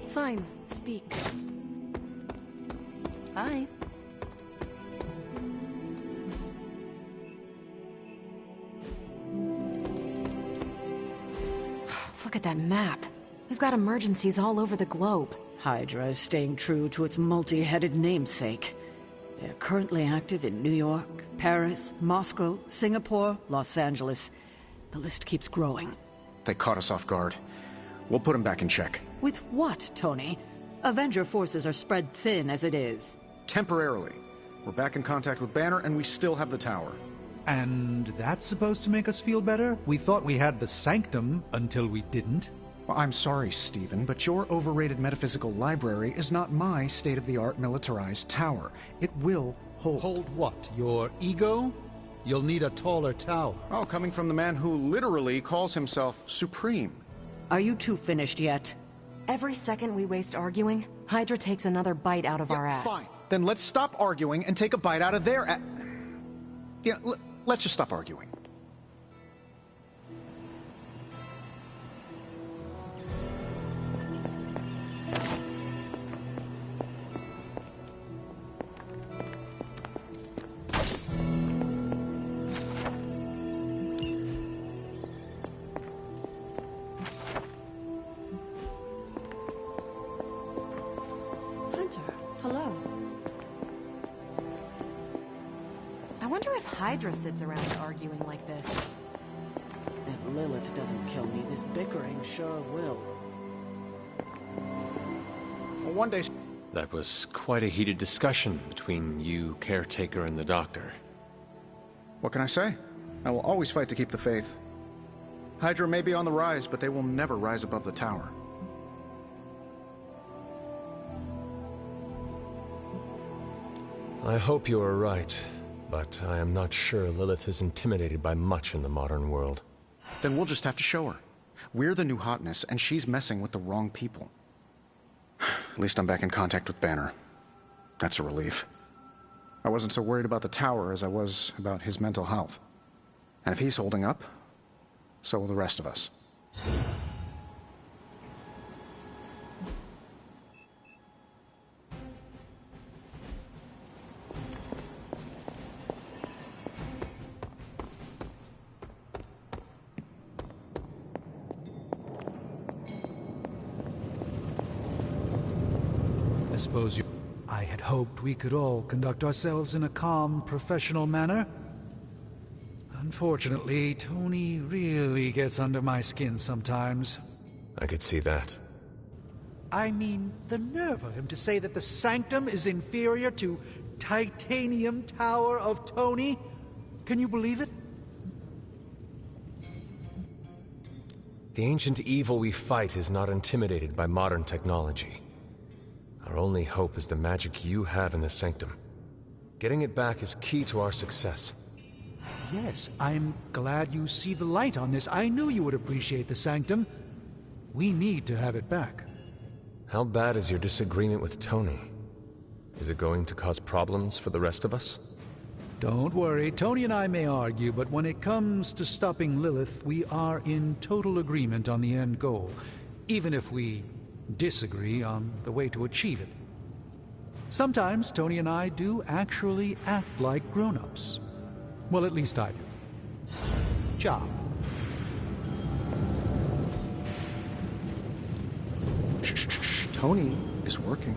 Fine, speak. Hi. Look at that map. We've got emergencies all over the globe. Hydra is staying true to its multi-headed namesake. They're currently active in New York, Paris, Moscow, Singapore, Los Angeles. The list keeps growing. They caught us off guard. We'll put them back in check. With what, Tony? Avenger forces are spread thin as it is. Temporarily. We're back in contact with Banner, and we still have the tower. And that's supposed to make us feel better? We thought we had the Sanctum until we didn't. Well, I'm sorry, Stephen, but your overrated metaphysical library is not my state-of-the-art militarized tower. It will hold... Hold what? Your ego? You'll need a taller tower. Oh, coming from the man who literally calls himself Supreme. Are you two finished yet? Every second we waste arguing, Hydra takes another bite out of our ass. Fine. Then let's stop arguing and take a bite out of their ass. Yeah, let's just stop arguing. Hello. I wonder if Hydra sits around arguing like this. If Lilith doesn't kill me, this bickering sure will. Well, one day... That was quite a heated discussion between you, Caretaker, and the Doctor. What can I say? I will always fight to keep the faith. Hydra may be on the rise, but they will never rise above the tower. I hope you are right, but I am not sure Lilith is intimidated by much in the modern world. Then we'll just have to show her. We're the new hotness, and she's messing with the wrong people. At least I'm back in contact with Banner. That's a relief. I wasn't so worried about the tower as I was about his mental health. And if he's holding up, so will the rest of us. I had hoped we could all conduct ourselves in a calm, professional manner. Unfortunately, Tony really gets under my skin sometimes. I could see that. I mean, the nerve of him to say that the Sanctum is inferior to Titanium Tower of Tony. Can you believe it? The ancient evil we fight is not intimidated by modern technology. Our only hope is the magic you have in the Sanctum. Getting it back is key to our success. Yes, I'm glad you see the light on this. I knew you would appreciate the Sanctum. We need to have it back. How bad is your disagreement with Tony? Is it going to cause problems for the rest of us? Don't worry, Tony and I may argue, but when it comes to stopping Lilith, we are in total agreement on the end goal, even if we disagree on the way to achieve it. Sometimes Tony and I do actually act like grown-ups. Well, at least I do. Ciao. Shh. Tony is working.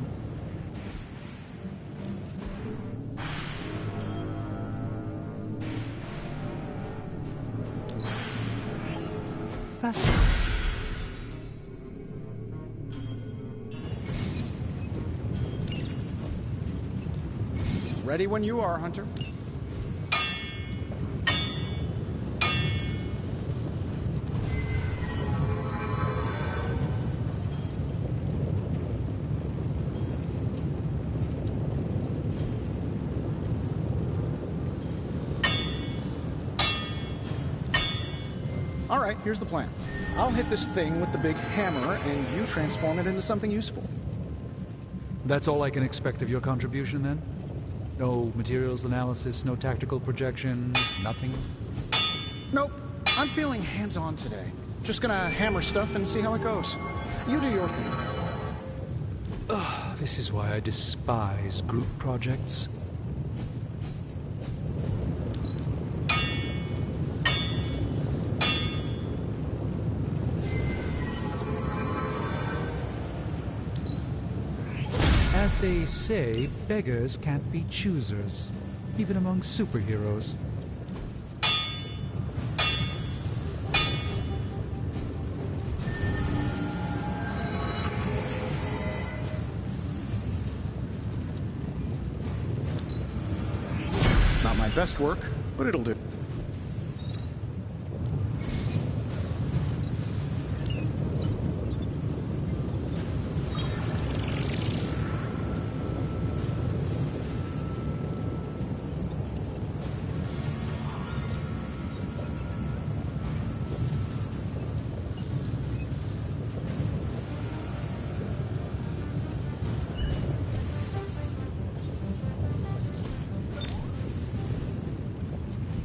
Fascinating. Ready when you are, Hunter. All right, here's the plan. I'll hit this thing with the big hammer, and you transform it into something useful. That's all I can expect of your contribution, then? No materials analysis, no tactical projections, nothing? Nope. I'm feeling hands-on today. Just gonna hammer stuff and see how it goes. You do your thing. This is why I despise group projects. As they say, beggars can't be choosers, even among superheroes. Not my best work, but it'll do.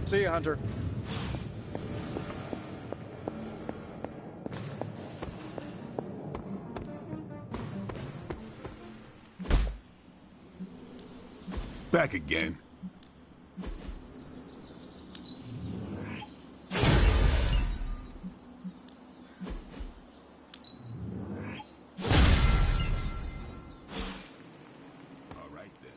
See you, Hunter. Back again. All right then.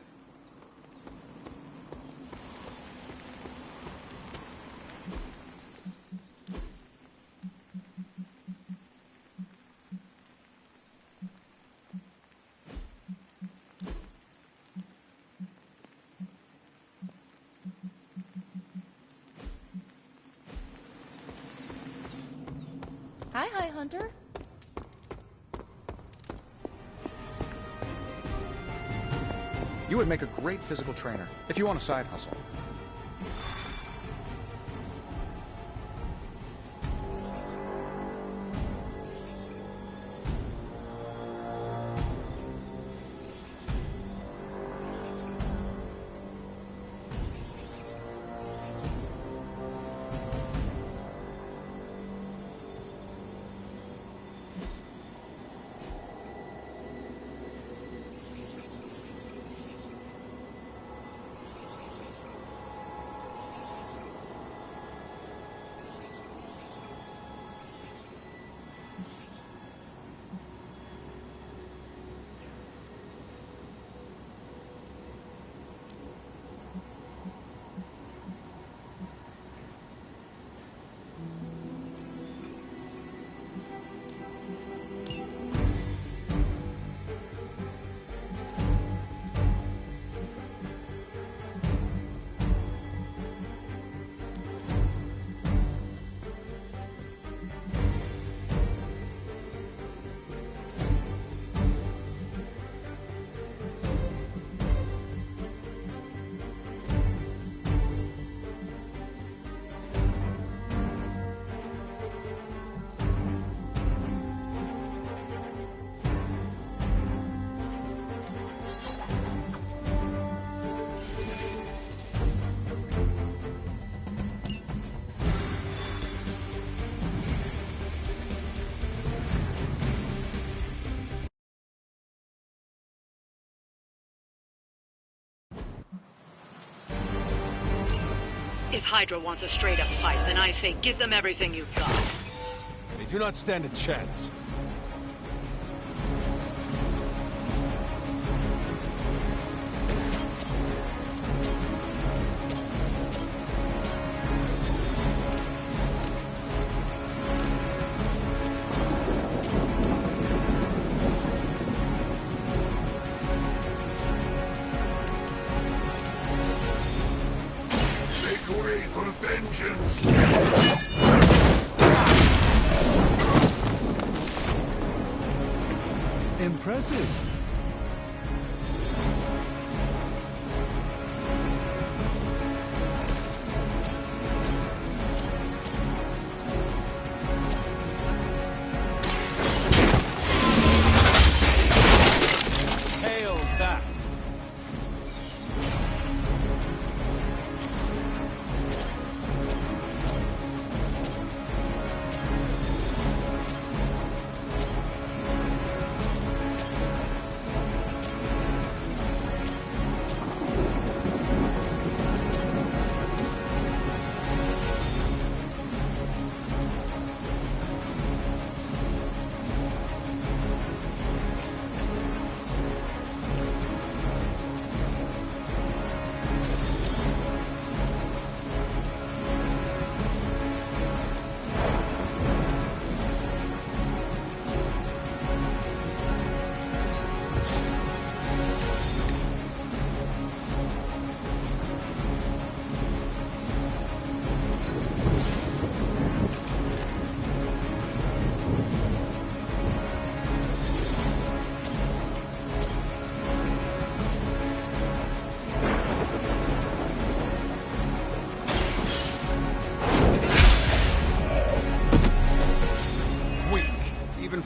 Hi, Hunter. You would make a great physical trainer, if you want a side hustle. If Hydra wants a straight-up fight, then I say give them everything you've got. They do not stand a chance. Make way for vengeance! Impressive. Hail that!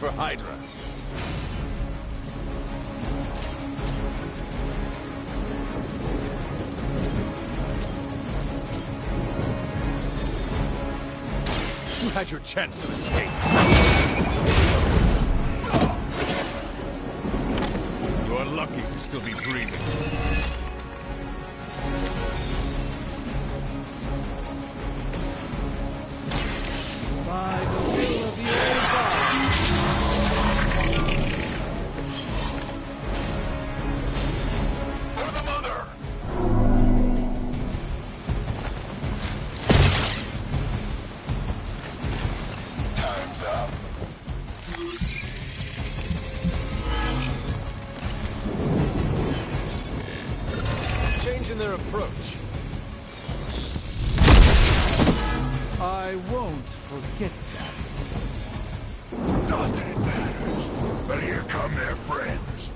for Hydra. You had your chance to escape. You are lucky to still be breathing. By the will of the old gods. For the mother! Time's up. Changing their approach. I won't forget that. Not that it matters, but here come their friends.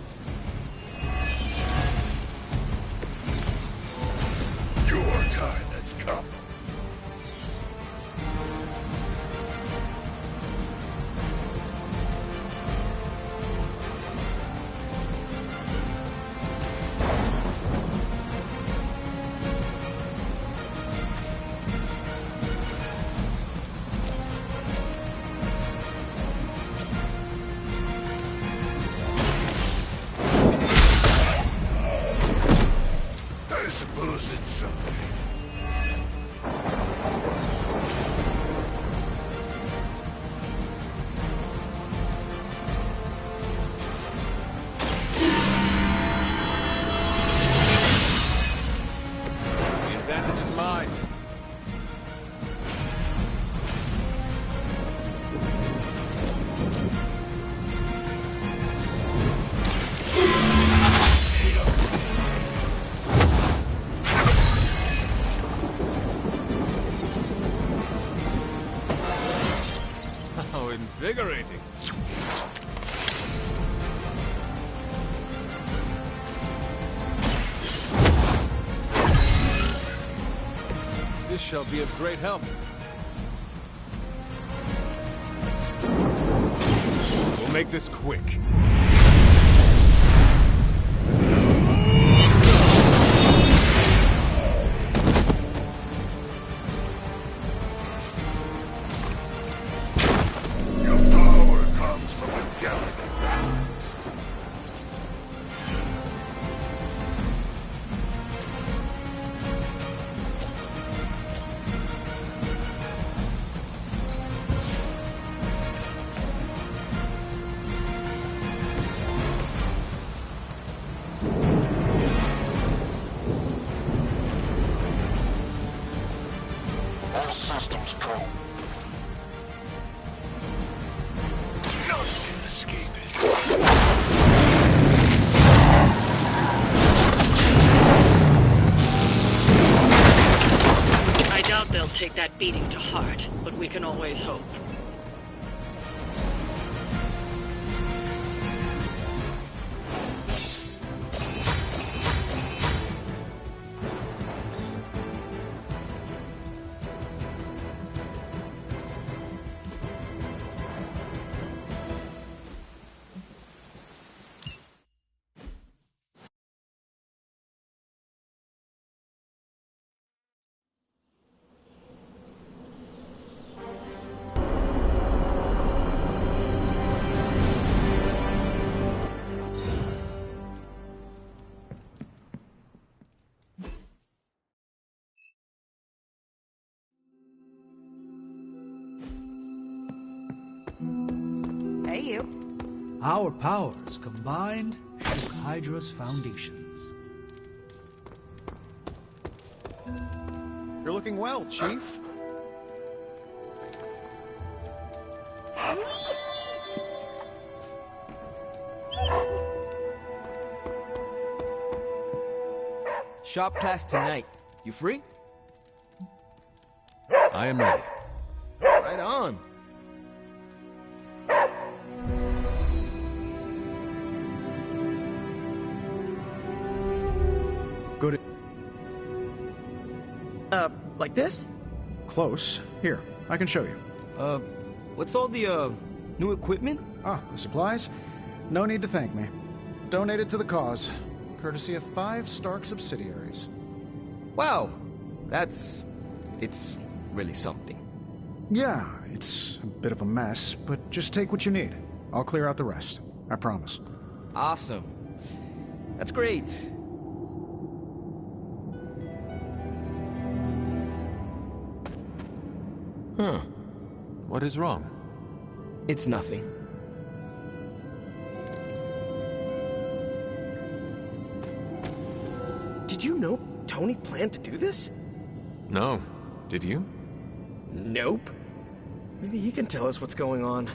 Your time has come. I suppose it's something. The advantage is mine. How invigorating. This shall be of great help. We'll make this quick. Your power comes from a delicate balance. All systems go. None can escape it. I doubt they'll take that beating to heart, but we can always hope. Hey, you. Our powers combined shape Hydra's foundations. You're looking well, Chief. Shop class tonight. You free? I am ready. Right on. Good. Like this? Close. Here, I can show you. What's all the, new equipment? Ah, the supplies? No need to thank me. Donated to the cause, courtesy of 5 Stark subsidiaries. Wow, it's really something. Yeah, it's a bit of a mess, but just take what you need. I'll clear out the rest. I promise. Awesome. That's great. Huh. What is wrong? It's nothing. Did you know Tony planned to do this? No. Did you? Nope. Maybe he can tell us what's going on.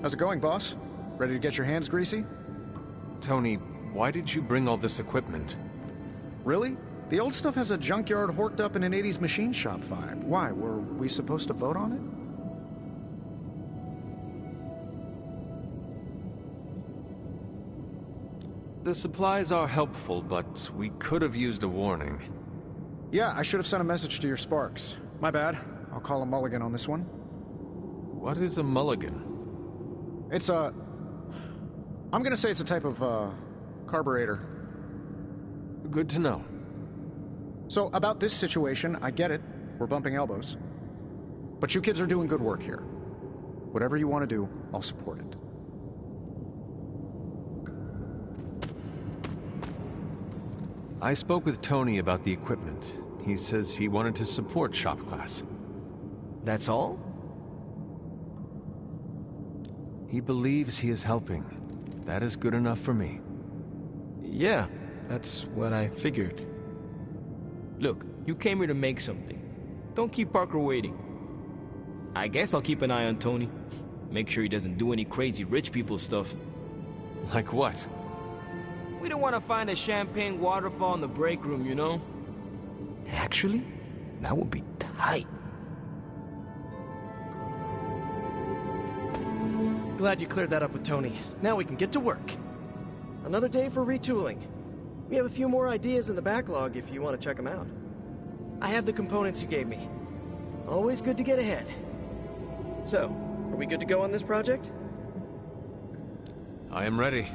How's it going, boss? Ready to get your hands greasy? Tony, why did you bring all this equipment? Really? The old stuff has a junkyard horked up in an 80s machine shop vibe. Why, were we supposed to vote on it? The supplies are helpful, but we could have used a warning. Yeah, I should have sent a message to your Sparks. My bad. I'll call a mulligan on this one. What is a mulligan? It's a... I'm gonna say it's a type of, carburetor. Good to know. So, about this situation, I get it. We're bumping elbows. But you kids are doing good work here. Whatever you want to do, I'll support it. I spoke with Tony about the equipment. He says he wanted to support shop class. That's all? He believes he is helping. That is good enough for me. Yeah, that's what I figured. Look, you came here to make something. Don't keep Parker waiting. I guess I'll keep an eye on Tony. Make sure he doesn't do any crazy rich people stuff. Like what? We don't want to find a champagne waterfall in the break room, you know? Actually, that would be tight. Glad you cleared that up with Tony. Now we can get to work. Another day for retooling. We have a few more ideas in the backlog if you want to check them out. I have the components you gave me. Always good to get ahead. So, are we good to go on this project? I am ready.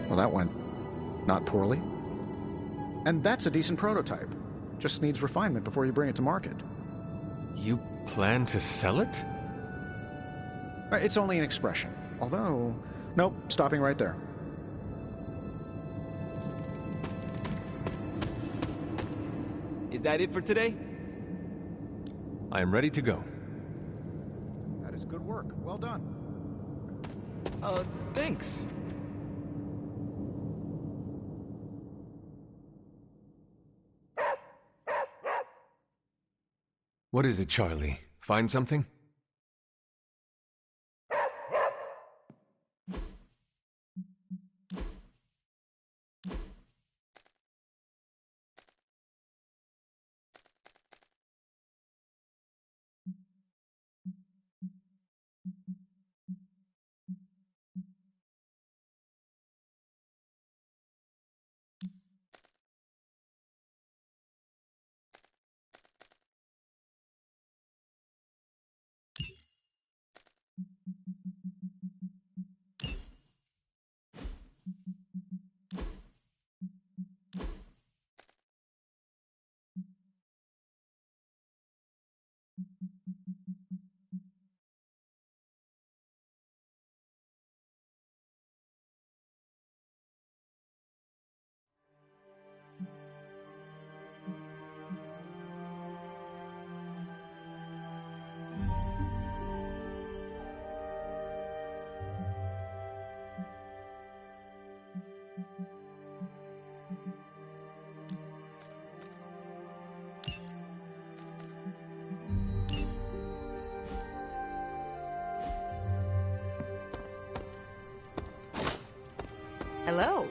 Well, that went not poorly. And that's a decent prototype. Just needs refinement before you bring it to market. You plan to sell it? It's only an expression. Although... Nope, stopping right there. Is that it for today? I am ready to go. That is good work. Well done. Thanks. What is it, Charlie? Find something? Hello.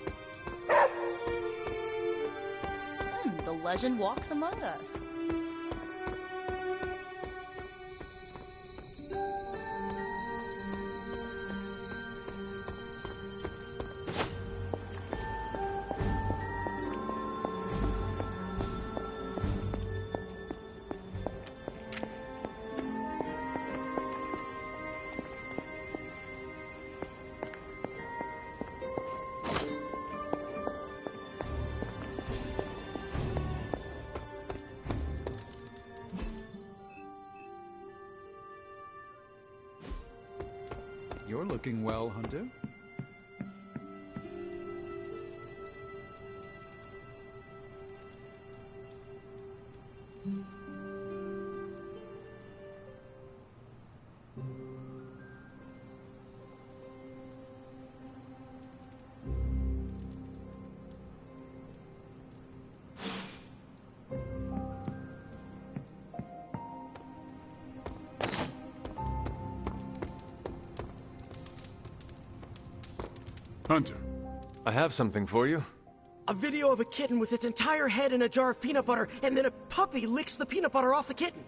The legend walks among us. You're looking well, Hunter. Hunter. I have something for you. A video of a kitten with its entire head in a jar of peanut butter, and then a puppy licks the peanut butter off the kitten.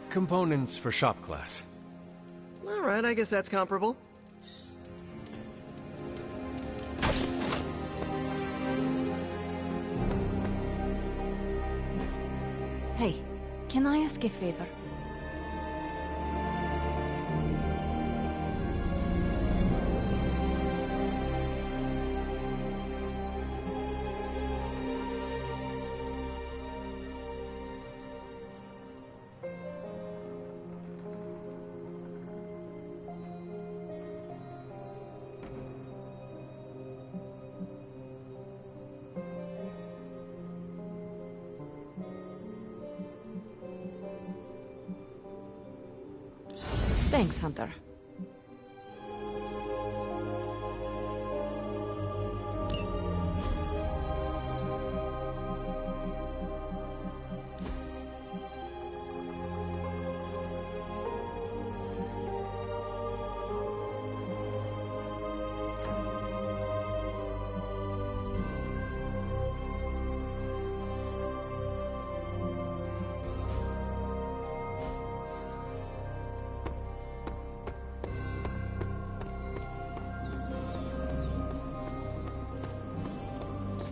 Components for shop class. Alright, I guess that's comparable. Hey, can I ask a favor? Thanks, Hunter.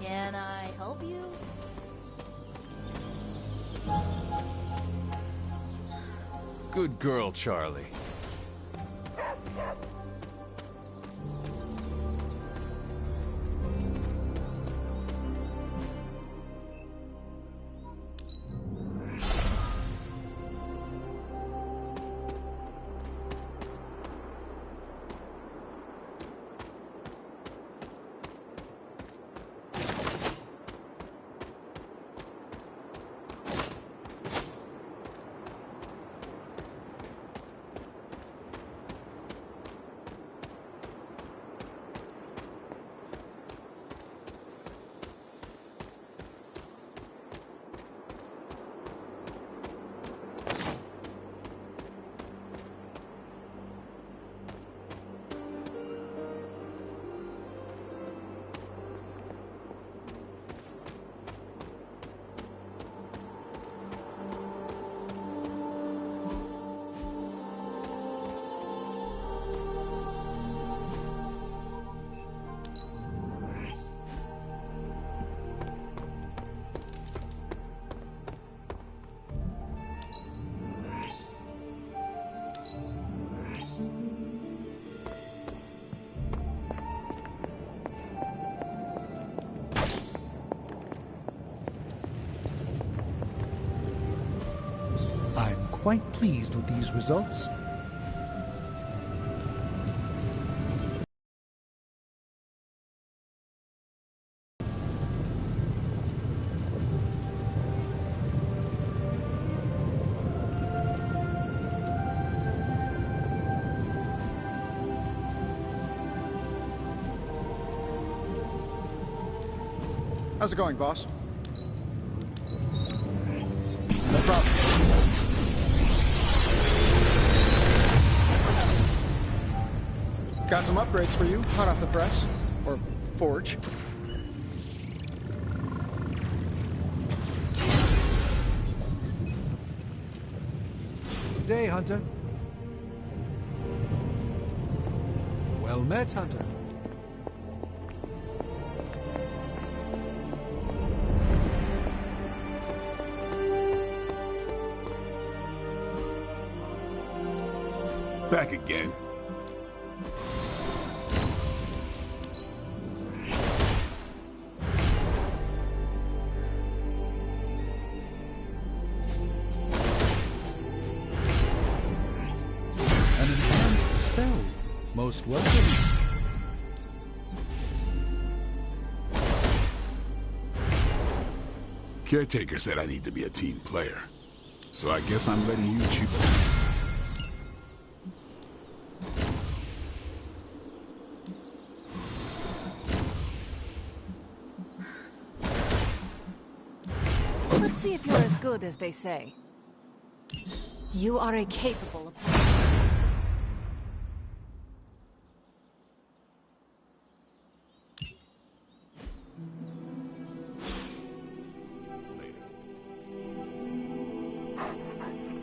Can I help you? Good girl, Charlie. I'm quite pleased with these results. How's it going, boss? No problem. Got some upgrades for you, hot off the press. Or forge. Good day, Hunter. Well met, Hunter. Back again. An enhanced spell. Most welcome. Caretaker said I need to be a team player. So I guess I'm letting you choose. Let's see if you're as good as they say. You are a capable opponent.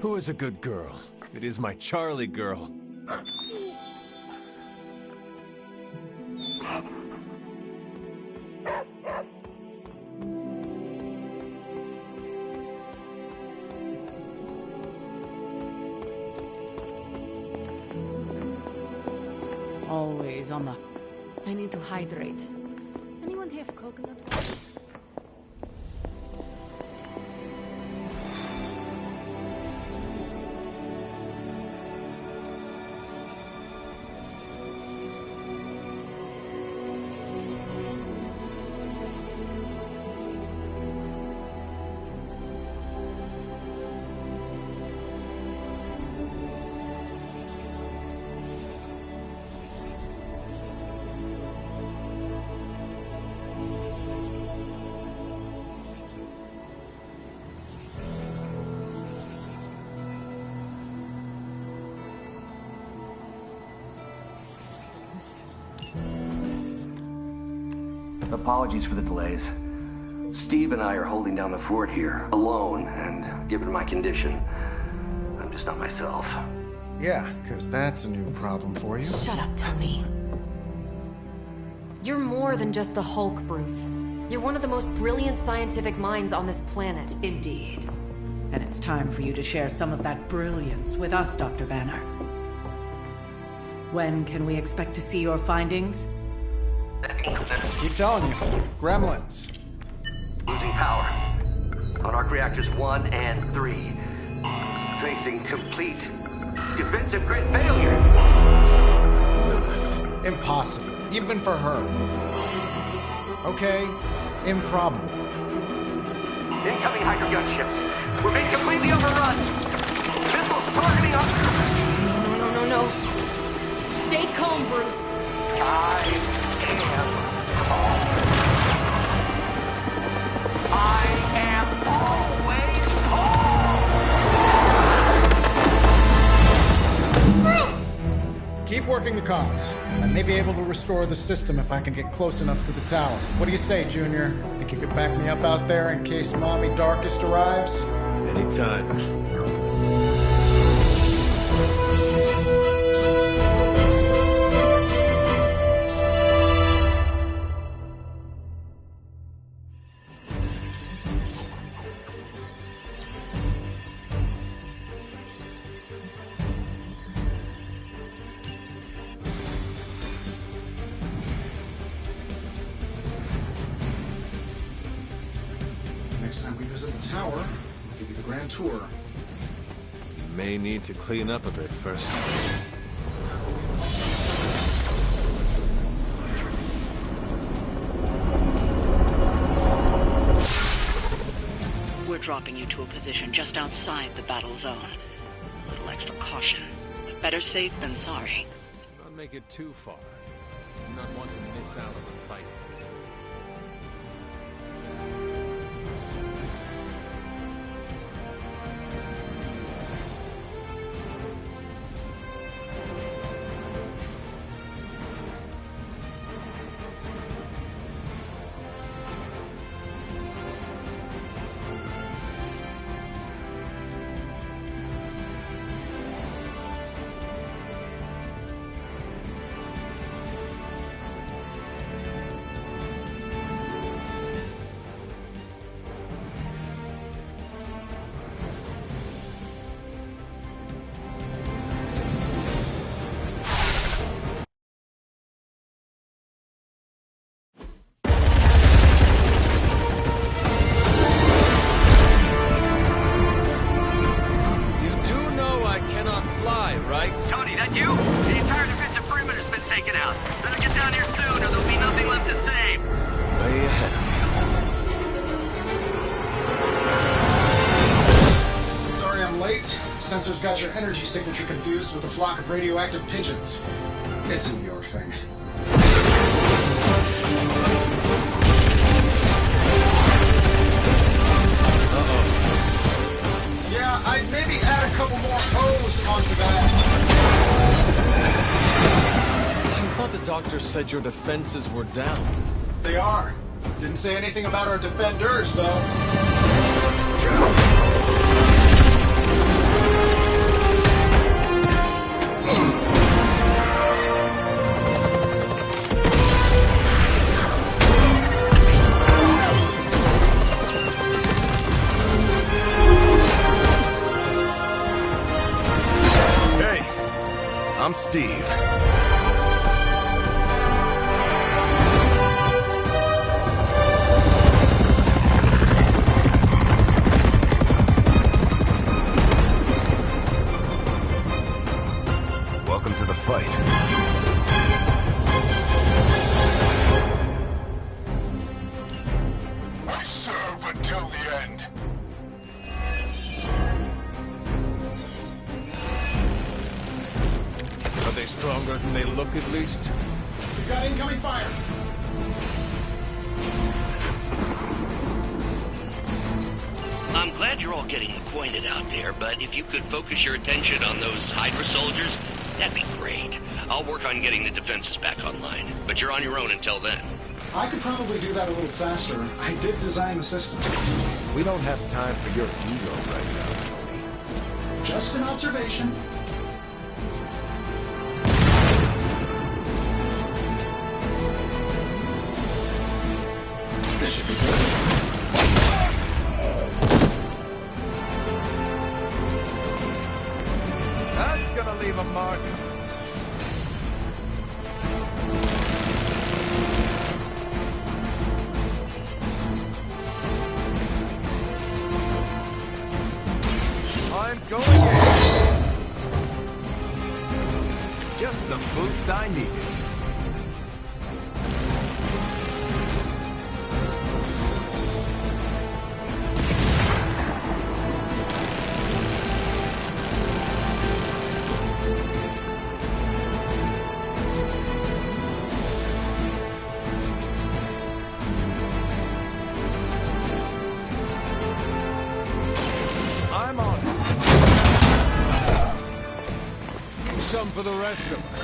Who is a good girl? It is my Charlie girl. Always on the... I need to hydrate. Anyone have coconut water? Apologies for the delays. Steve and I are holding down the fort here, alone, and given my condition, I'm just not myself. Yeah, because that's a new problem for you. Shut up, Tony. You're more than just the Hulk, Bruce. You're one of the most brilliant scientific minds on this planet. Indeed. And it's time for you to share some of that brilliance with us, Dr. Banner. When can we expect to see your findings? Keep telling you. Gremlins. Losing power. On arc reactors 1 and 3. Facing complete defensive grid failure. Impossible. Even for her. Okay, improbable. Incoming Hydra gunships. We're being completely overrun. Missiles targeting us. No. Stay calm, Bruce. I am always calm. Keep working the comms. I may be able to restore the system if I can get close enough to the tower. What do you say, Junior? Think you could back me up out there in case Mommy Darkest arrives? Anytime. Next time we visit the tower, I'll give you the grand tour. You may need to clean up a bit first. We're dropping you to a position just outside the battle zone. A little extra caution. But better safe than sorry. Don't make it too far. I do not want to miss out on the fight. sensors got your energy signature confused with a flock of radioactive pigeons. It's a New York thing. Uh-oh. Yeah, I'd maybe add a couple more O's onto that. I thought the doctor said your defenses were down. They are. Didn't say anything about our defenders, though. Hey, I'm Steve. Stronger than they look, at least. We've got incoming fire. I'm glad you're all getting acquainted out there, but if you could focus your attention on those Hydra soldiers, that'd be great. I'll work on getting the defenses back online, but you're on your own until then. I could probably do that a little faster. I did design the system. We don't have time for your ego right now, Tony. Just an observation. This should be good. That's gonna leave a mark. I'm going in. Just the boost I needed. Some for the rest of us.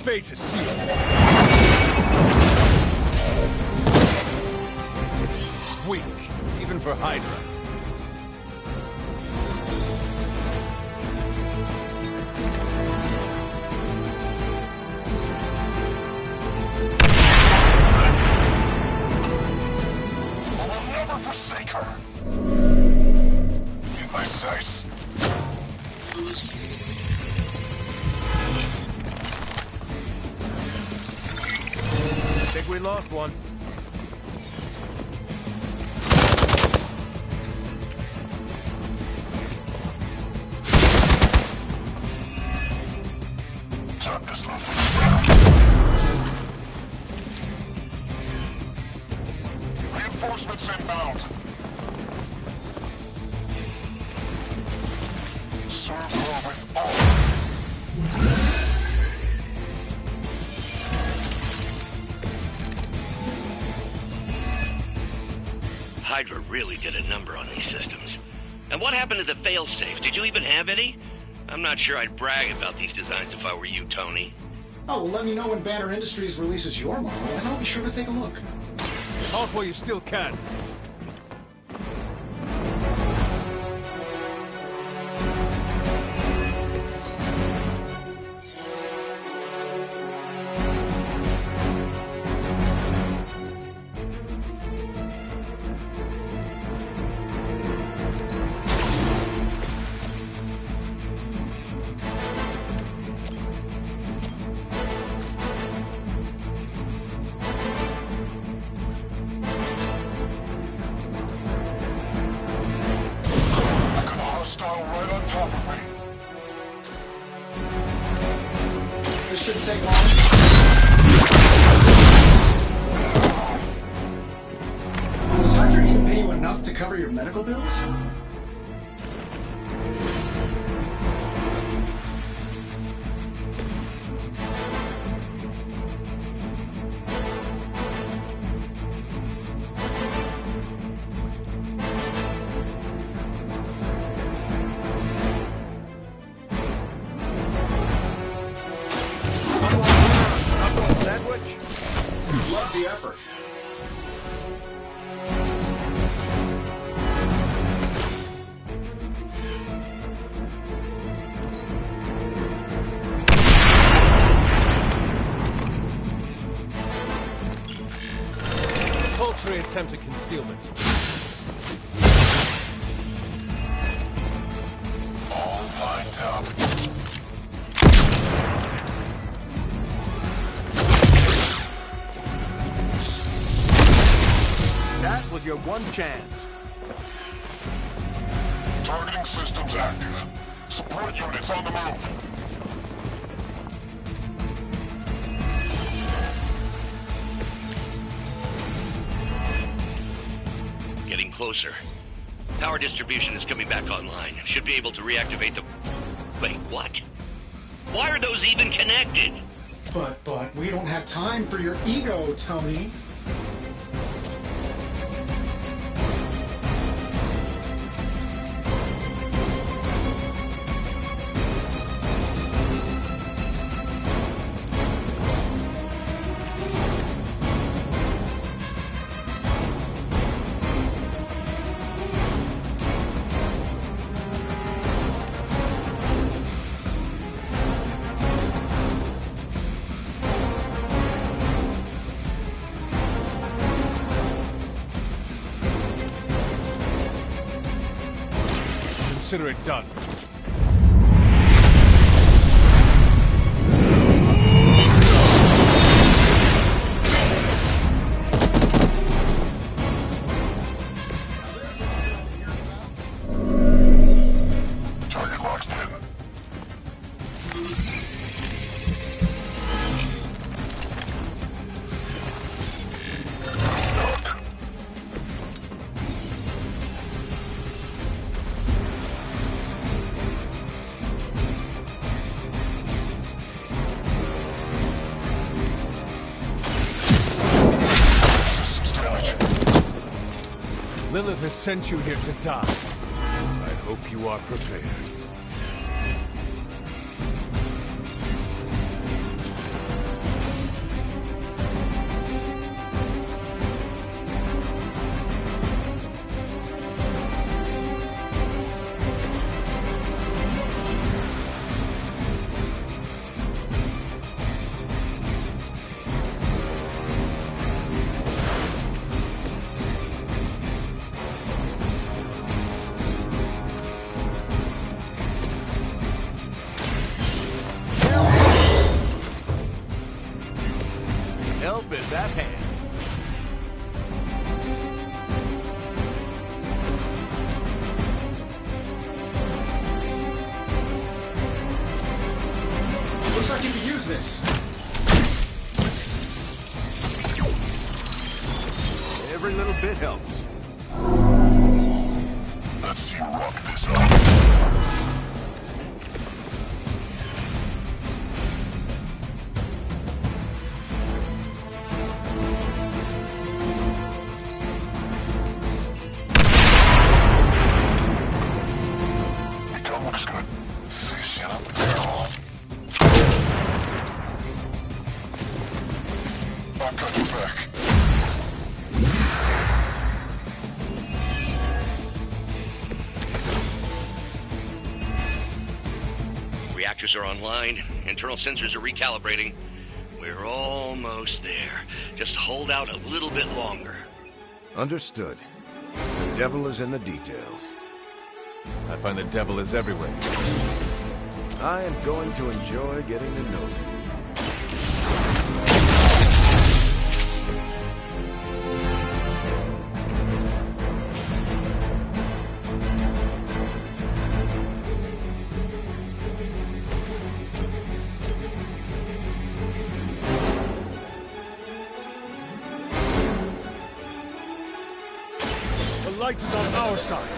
Fate is sealed. Weak, even for Hydra. I will never forsake her. In my sights. I think we lost one. Time to slow. Reinforcements inbound. Serve her with all. Hydra really did a number on these systems. And what happened to the fail-safes? Did you even have any? I'm not sure I'd brag about these designs if I were you, Tony. Oh, well, let me know when Banner Industries releases your model, and I'll be sure to take a look. Halt while you still can. This shouldn't take long. Does Hydra even pay you enough to cover your medical bills? Sandwich? Love the effort. Paltry attempt at concealment. All lined up. That was your one chance. Targeting systems active. Support units on the move. Getting closer. Power distribution is coming back online. Should be able to reactivate the... Wait, what? Why are those even connected? But, we don't have time for your ego, Tony. Consider it done. Target locked in. Lilith has sent you here to die. I hope you are prepared. Help is at hand. Looks like you could use this. Every little bit helps. Let's see you rock this up. Looks good. Fish in a barrel. I've got your back. Reactors are online. Internal sensors are recalibrating. We're almost there. Just hold out a little bit longer. Understood. The devil is in the details. I find the devil is everywhere. I am going to enjoy getting to know you. The light is on our side.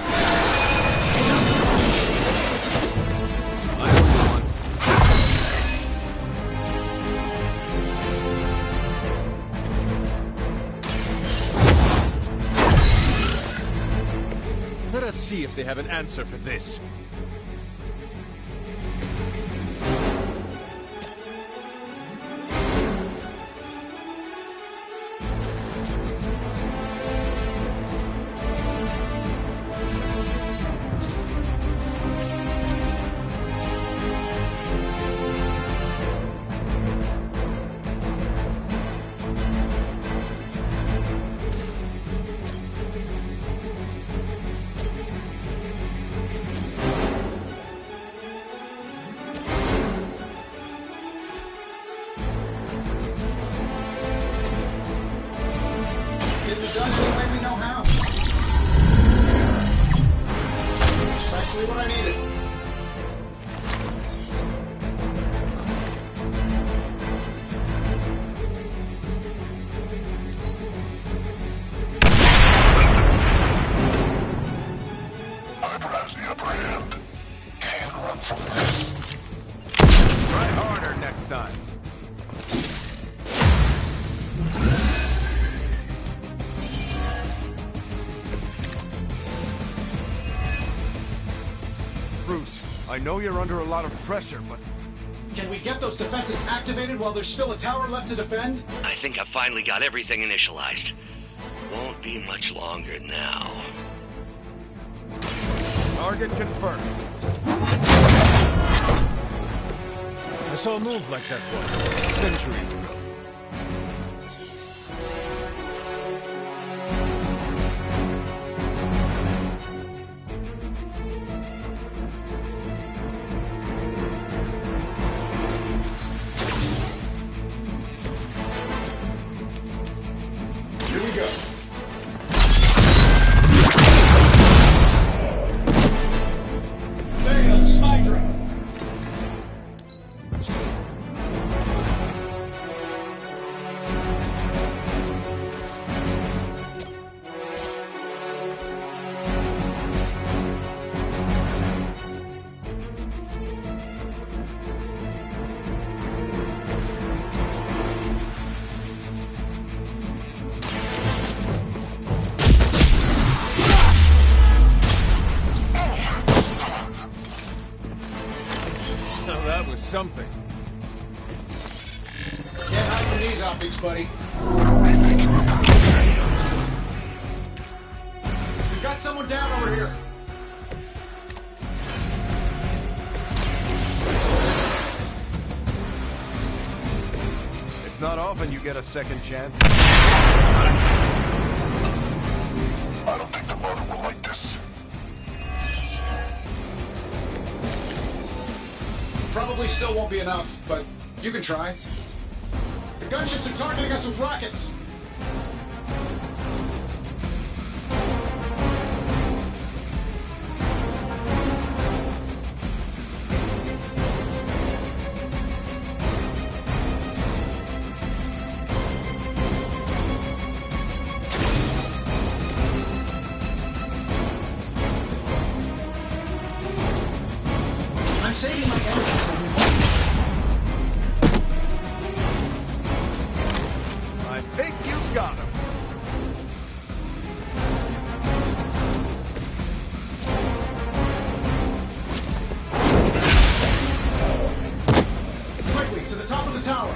Let us see if they have an answer for this. What I needed. Hyper has the upper hand. Can't run from this. Try harder next time. Bruce, I know you're under a lot of pressure, but... Can we get those defenses activated while there's still a tower left to defend? I think I've finally got everything initialized. Won't be much longer now. Target confirmed. I saw a move like that once, centuries ago. Here we go. Fails, Hydra. Now that was something. Can't hide from these optics, buddy. We've got someone down over here. It's not often you get a second chance. I don't think the motor will like this. Probably still won't be enough, but you can try. The gunships are targeting us with rockets. I'm saving my energy for you. I think you got him. Quickly, to the top of the tower.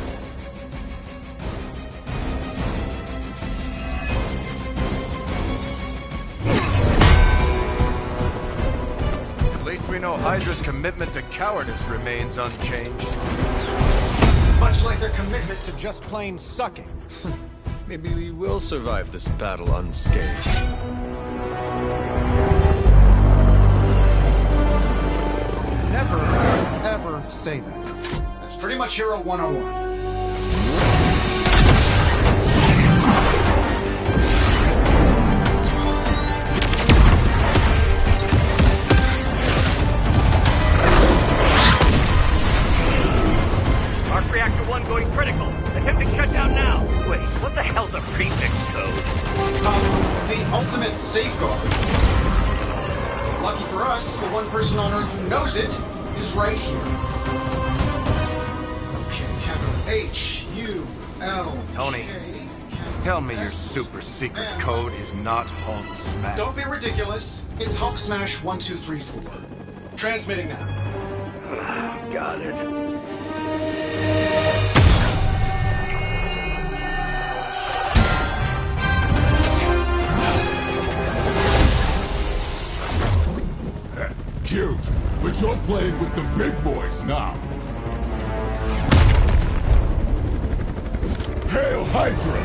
know Hydra's commitment to cowardice remains unchanged. Much like their commitment to just plain sucking. Maybe we will survive this battle unscathed. Never, ever say that. That's pretty much Hero 101. Arc Reactor 1 going critical. Attempting shutdown now. Wait, what the hell's a prefix code? The ultimate safeguard. Lucky for us, the one person on Earth who knows it is right here. Okay, capital H-U-L. Tony, tell me your super secret code is not Hulk Smash. Don't be ridiculous. It's Hulk Smash 1234. Transmitting now. Got it. Cute, but you're playing with the big boys now. Hail Hydra!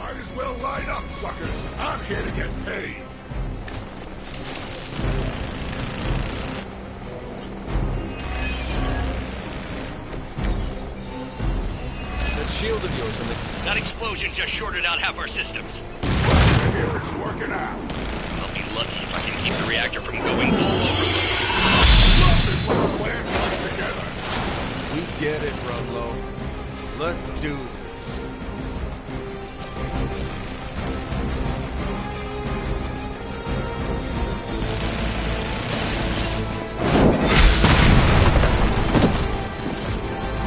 Might as well line up, suckers. I'm here to get paid. Shield of yours in the... That explosion just shorted out half our systems. Here it's working out. I'll be lucky if I can keep the reactor from going all over the Love it when a plan comes together. We get it, Rudlow. Let's do this.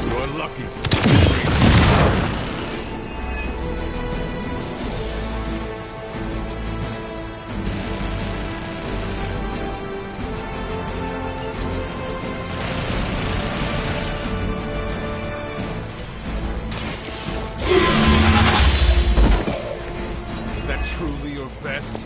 You're lucky. Truly your best?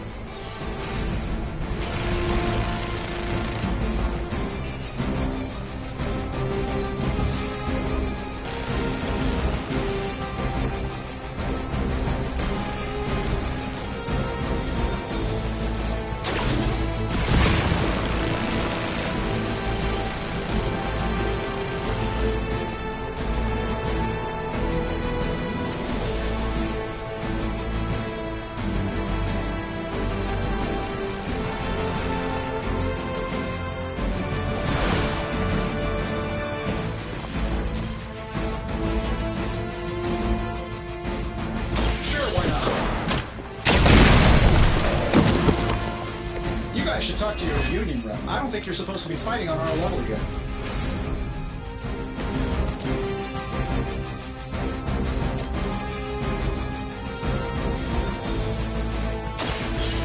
I should talk to your union rep. I don't think you're supposed to be fighting on our level yet.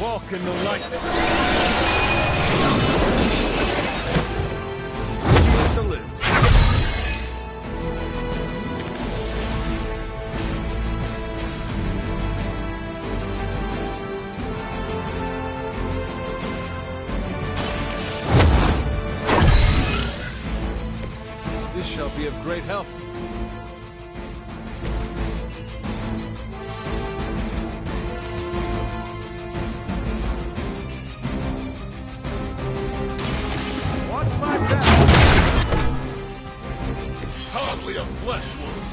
Walk in the light. The lift. This shall be of great help. Watch my back. Hardly a flesh wound.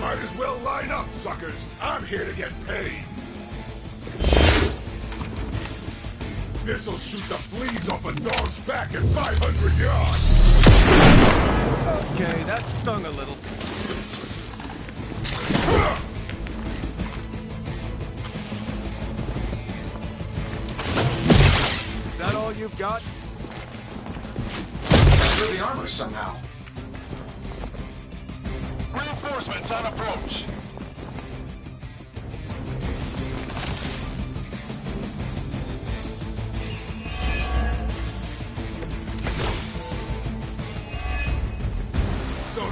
Might as well line up, suckers. I'm here to get paid. This'll shoot the fleas off a dog's back at 500 yards. Okay, that stung a little. Is that all you've got? Through the armor somehow. Reinforcements on approach.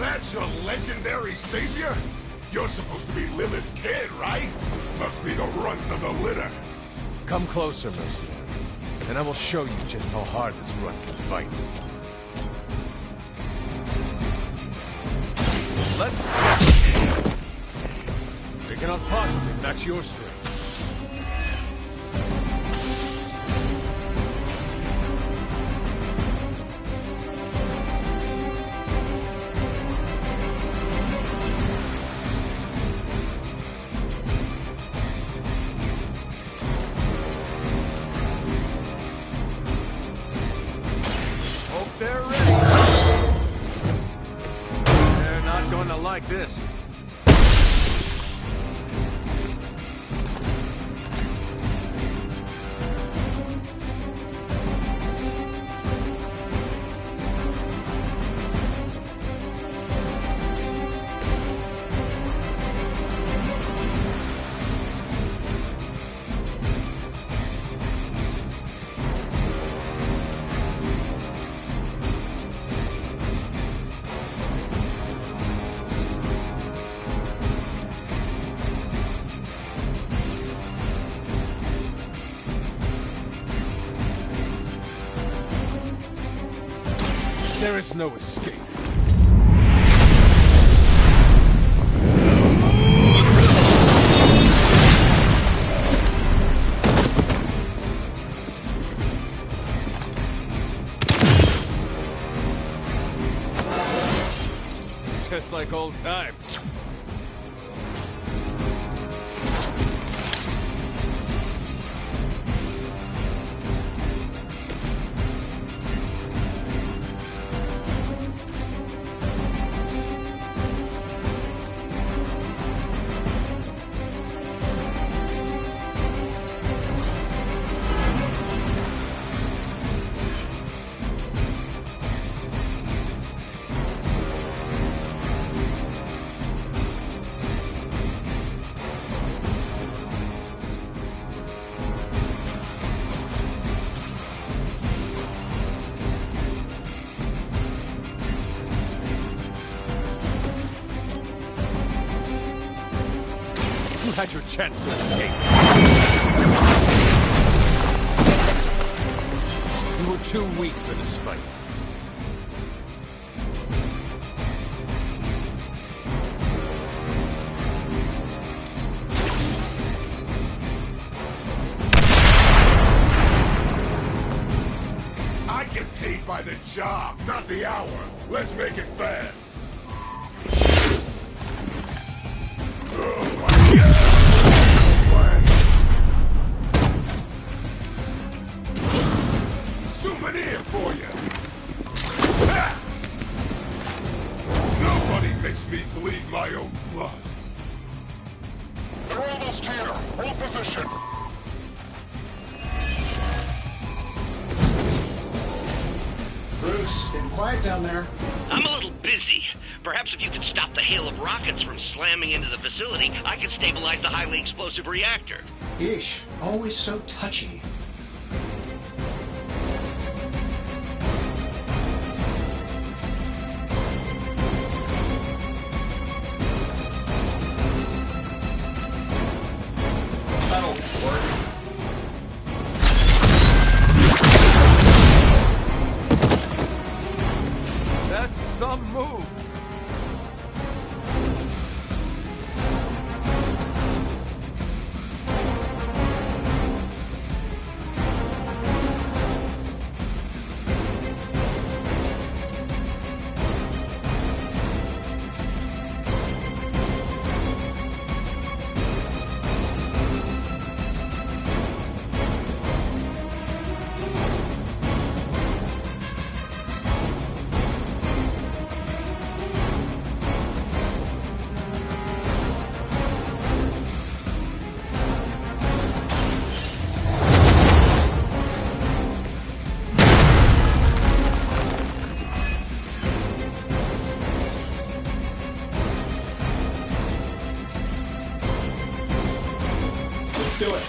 that's your legendary savior? You're supposed to be Lilith's kid, right? Must be the runt of the litter. Come closer, mercenary, and I will show you just how hard this runt can fight. They cannot possibly match your strength. Hope they're ready. They're not going to like this. There is no escape. Just like old times. You had your chance to escape. You were too weak for this fight. I get paid by the job, not the hour. Let's make it fast. Souvenir for you. Nobody makes me bleed my own blood. They're almost here. Hold position. Bruce, getting quiet down there. I'm a little busy. Perhaps if you could stop the hail of rockets from slamming into the facility, I could stabilize the highly explosive reactor. Yeesh, always so touchy. That'll work. That's some move. Do it.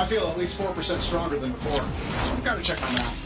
I feel at least 4% stronger than before. Gotta check my math.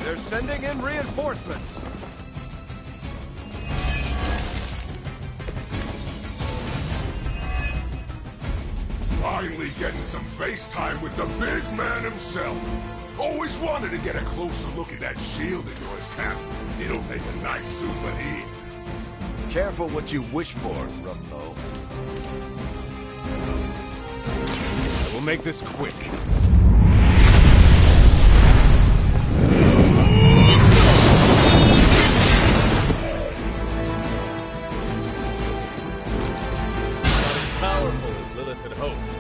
They're sending in reinforcements. Finally getting some face time with the big man himself. Always wanted to get a closer look at that shield of yours, Cap. It'll make a nice souvenir. Careful what you wish for, Rumlow. I will make this quick. Powerful as Lilith had hoped.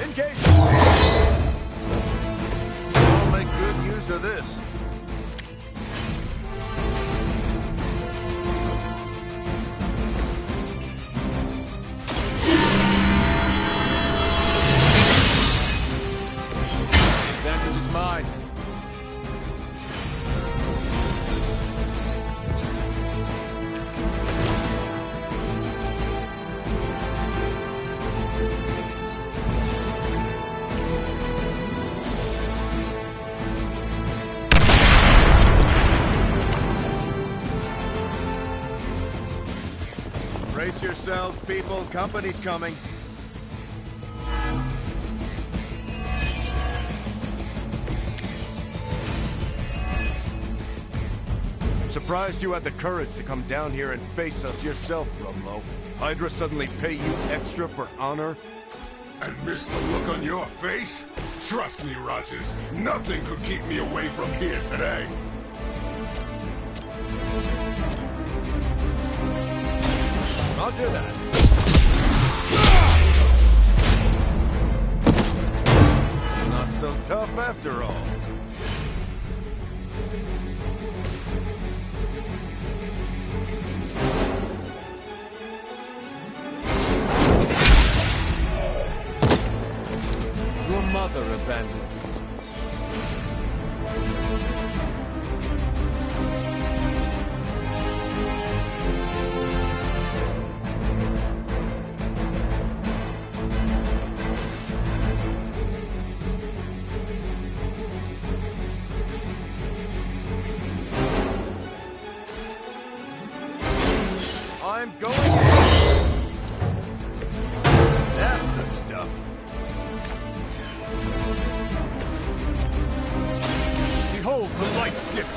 Engage! I'll make good use of this. Mine. Brace yourselves, people. Company's coming. Surprised you had the courage to come down here and face us yourself, Rumlow. Hydra suddenly pay you extra for honor? And miss the look on your face? Trust me, Rogers, nothing could keep me away from here today. Roger that. Not so tough after all. Your mother abandoned you. I'm going in. That's the stuff. Behold the light's gift.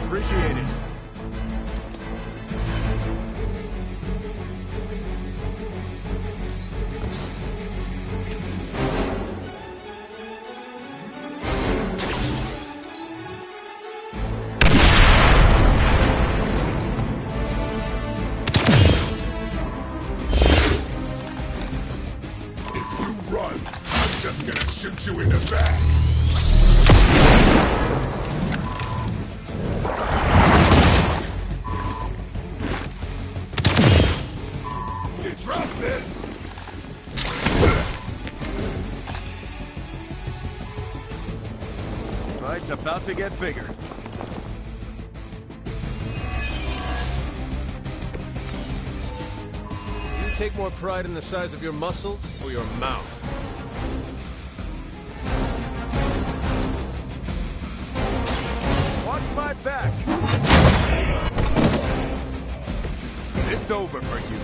Appreciate it. Just gonna shoot you in the back. You drop this. Fight's about to get bigger. You take more pride in the size of your muscles or your mouth? Watch my back! It's over for you.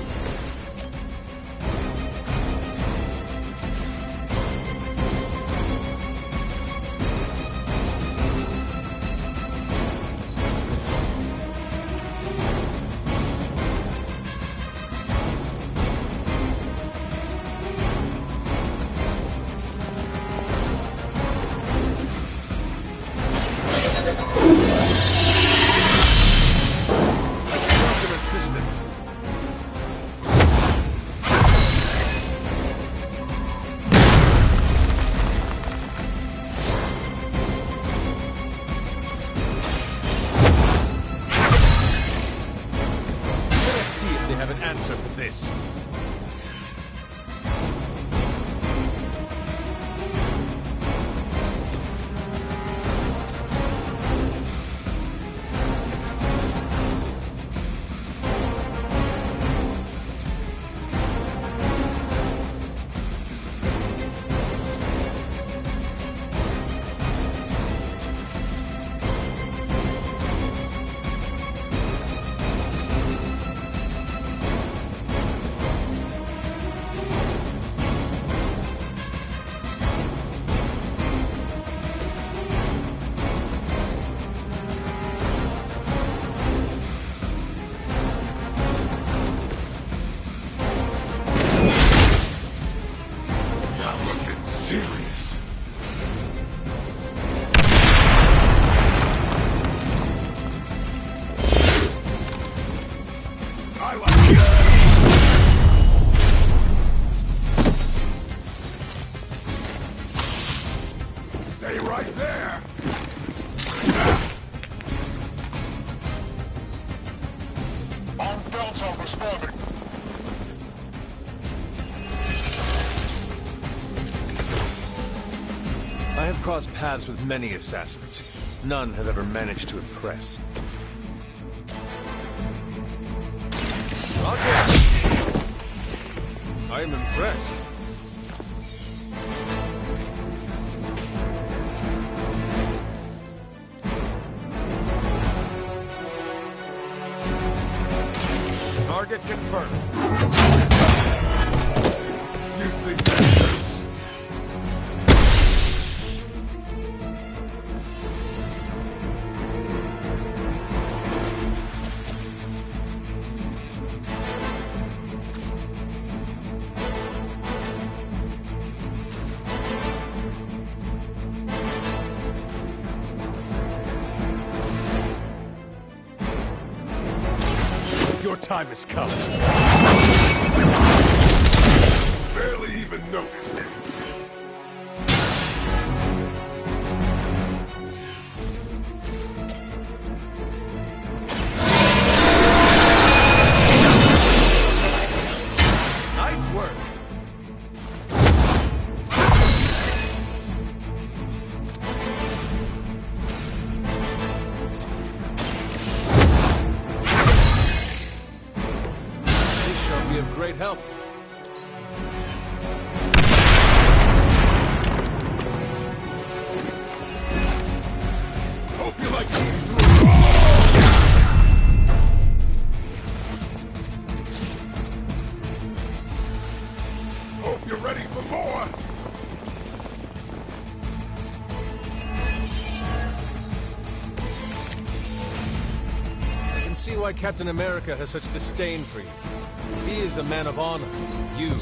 answer for this. Stay right there! On Delta responding. I have crossed paths with many assassins. None have ever managed to impress. Roger! I am impressed. Target confirmed. You think that's Your time has come. barely even noticed it. Nice work. This shall be of great help. Hope you like Hope you're ready for more! I can see why Captain America has such disdain for you. He is a man of honor. You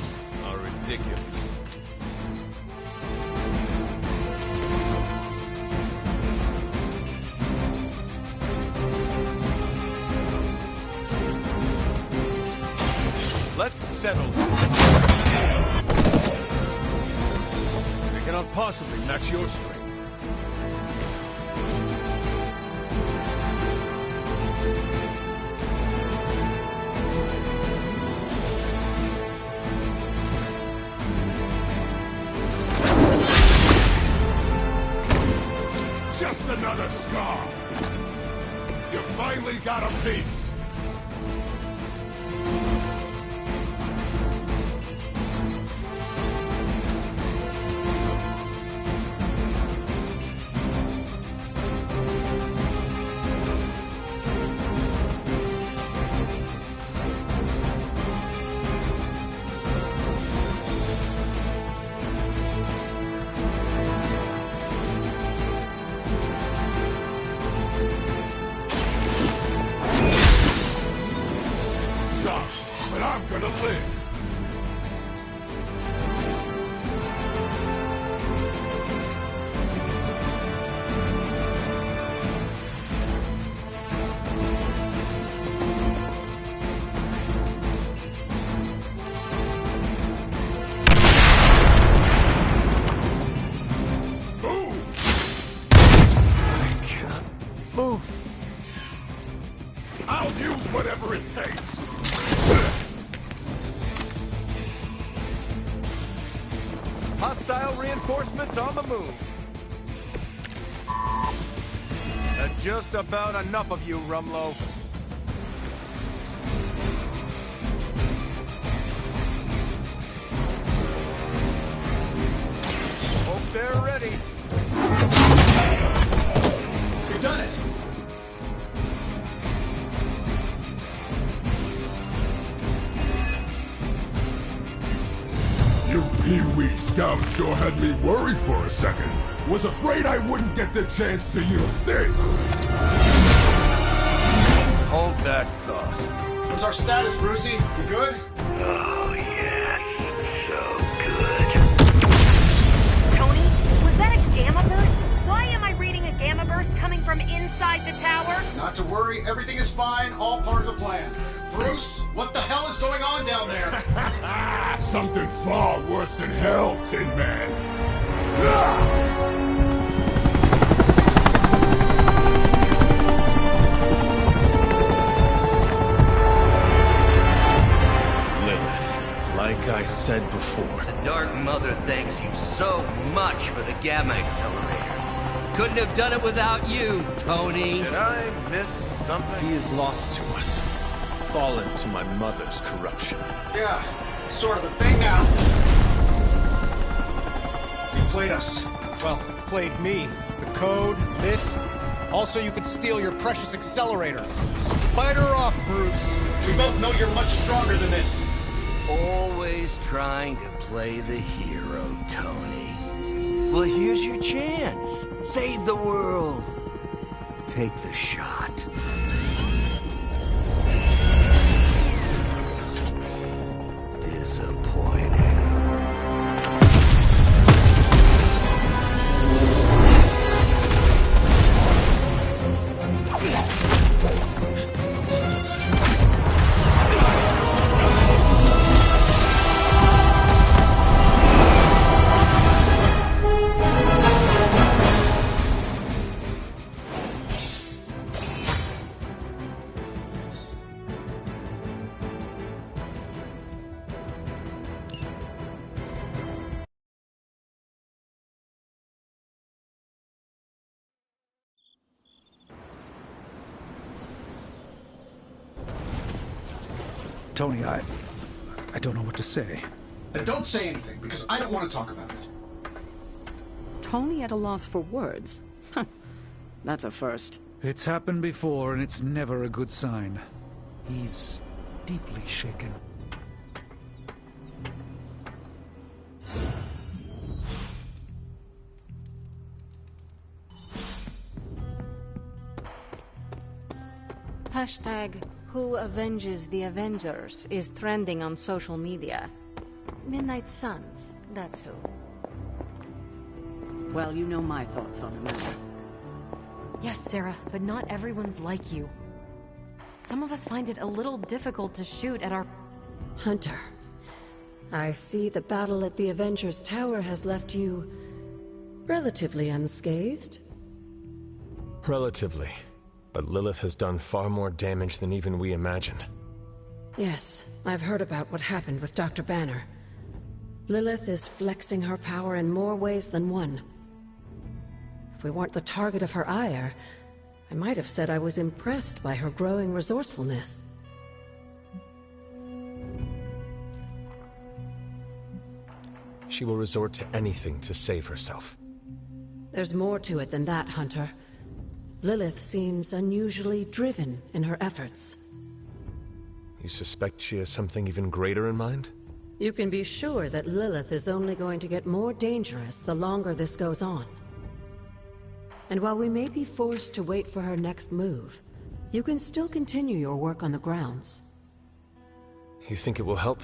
are ridiculous. Let's settle. I cannot possibly match your strength. Just another scar! You finally got a piece! Suck, but I'm gonna live! Move! I'll use whatever it takes! Hostile reinforcements on the move. Just about enough of you, Rumlow. Hope they're ready. You've done it! You Pee-wee scouts sure had me worried for a second. Was afraid I wouldn't get the chance to use this. Hold that thought. What's our status, Brucey? You good? Oh, yes. So good. Tony, was that a gamma burst? Why am I reading a gamma burst coming from inside the tower? Not to worry, everything is fine, all part of the plan. Bruce, what the hell is going on down there? Something far worse than hell, Tin Man. Ah! Like I said before. The Dark Mother thanks you so much for the Gamma Accelerator. Couldn't have done it without you, Tony. Did I miss something? He is lost to us. Fallen to my mother's corruption. Yeah, it's sort of a thing now. You played us. Well, played me. The code, this. Also, you could steal your precious accelerator. Fight her off, Bruce. We both know you're much stronger than this. Always trying to play the hero, Tony. Well, here's your chance. Save the world. Take the shot. Disappointing. Tony, I don't know what to say. And don't say anything, because I don't want to talk about it. Tony at a loss for words? That's a first. It's happened before, and it's never a good sign. He's deeply shaken. Hashtag Who Avenges the Avengers is trending on social media. Midnight Suns, that's who. Well, you know my thoughts on the matter. Yes, Sarah, but not everyone's like you. Some of us find it a little difficult to shoot at our... Hunter, I see the battle at the Avengers Tower has left you... relatively unscathed. Relatively. But Lilith has done far more damage than even we imagined. Yes, I've heard about what happened with Dr. Banner. Lilith is flexing her power in more ways than one. If we weren't the target of her ire, I might have said I was impressed by her growing resourcefulness. She will resort to anything to save herself. There's more to it than that, Hunter. Lilith seems unusually driven in her efforts. You suspect she has something even greater in mind? You can be sure that Lilith is only going to get more dangerous the longer this goes on. And while we may be forced to wait for her next move, you can still continue your work on the grounds. You think it will help?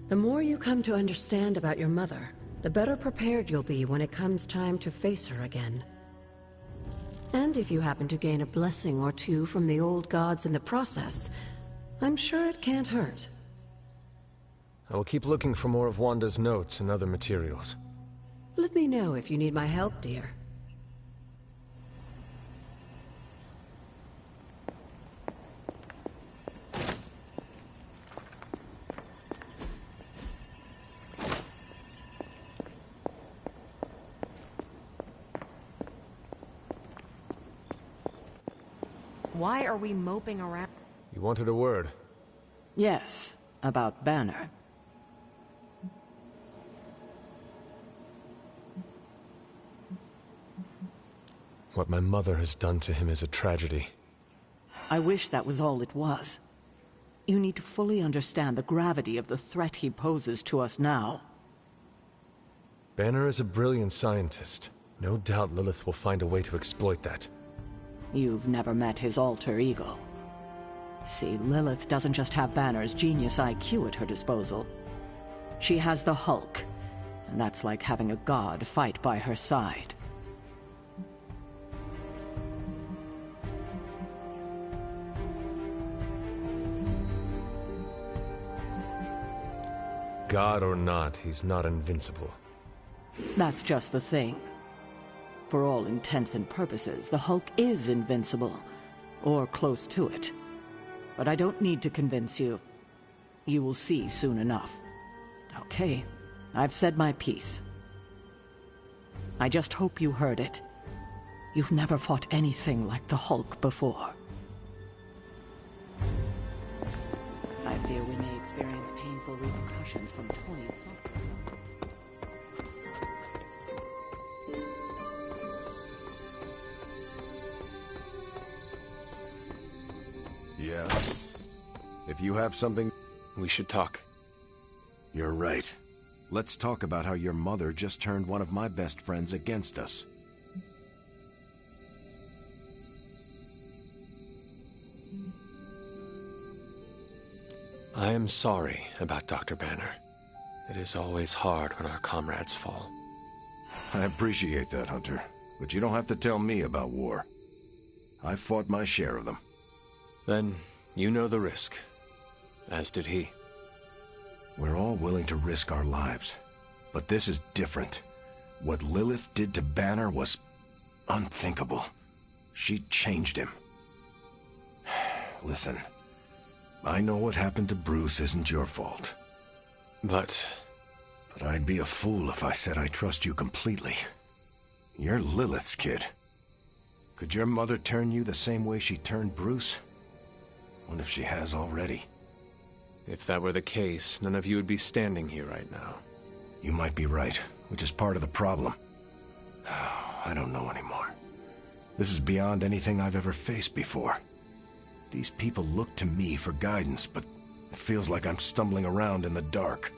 The more you come to understand about your mother, the better prepared you'll be when it comes time to face her again. And if you happen to gain a blessing or two from the old gods in the process, I'm sure it can't hurt. I will keep looking for more of Wanda's notes and other materials. Let me know if you need my help, dear. why are we moping around? You wanted a word? Yes, about Banner. What my mother has done to him is a tragedy. I wish that was all it was. You need to fully understand the gravity of the threat he poses to us now. Banner is a brilliant scientist. No doubt Lilith will find a way to exploit that. You've never met his alter ego. See, Lilith doesn't just have Banner's genius IQ at her disposal. She has the Hulk, and that's like having a god fight by her side. God or not, he's not invincible. That's just the thing. For all intents and purposes, the Hulk is invincible, or close to it. But I don't need to convince you. You will see soon enough. Okay, I've said my piece. I just hope you heard it. You've never fought anything like the Hulk before. I fear we may experience painful repercussions from Tony's software. Yeah? If you have something... We should talk. You're right. Let's talk about how your mother just turned one of my best friends against us. I am sorry about Dr. Banner. It is always hard when our comrades fall. I appreciate that, Hunter. But you don't have to tell me about war. I fought my share of them. Then, you know the risk. As did he. We're all willing to risk our lives. But this is different. What Lilith did to Banner was unthinkable. She changed him. Listen, I know what happened to Bruce isn't your fault. But I'd be a fool if I said I trust you completely. You're Lilith's kid. Could your mother turn you the same way she turned Bruce? What if she has already? If that were the case, none of you would be standing here right now. You might be right, which is part of the problem. I don't know anymore. This is beyond anything I've ever faced before. These people look to me for guidance, but it feels like I'm stumbling around in the dark.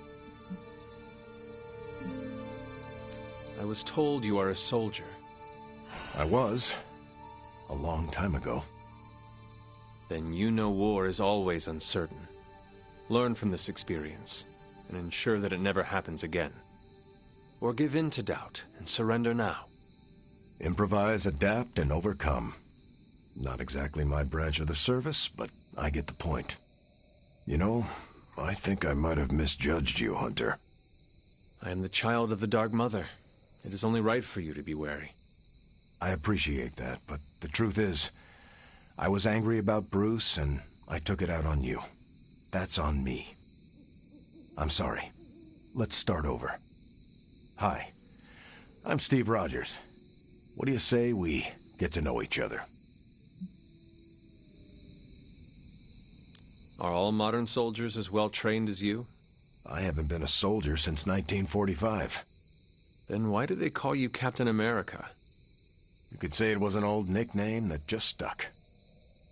I was told you are a soldier. I was. A long time ago. Then you know war is always uncertain. Learn from this experience, and ensure that it never happens again. Or give in to doubt, and surrender now. Improvise, adapt, and overcome. Not exactly my branch of the service, but I get the point. You know, I think I might have misjudged you, Hunter. I am the child of the Dark Mother. It is only right for you to be wary. I appreciate that, but the truth is, I was angry about Bruce, and I took it out on you. That's on me. I'm sorry. Let's start over. Hi, I'm Steve Rogers. What do you say we get to know each other? Are all modern soldiers as well trained as you? I haven't been a soldier since 1945. Then why do they call you Captain America? You could say it was an old nickname that just stuck.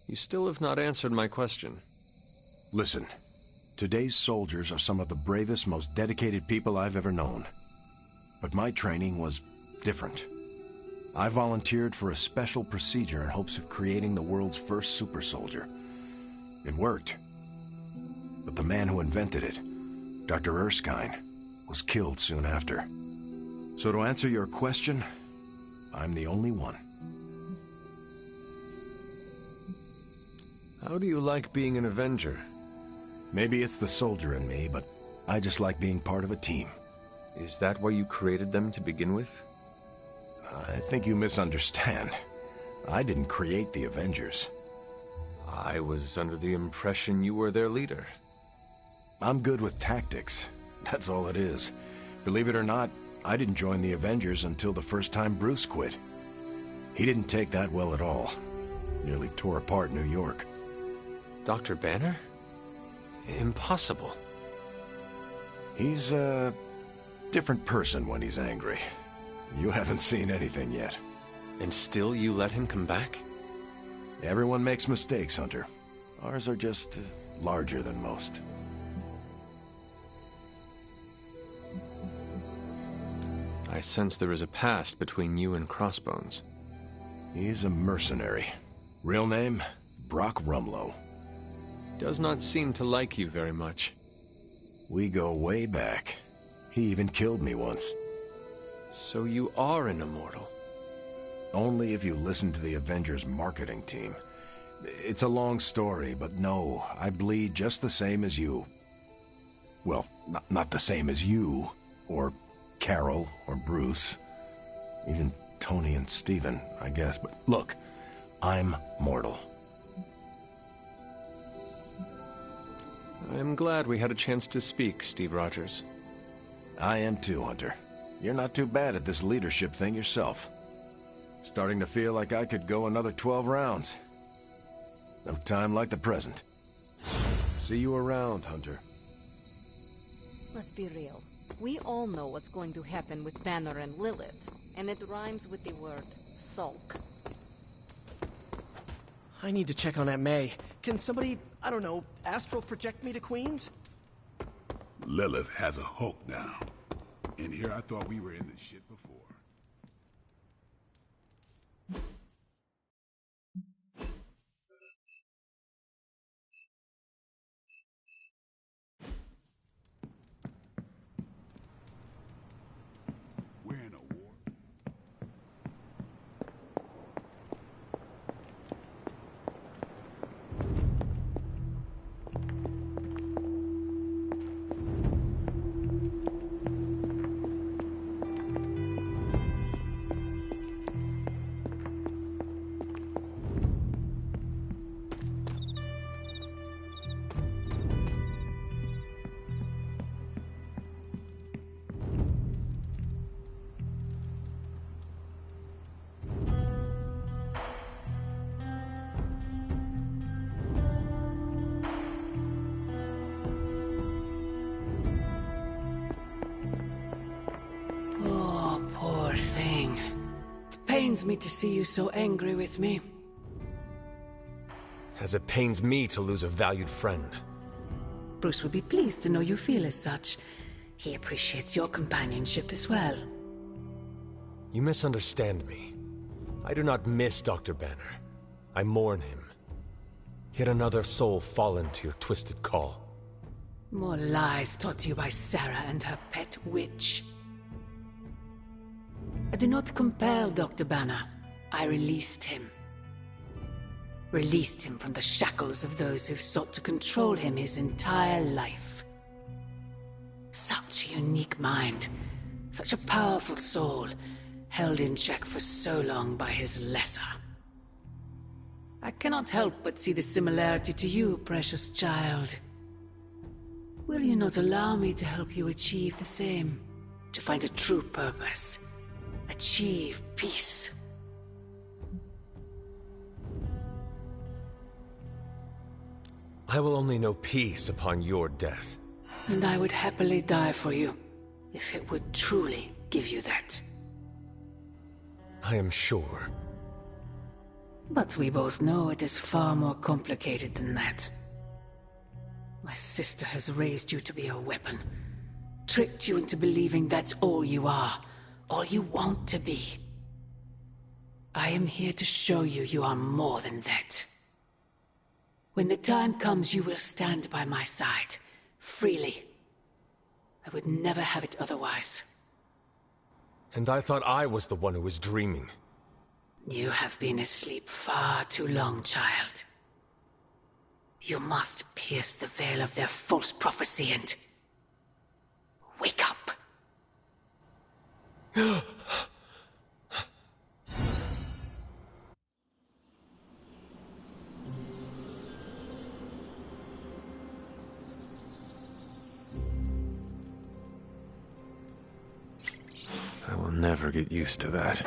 You still have not answered my question. Listen, today's soldiers are some of the bravest, most dedicated people I've ever known. But my training was different. I volunteered for a special procedure in hopes of creating the world's first super soldier. It worked. But the man who invented it, Dr. Erskine, was killed soon after. So to answer your question, I'm the only one. How do you like being an Avenger? Maybe it's the soldier in me, but I just like being part of a team. Is that why you created them to begin with? I think you misunderstand. I didn't create the Avengers. I was under the impression you were their leader. I'm good with tactics. That's all it is. Believe it or not, I didn't join the Avengers until the first time Bruce quit. He didn't take that well at all. Nearly tore apart New York. Dr. Banner? Impossible. He's a different person when he's angry. You haven't seen anything yet. And still you let him come back? Everyone makes mistakes, Hunter. Ours are just larger than most. I sense there is a past between you and Crossbones. He's a mercenary. Real name? Brock Rumlow. Does not seem to like you very much. We go way back. He even killed me once. So you are an immortal? Only if you listen to the Avengers marketing team. It's a long story, but no, I bleed just the same as you. Well, not the same as you, or Carol, or Bruce. Even Tony and Steven, I guess. But look, I'm mortal. I am glad we had a chance to speak, Steve Rogers. I am too, Hunter. You're not too bad at this leadership thing yourself. Starting to feel like I could go another 12 rounds. No time like the present. See you around, Hunter. Let's be real. We all know what's going to happen with Banner and Lilith, and it rhymes with the word sulk. I need to check on Aunt May. Can somebody, I don't know, astral project me to Queens? Lilith has a Hulk now. And here I thought we were in this shit before. We're in a war. Oh, poor thing. It pains me to see you so angry with me. As it pains me to lose a valued friend. Bruce would be pleased to know you feel as such. He appreciates your companionship as well. You misunderstand me. I do not miss Dr. Banner. I mourn him. Yet another soul fallen to your twisted call. More lies taught to you by Sarah and her pet witch. I do not compel Dr. Banner. I released him. Released him from the shackles of those who've sought to control him his entire life. Such a unique mind. Such a powerful soul. Held in check for so long by his lesser. I cannot help but see the similarity to you, precious child. Will you not allow me to help you achieve the same? To find a true purpose. Achieve peace. I will only know peace upon your death. And I would happily die for you, if it would truly give you that. I am sure. But we both know it is far more complicated than that. My sister has raised you to be a weapon. Tricked you into believing that's all you are. All you want to be. I am here to show you you are more than that. When the time comes, you will stand by my side. Freely. I would never have it otherwise. And I thought I was the one who was dreaming. You have been asleep far too long, child. You must pierce the veil of their false prophecy and... wake up. I will never get used to that.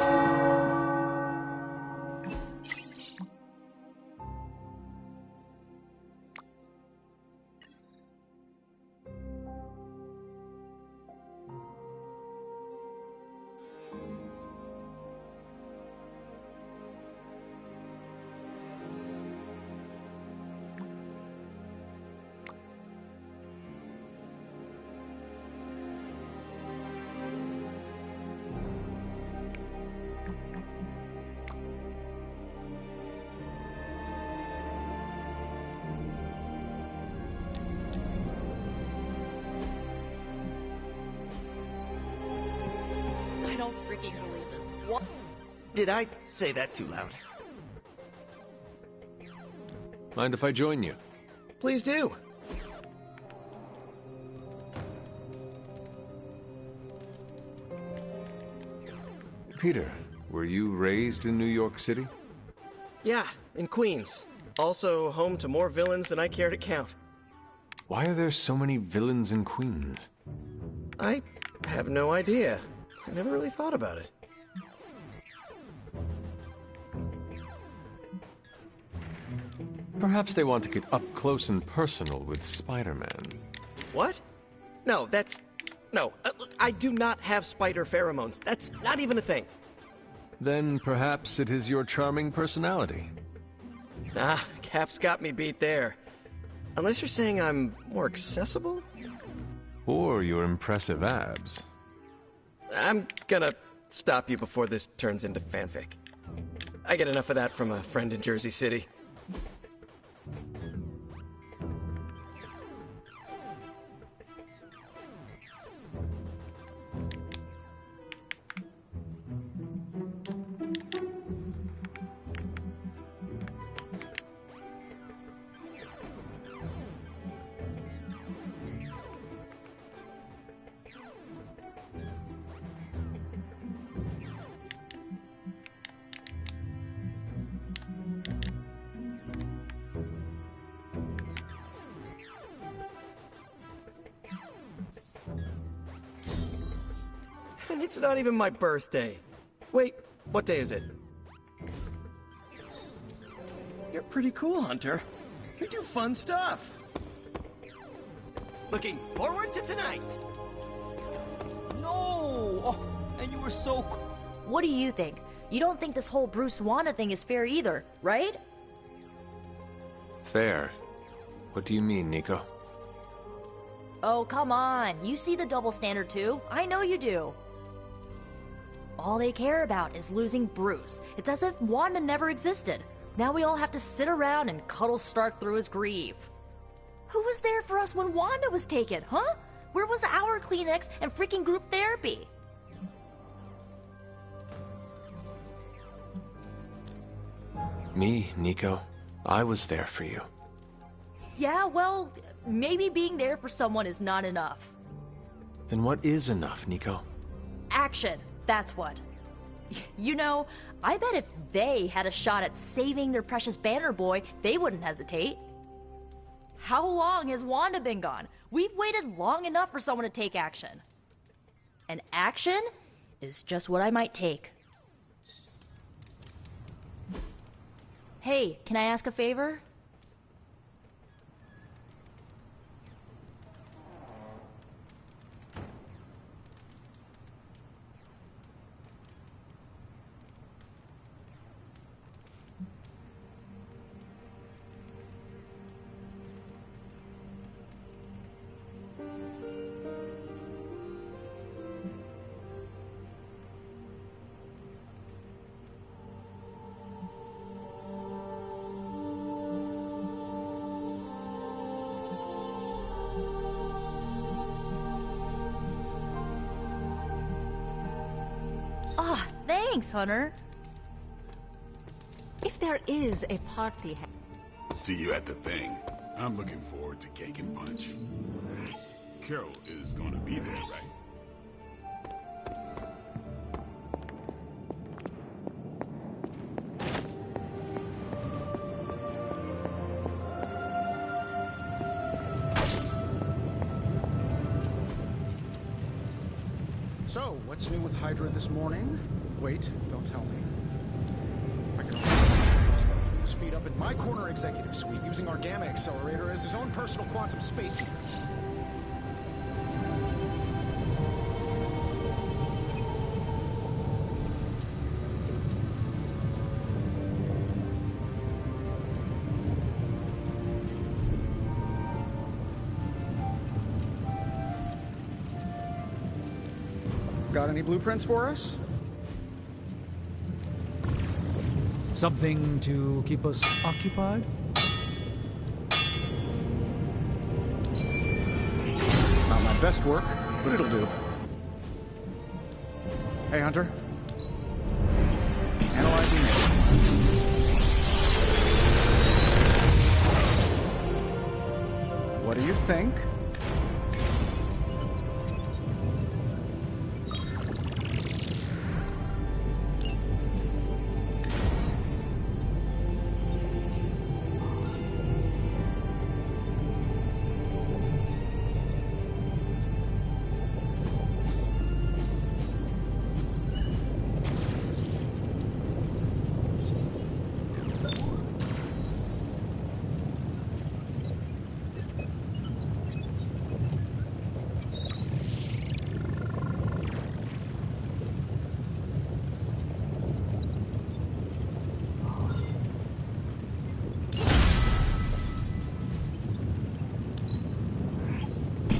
I don't freaking believe this. What? Did I say that too loud? Mind if I join you? Please do. Peter, were you raised in New York City? Yeah, in Queens. Also home to more villains than I care to count. Why are there so many villains in Queens? I have no idea. I never really thought about it. Perhaps they want to get up close and personal with Spider-Man. What? No, that's... No, look, I do not have spider pheromones. That's not even a thing. Then perhaps it is your charming personality. Nah, Cap's got me beat there. Unless you're saying I'm more accessible? Or your impressive abs. I'm gonna stop you before this turns into fanfic. I get enough of that from a friend in Jersey City. And it's not even my birthday. Wait, what day is it? You're pretty cool, Hunter. You do fun stuff. Looking forward to tonight. No! Oh, and you were so... What do you think? You don't think this whole Bruce Wanda thing is fair either, right? Fair? What do you mean, Nico? Oh, come on. You see the double standard too. I know you do. All they care about is losing Bruce. It's as if Wanda never existed. Now we all have to sit around and cuddle Stark through his grief. Who was there for us when Wanda was taken, huh? Where was our Kleenex and freaking group therapy? Me, Nico. I was there for you. Yeah, well, maybe being there for someone is not enough. Then what is enough, Nico? Action. That's what. You know, I bet if they had a shot at saving their precious Banner Boy, they wouldn't hesitate. How long has Wanda been gone? We've waited long enough for someone to take action. And action is just what I might take. Hey, can I ask a favor? Ah, thanks, Hunter. If there is a party... See you at the thing. I'm looking forward to cake and punch. Carol is gonna be there, right? So, what's new with Hydra this morning? Wait, don't tell me. I can only speed up in my corner executive suite using our Gamma Accelerator as his own personal quantum space heater. Got any blueprints for us? Something to keep us occupied? Not my best work, but it'll do. Hey, Hunter. Analyzing it. What do you think?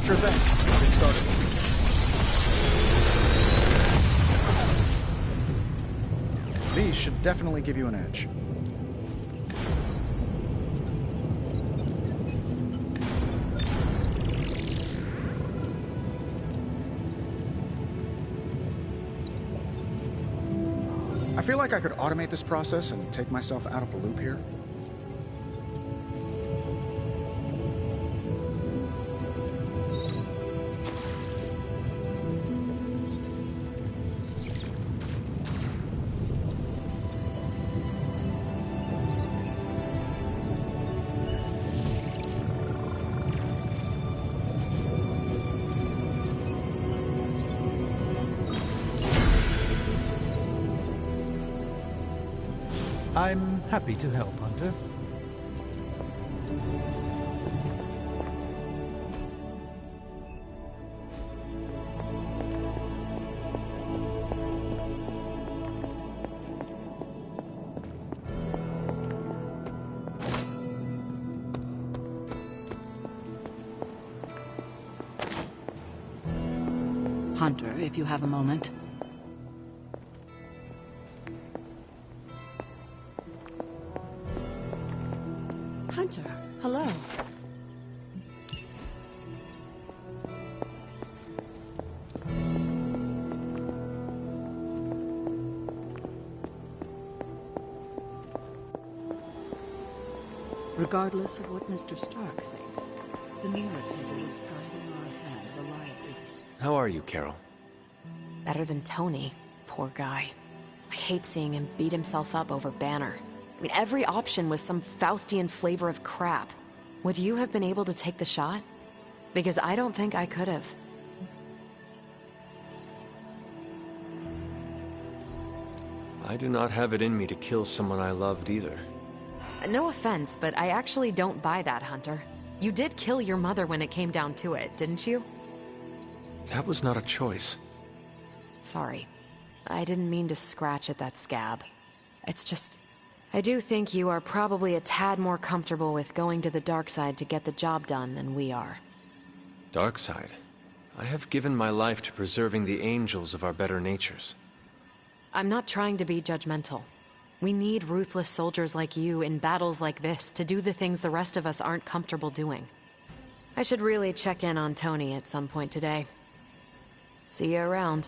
Sure thing. I'll get started. These should definitely give you an edge. I feel like I could automate this process and take myself out of the loop here. I'm happy to help, Hunter. Hunter, if you have a moment. Hunter, hello. Regardless of what Mr. Stark thinks, the mirror table is guiding our hand reliably. How are you, Carol? Better than Tony. Poor guy. I hate seeing him beat himself up over Banner. I mean, every option was some Faustian flavor of crap. Would you have been able to take the shot? Because I don't think I could have. I do not have it in me to kill someone I loved either. No offense, but I actually don't buy that, Hunter. You did kill your mother when it came down to it, didn't you? That was not a choice. Sorry. I didn't mean to scratch at that scab. It's just... I do think you are probably a tad more comfortable with going to the dark side to get the job done than we are. Dark side? I have given my life to preserving the angels of our better natures. I'm not trying to be judgmental. We need ruthless soldiers like you in battles like this to do the things the rest of us aren't comfortable doing. I should really check in on Tony at some point today. See you around.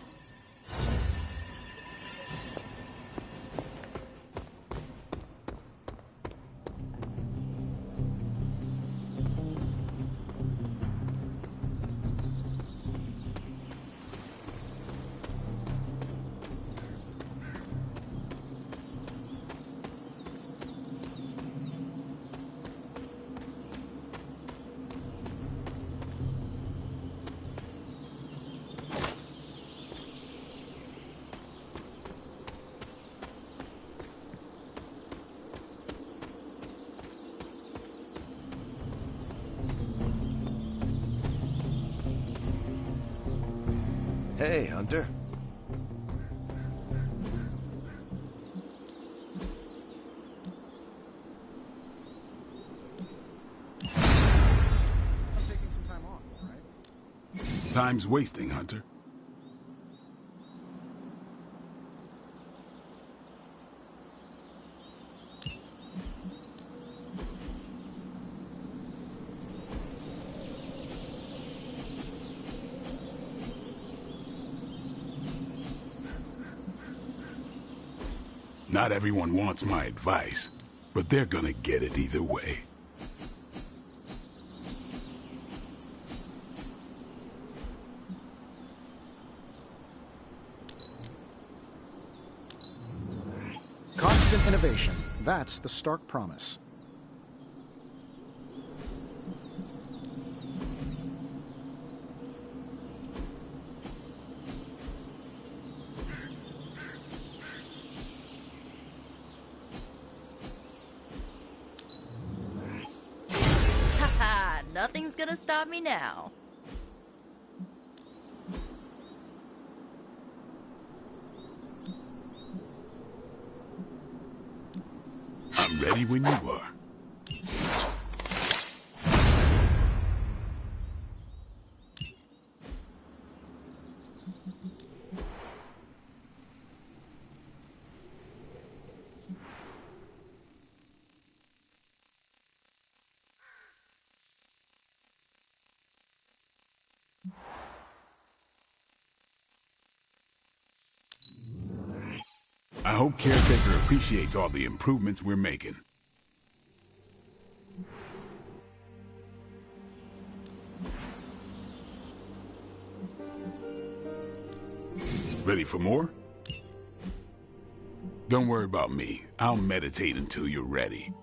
Hey, Hunter. I'm taking some time off, right? Time's wasting, Hunter. Not everyone wants my advice, but they're gonna get it either way. Constant innovation. That's the Stark promise. Haha, nothing's gonna stop me now. I'm ready when you are. I hope Caretaker appreciates all the improvements we're making. Ready for more? Don't worry about me. I'll meditate until you're ready.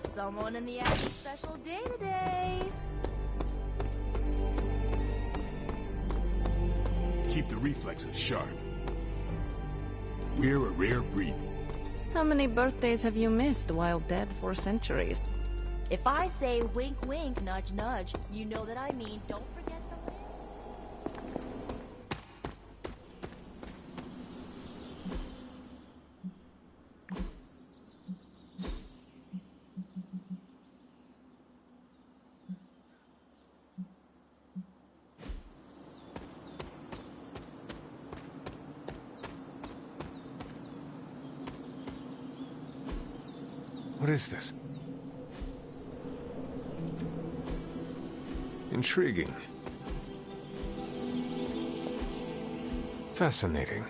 Someone in the Acting special day today. Keep the reflexes sharp. We're a rare breed. How many birthdays have you missed while dead for centuries? If I say wink wink, nudge nudge, you know that I mean don't forget the wink. What is this? Intriguing. Fascinating.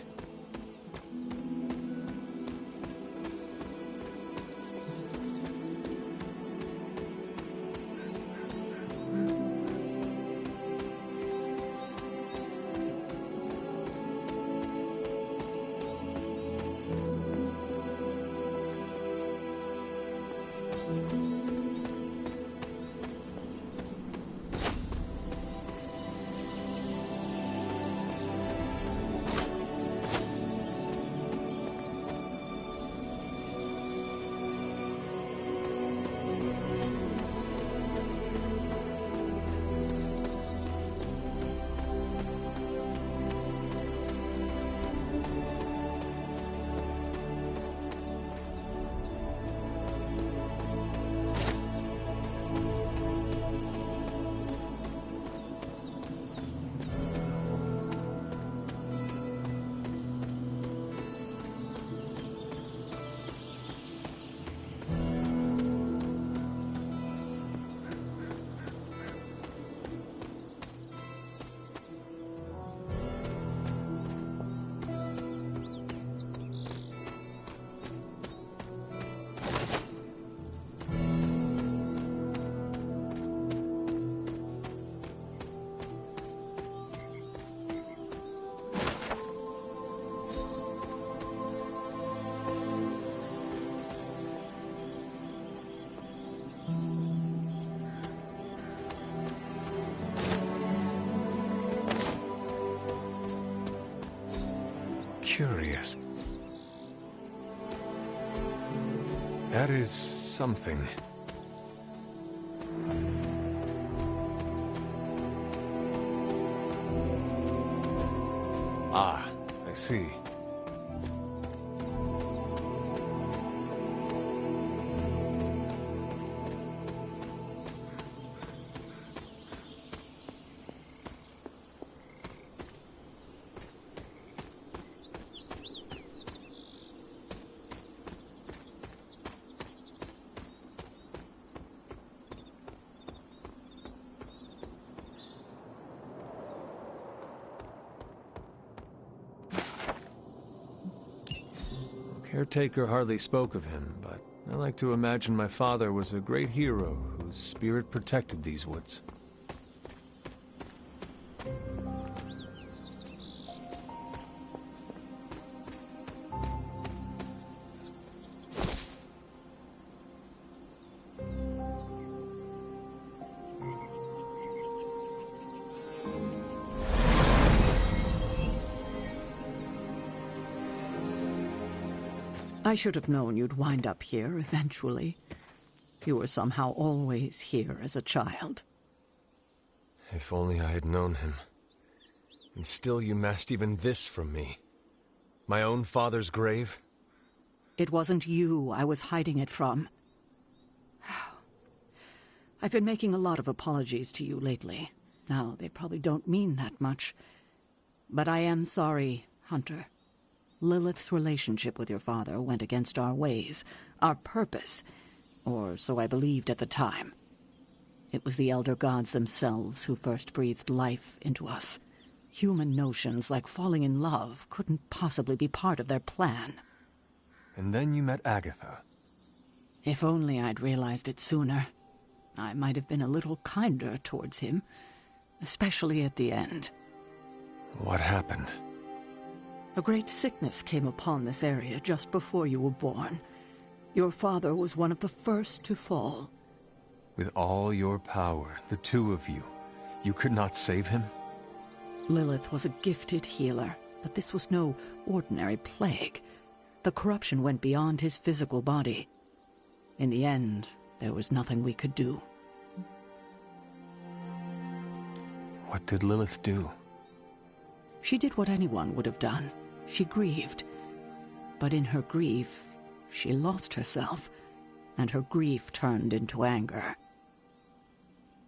curious. That is something. Ah, I see. Caretaker hardly spoke of him, but I like to imagine my father was a great hero whose spirit protected these woods. I should have known you'd wind up here eventually. You were somehow always here as a child. If only I had known him. And still you masked even this from me. My own father's grave? It wasn't you I was hiding it from. I've been making a lot of apologies to you lately. Now, they probably don't mean that much. But I am sorry, Hunter. Lilith's relationship with your father went against our ways, our purpose, or so I believed at the time. It was the Elder Gods themselves who first breathed life into us. Human notions like falling in love couldn't possibly be part of their plan. And then you met Agatha. If only I'd realized it sooner. I might have been a little kinder towards him, especially at the end. What happened? A great sickness came upon this area just before you were born. Your father was one of the first to fall. With all your power, the two of you could not save him? Lilith was a gifted healer, but this was no ordinary plague. The corruption went beyond his physical body. In the end, there was nothing we could do. What did Lilith do? She did what anyone would have done. She grieved. But in her grief, she lost herself, and her grief turned into anger.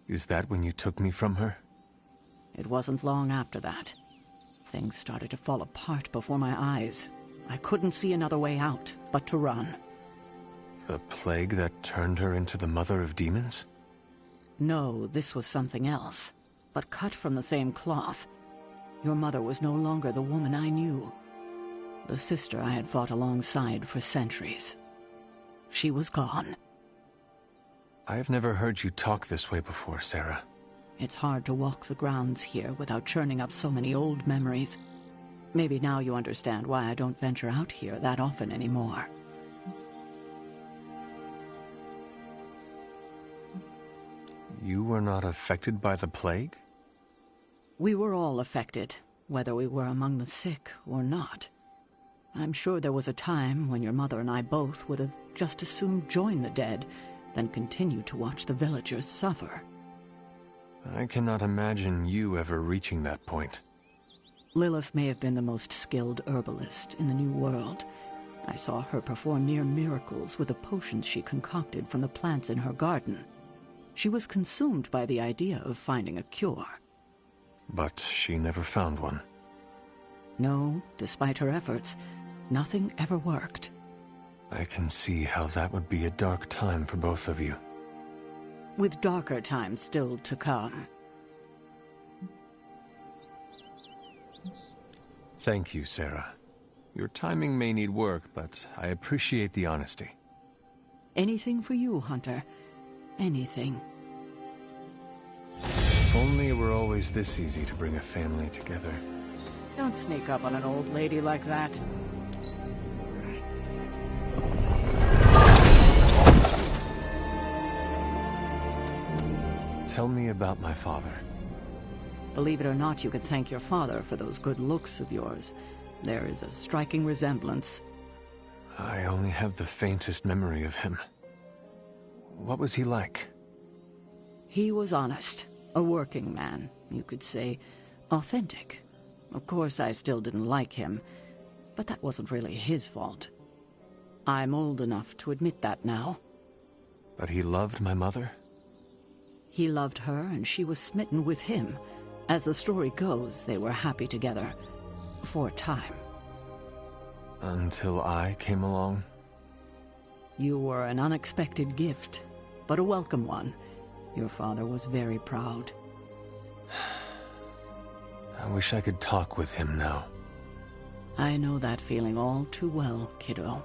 Is that when you took me from her? It wasn't long after that. Things started to fall apart before my eyes. I couldn't see another way out but to run. The plague that turned her into the Mother of Demons? No, this was something else, but cut from the same cloth. Your mother was no longer the woman I knew. The sister I had fought alongside for centuries. She was gone. I have never heard you talk this way before, Sarah. It's hard to walk the grounds here without churning up so many old memories. Maybe now you understand why I don't venture out here that often anymore. You were not affected by the plague? We were all affected, whether we were among the sick or not. I'm sure there was a time when your mother and I both would have just as soon join the dead than continue to watch the villagers suffer. I cannot imagine you ever reaching that point. Lilith may have been the most skilled herbalist in the New World. I saw her perform near miracles with the potions she concocted from the plants in her garden. She was consumed by the idea of finding a cure. But she never found one. No, despite her efforts, nothing ever worked. I can see how that would be a dark time for both of you. With darker times still to come. Thank you, Sarah. Your timing may need work, but I appreciate the honesty. Anything for you, Hunter. Anything. If only it were always this easy to bring a family together. Don't sneak up on an old lady like that. Tell me about my father. Believe it or not, you could thank your father for those good looks of yours. There is a striking resemblance. I only have the faintest memory of him. What was he like? He was honest. A working man, you could say. Authentic. Of course, I still didn't like him, but that wasn't really his fault. I'm old enough to admit that now. But he loved my mother? He loved her, and she was smitten with him. As the story goes, they were happy together. For a time. Until I came along? You were an unexpected gift, but a welcome one. Your father was very proud. I wish I could talk with him now. I know that feeling all too well, kiddo.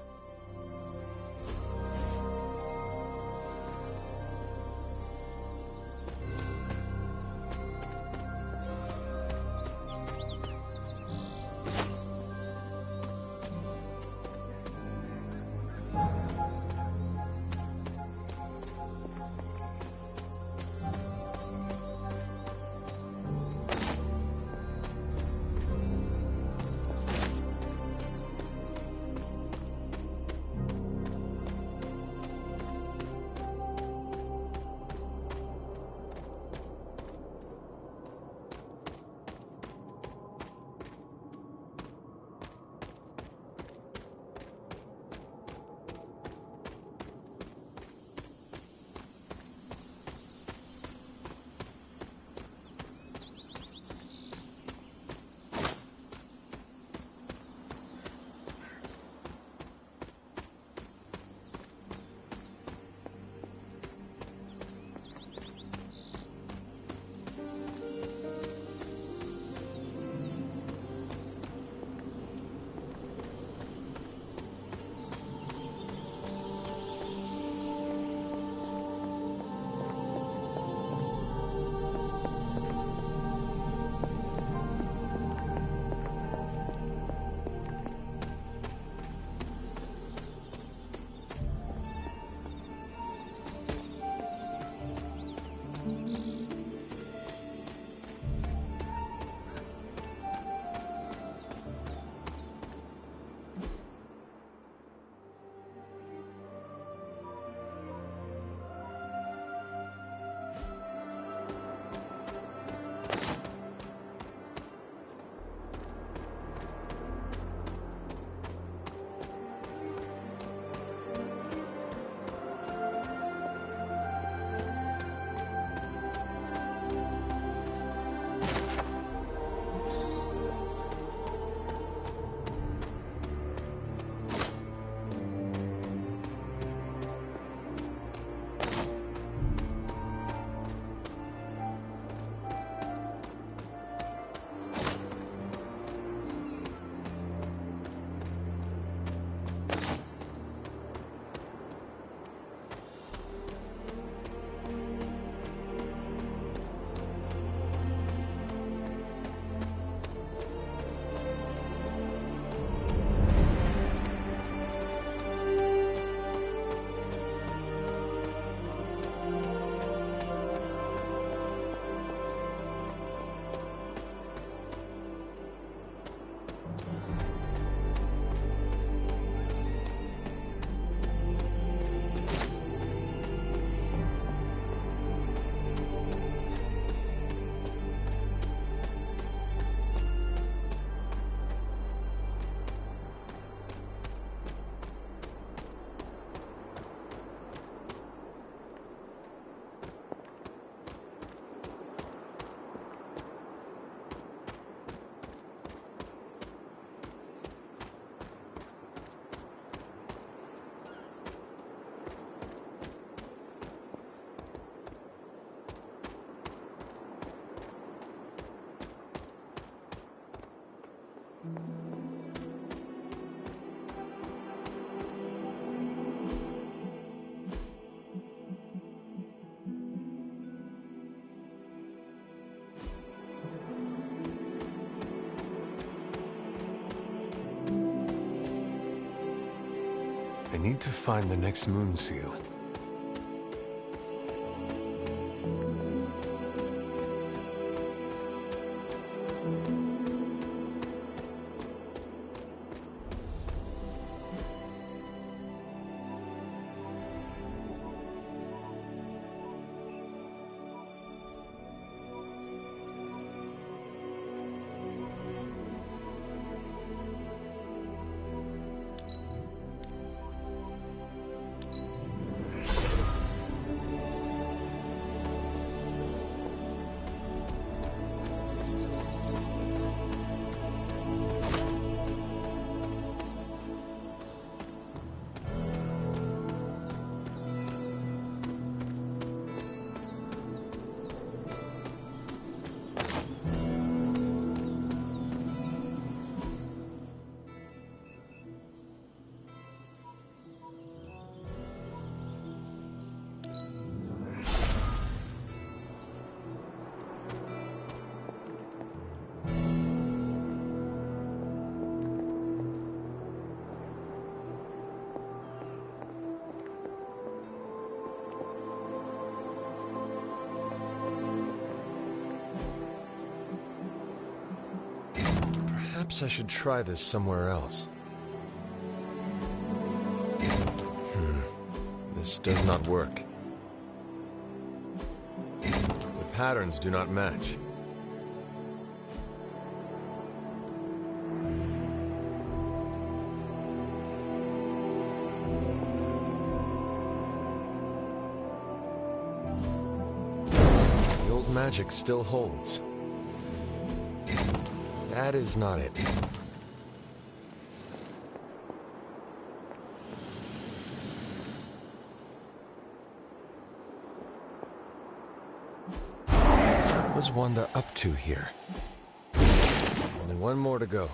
I need to find the next moon seal. Perhaps I should try this somewhere else. This does not work. The patterns do not match. The old magic still holds. That is not it. What was Wanda up to here? Only one more to go.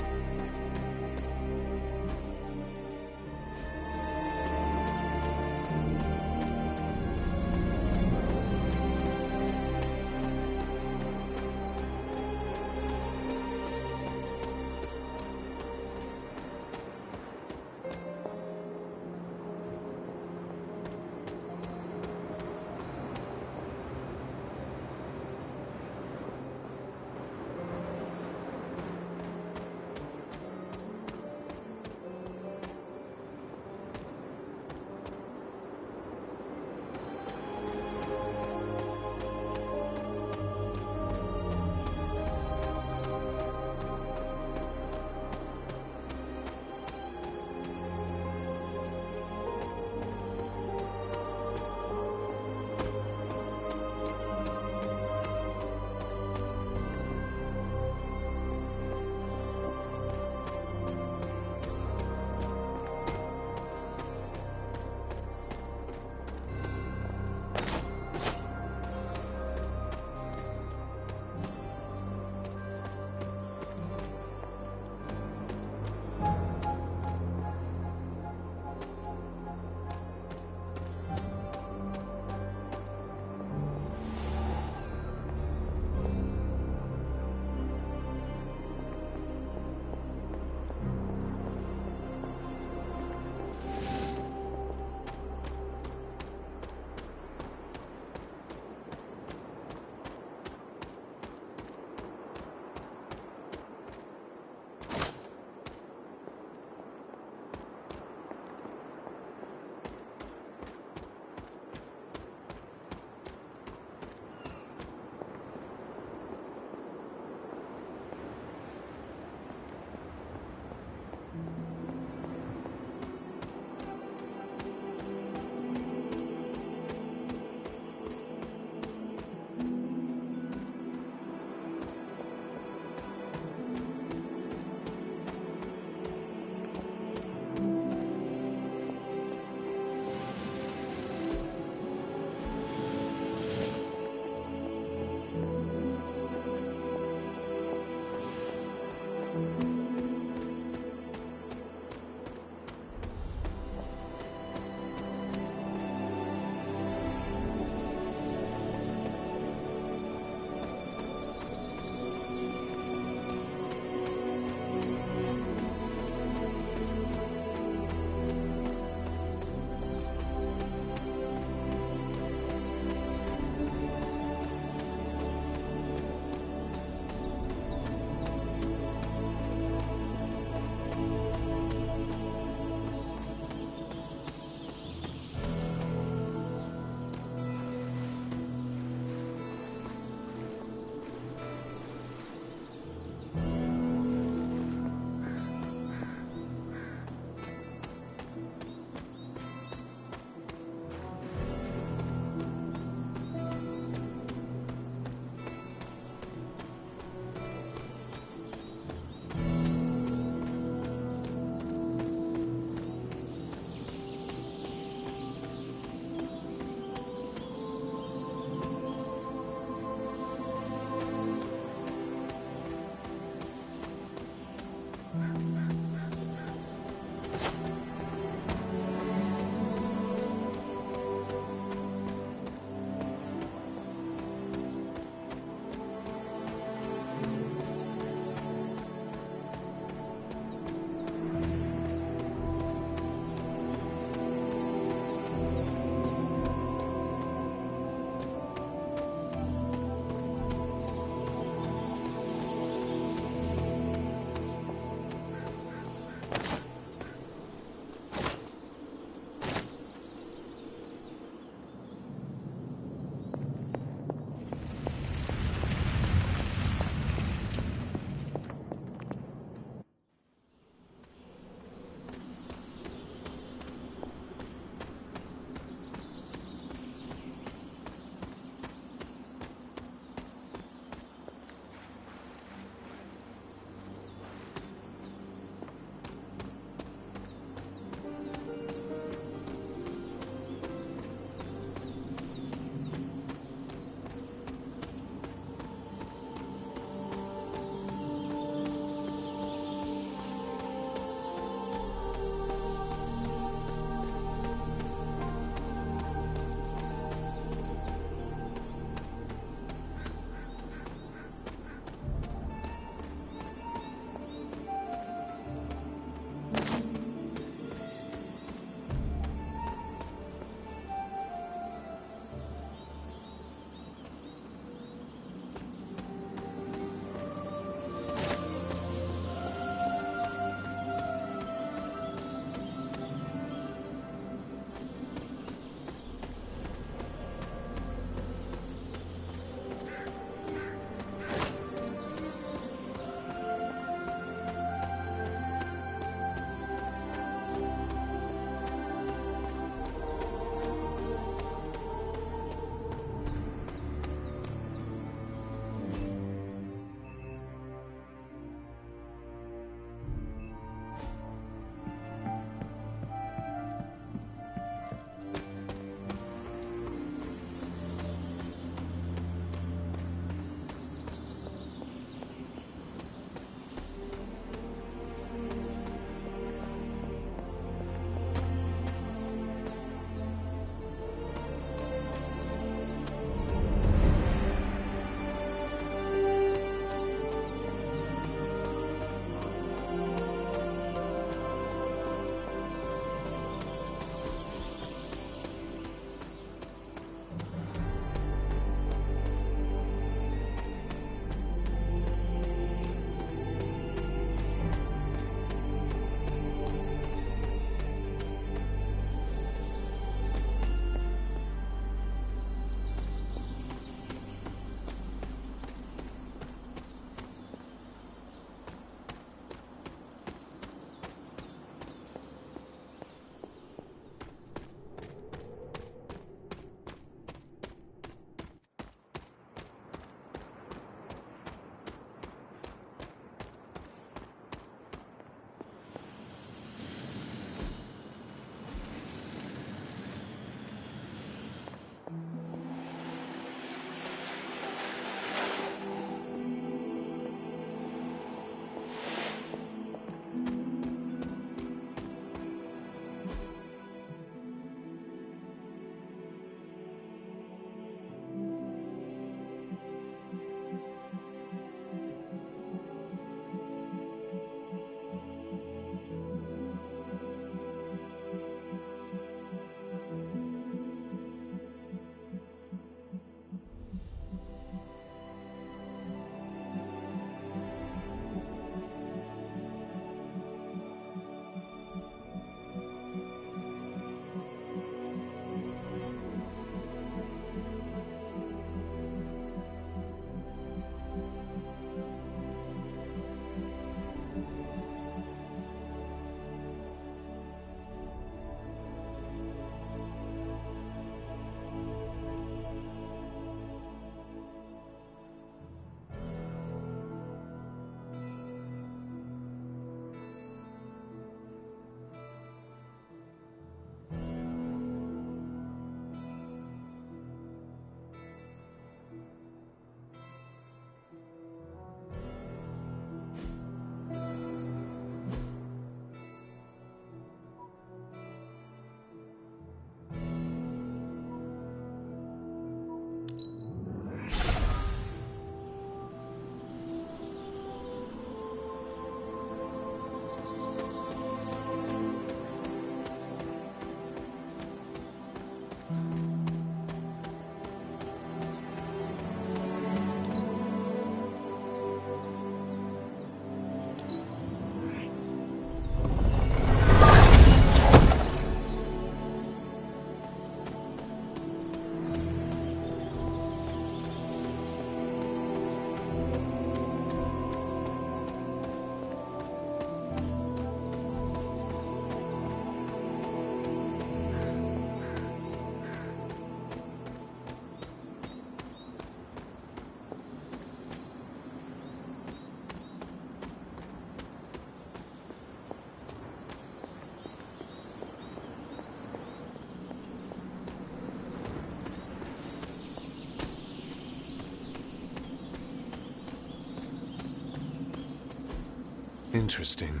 Interesting.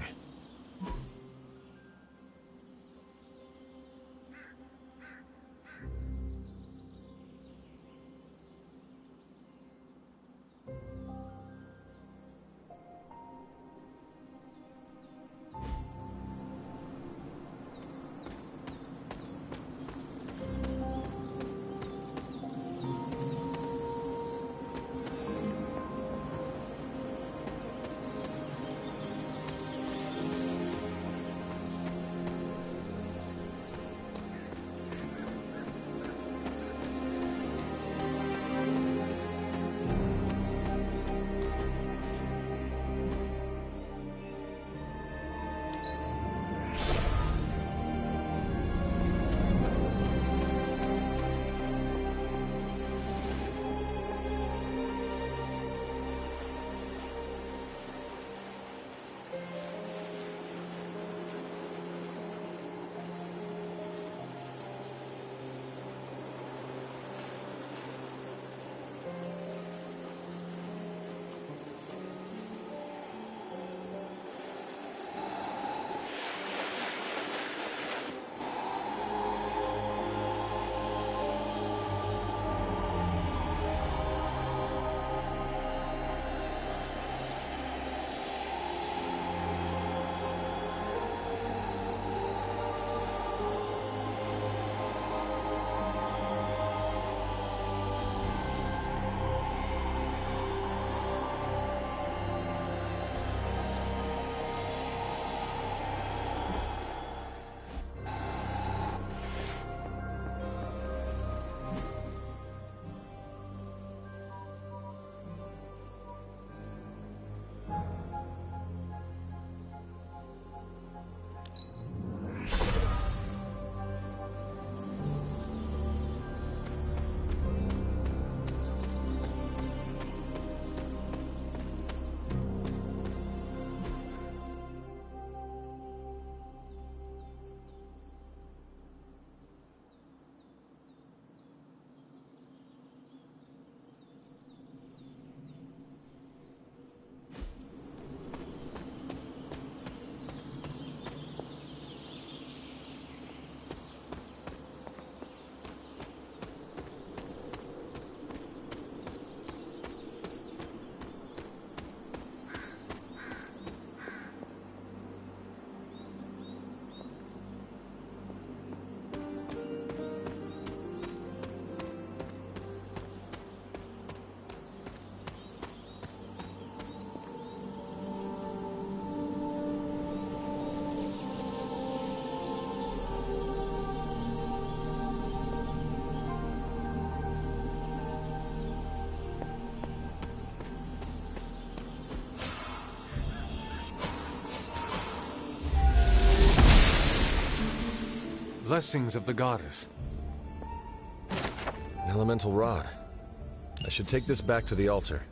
Blessings of the goddess. An elemental rod. I should take this back to the altar.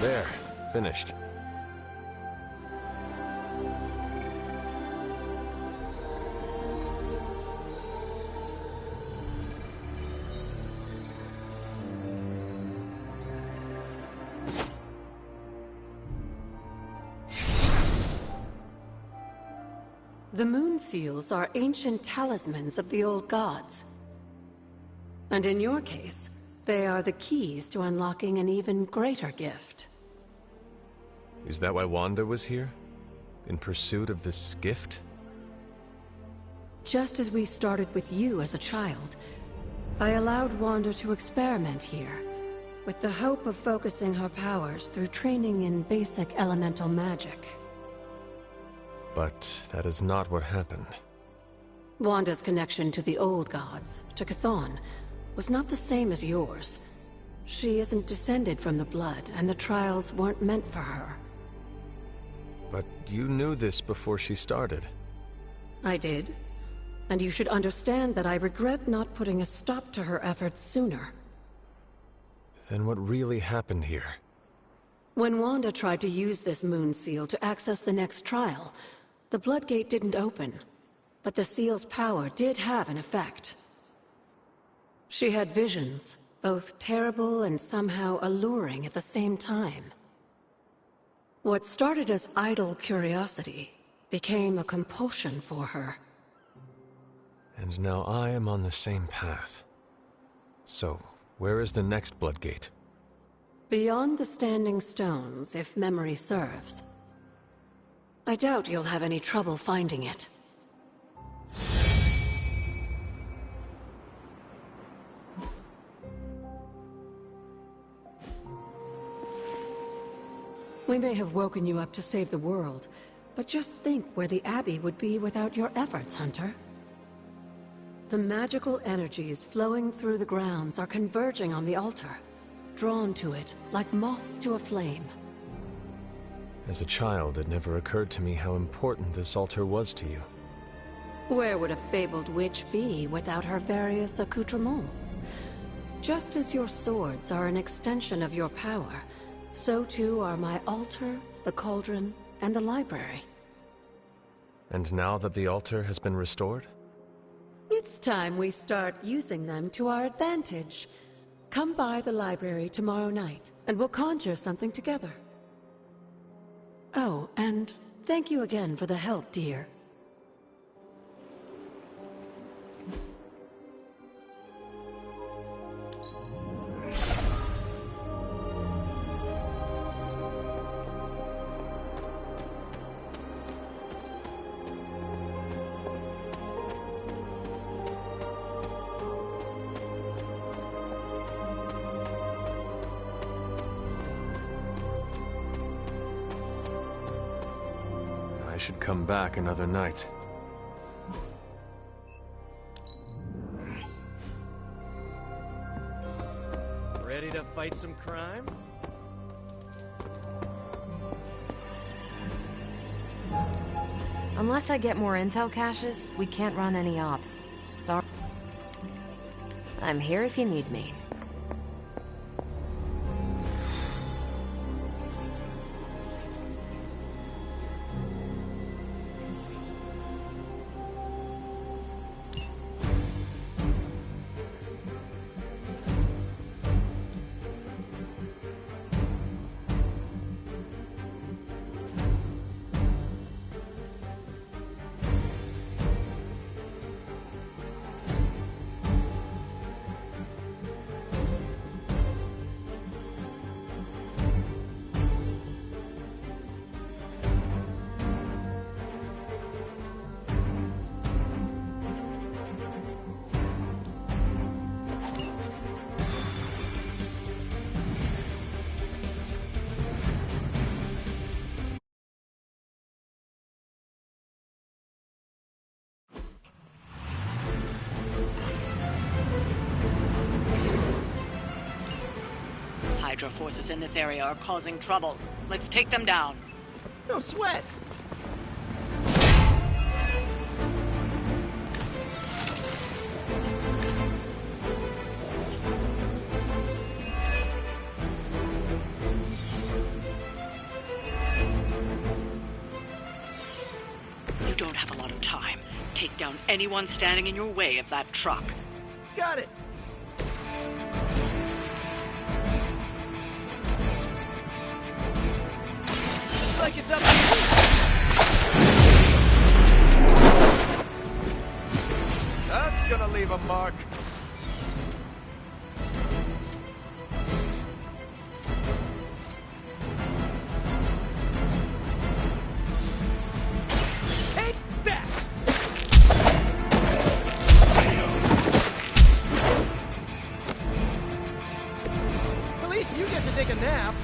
There, finished. The moon seals are ancient talismans of the old gods. And in your case, they are the keys to unlocking an even greater gift. Is that why Wanda was here? In pursuit of this gift? Just as we started with you as a child, I allowed Wanda to experiment here, with the hope of focusing her powers through training in basic elemental magic. But that is not what happened. Wanda's connection to the old gods, to Chthon, was not the same as yours. She isn't descended from the blood, and the trials weren't meant for her. But you knew this before she started. I did. And you should understand that I regret not putting a stop to her efforts sooner. Then what really happened here? When Wanda tried to use this moon seal to access the next trial, the Bloodgate didn't open. But the seal's power did have an effect. She had visions, both terrible and somehow alluring at the same time. What started as idle curiosity became a compulsion for her. And now I am on the same path. So, where is the next Bloodgate? Beyond the Standing Stones, if memory serves. I doubt you'll have any trouble finding it. We may have woken you up to save the world, but just think where the Abbey would be without your efforts, Hunter. The magical energies flowing through the grounds are converging on the altar, drawn to it like moths to a flame. As a child, it never occurred to me how important this altar was to you. Where would a fabled witch be without her various accoutrements? Just as your swords are an extension of your power, so too are my altar, the cauldron, and the library. And now that the altar has been restored? It's time we start using them to our advantage. Come by the library tomorrow night, and we'll conjure something together. Oh, and thank you again for the help, dear. I should come back another night. Ready to fight some crime? Unless I get more intel caches, we can't run any ops. Sorry. I'm here if you need me. Hydra forces in this area are causing trouble. Let's take them down. No sweat! You don't have a lot of time. Take down anyone standing in your way of that truck. Got it! Like it's up to you. That's gonna leave a mark. Take that! At least you get to take a nap.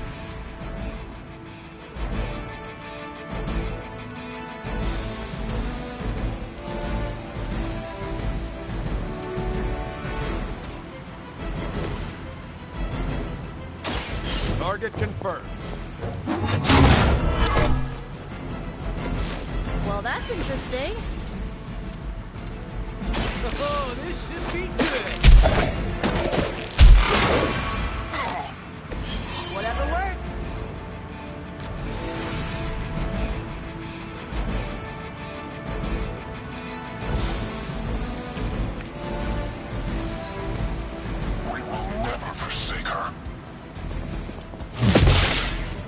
Target confirmed. Well, that's interesting. Oh, this should be good.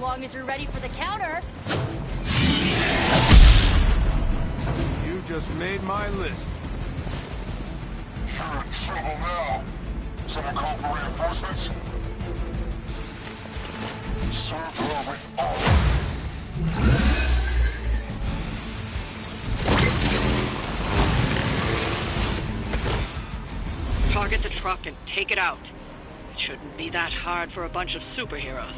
long as you're ready for the counter. You just made my list. You're in trouble now. Someone call for reinforcements? Serve her with honor. Target the truck and take it out. It shouldn't be that hard for a bunch of superheroes.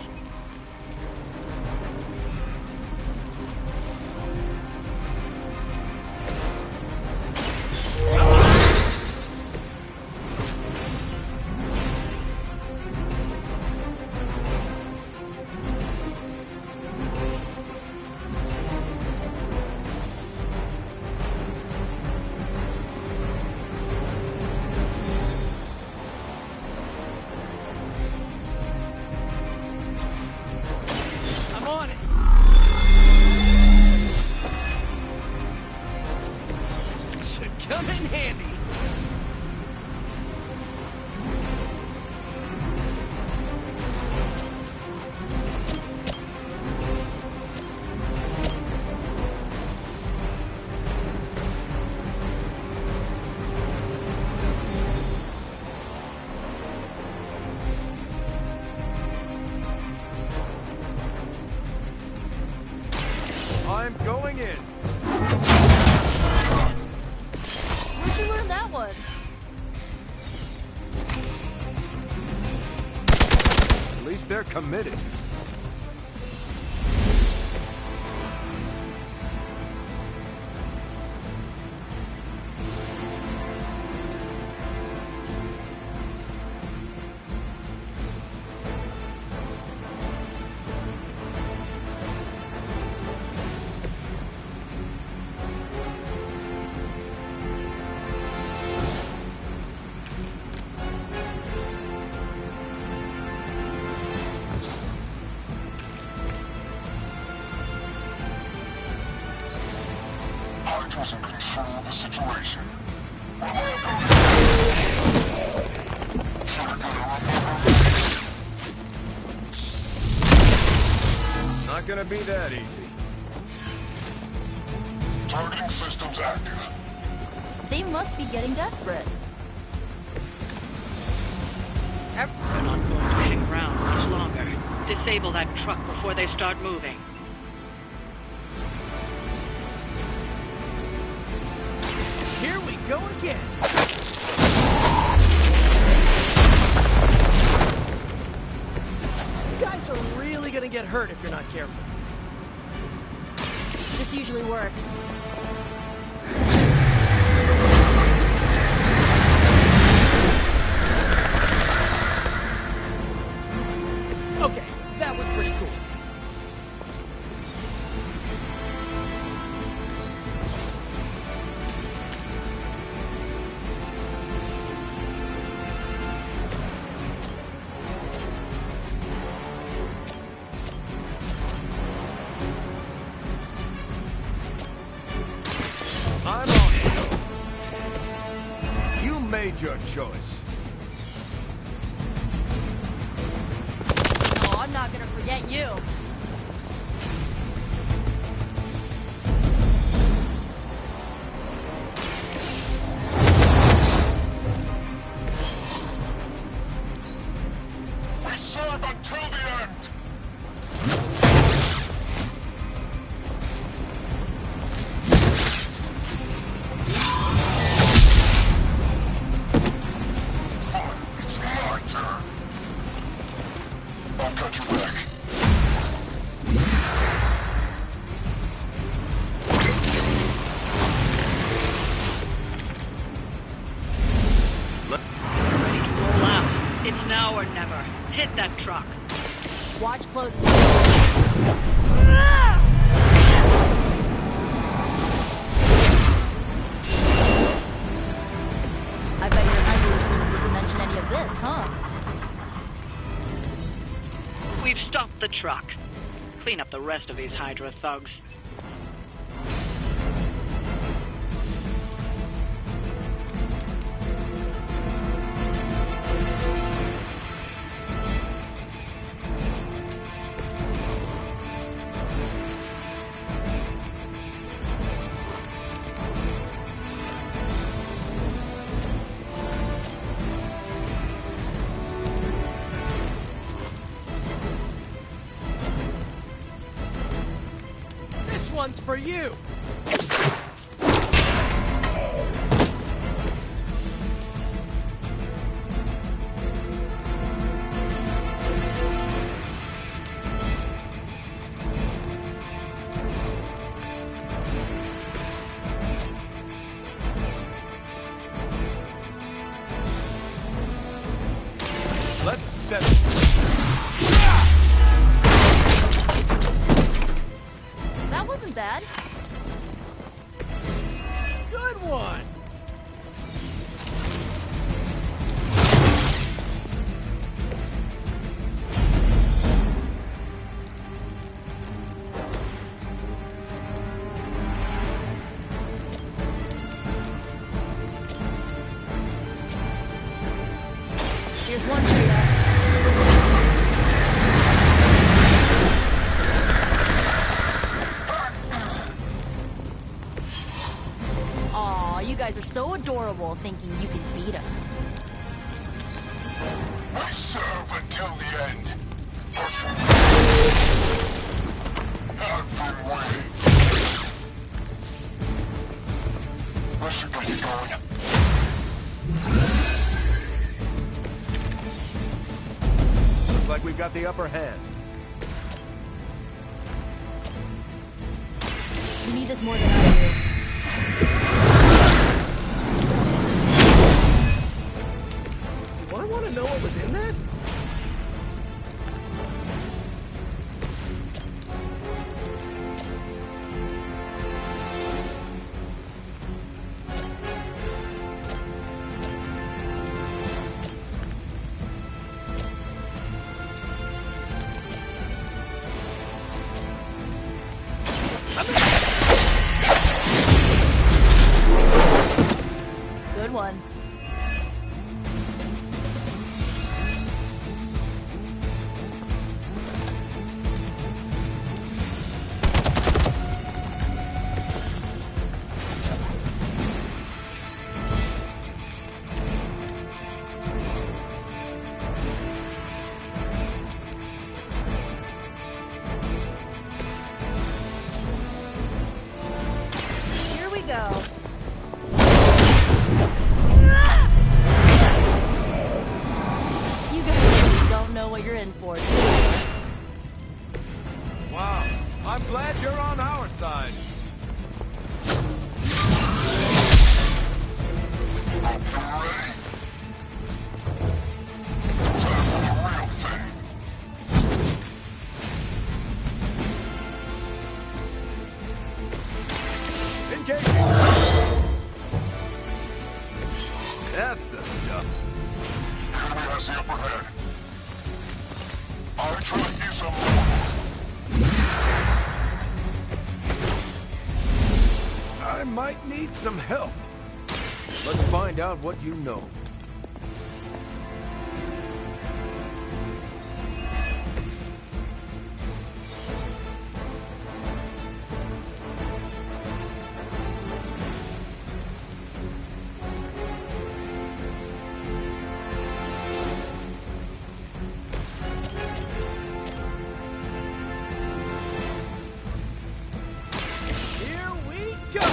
Come in handy. I'm going in. Where'd you learn that one? At least they're committed. Hydra's in control of the situation. Not gonna be that easy. Targeting systems active. They must be getting desperate. They're not going to hang around much longer. Disable that truck before they start moving. Here we go again. You guys are really gonna get hurt if you're not careful. This usually works. Okay, that was pretty cool. I'm on it. You made your choice. Oh, I'm not gonna forget you. We serve until the end. It's my turn. I've got your back. Ready to roll out. It's now or never. Hit that truck. Watch close. I bet your Hydra didn't mention any of this, huh? We've stopped the truck. Clean up the rest of these Hydra thugs. one's for you! Let's set it. That wasn't bad. Good one! Here's one for you. Aw, you guys are so adorable thinking you can beat us. I serve until the end. I've been waiting. Where should we be going? Looks like we've got the upper hand. You need this more than I do. Do I want to know what was in that? Good one. Here we go. You guys really don't know what you're in for, do you? Wow, I'm glad you're on our side. Engaging! That's the stuff. Enemy has the upper hand. Hydra is immortal. I might need some help. Let's find out what you know. Here we go!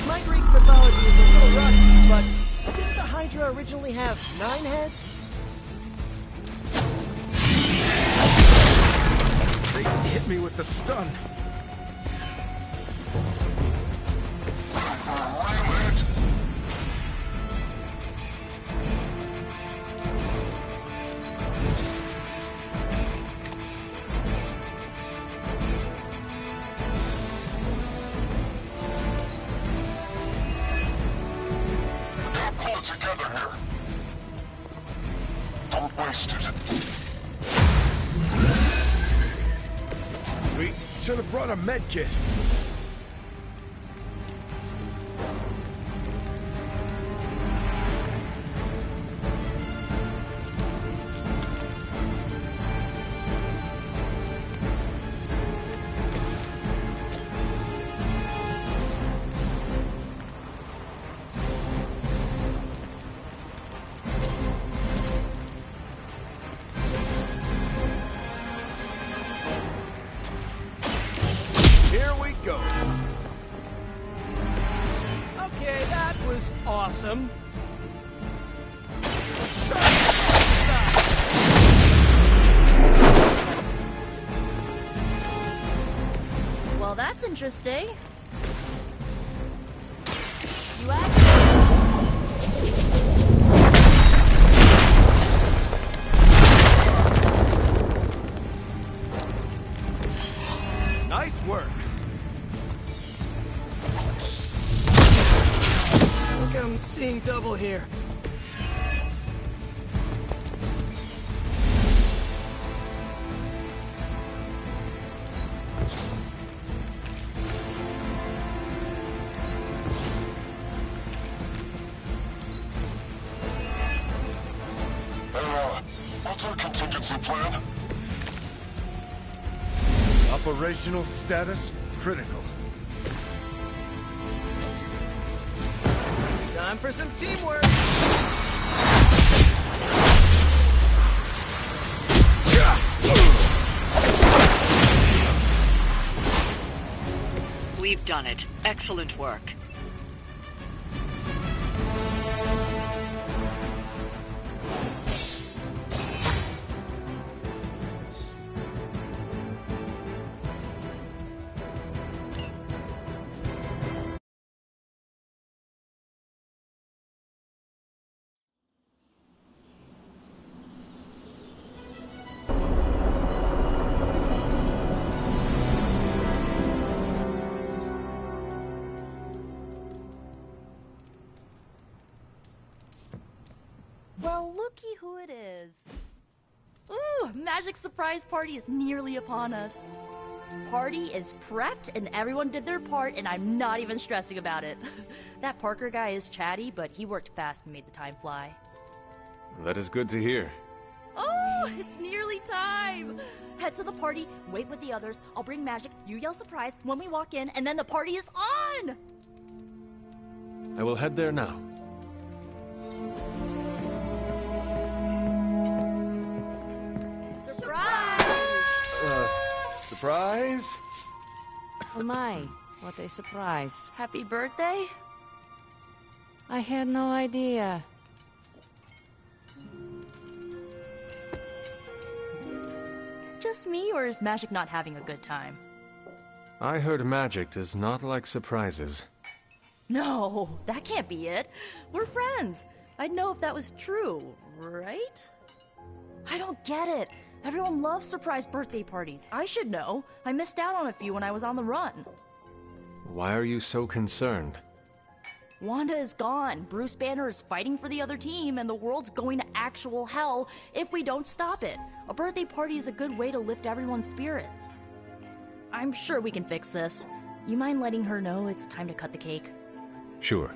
My Greek mythology is a little rusty, but didn't the Hydra originally have 9 heads? They hit me with the stun. Pull it together here. Don't waste it. We should have brought a med kit. was awesome. Well, that's interesting. You asked. Nice work. I think I'm seeing double here. What's our contingency plan? Operational status critical. Time for some teamwork. We've done it. Excellent work. Well, looky who it is. Ooh, Magic Surprise Party is nearly upon us. Party is prepped and everyone did their part and I'm not even stressing about it. That Parker guy is chatty, but he worked fast and made the time fly. That is good to hear. Oh, it's nearly time! Head to the party, wait with the others, I'll bring magic, you yell surprise when we walk in, and then the party is on! I will head there now. Surprise? Oh my, what a surprise. Happy birthday? I had no idea. Just me, or is Magic not having a good time? I heard magic does not like surprises. No, that can't be it. We're friends. I'd know if that was true, right? I don't get it. Everyone loves surprise birthday parties. I should know. I missed out on a few when I was on the run. Why are you so concerned? Wanda is gone. Bruce Banner is fighting for the other team, and the world's going to actual hell if we don't stop it. A birthday party is a good way to lift everyone's spirits. I'm sure we can fix this. You mind letting her know it's time to cut the cake? Sure.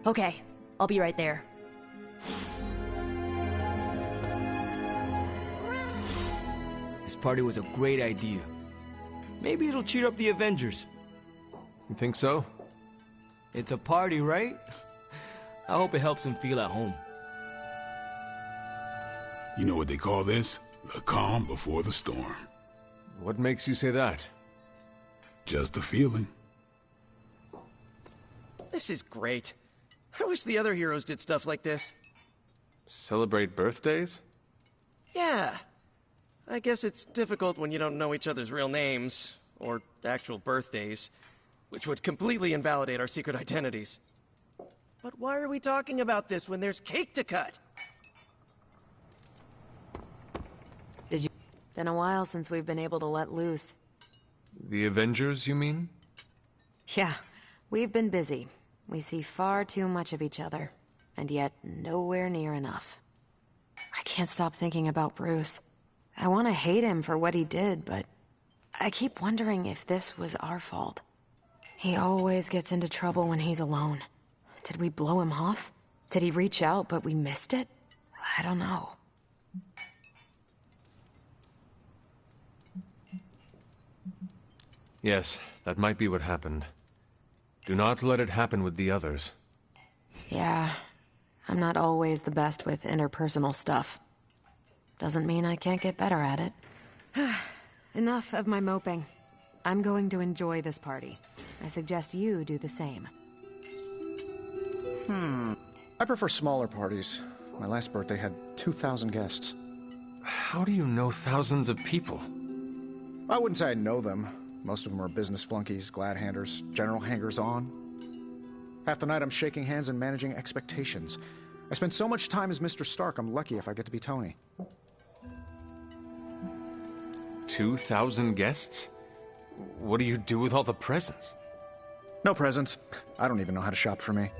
Okay, I'll be right there. This party was a great idea. Maybe it'll cheer up the Avengers. You think so? It's a party, right? I hope it helps them feel at home. You know what they call this? The calm before the storm. What makes you say that? Just a feeling. This is great. I wish the other heroes did stuff like this. Celebrate birthdays? Yeah. I guess it's difficult when you don't know each other's real names, or actual birthdays, which would completely invalidate our secret identities. But why are we talking about this when there's cake to cut? Been a while since we've been able to let loose. The Avengers, you mean? Yeah, we've been busy. We see far too much of each other, and yet nowhere near enough. I can't stop thinking about Bruce. I want to hate him for what he did, but I keep wondering if this was our fault. He always gets into trouble when he's alone. Did we blow him off? Did he reach out, but we missed it? I don't know. Yes, that might be what happened. Do not let it happen with the others. Yeah, I'm not always the best with interpersonal stuff. Doesn't mean I can't get better at it. Enough of my moping. I'm going to enjoy this party. I suggest you do the same. I prefer smaller parties. My last birthday had 2,000 guests. How do you know thousands of people? I wouldn't say I know them. Most of them are business flunkies, glad-handers, general hangers-on. Half the night I'm shaking hands and managing expectations. I spend so much time as Mr. Stark, I'm lucky if I get to be Tony. 2,000 guests? What do you do with all the presents? No presents. I don't even know how to shop for me.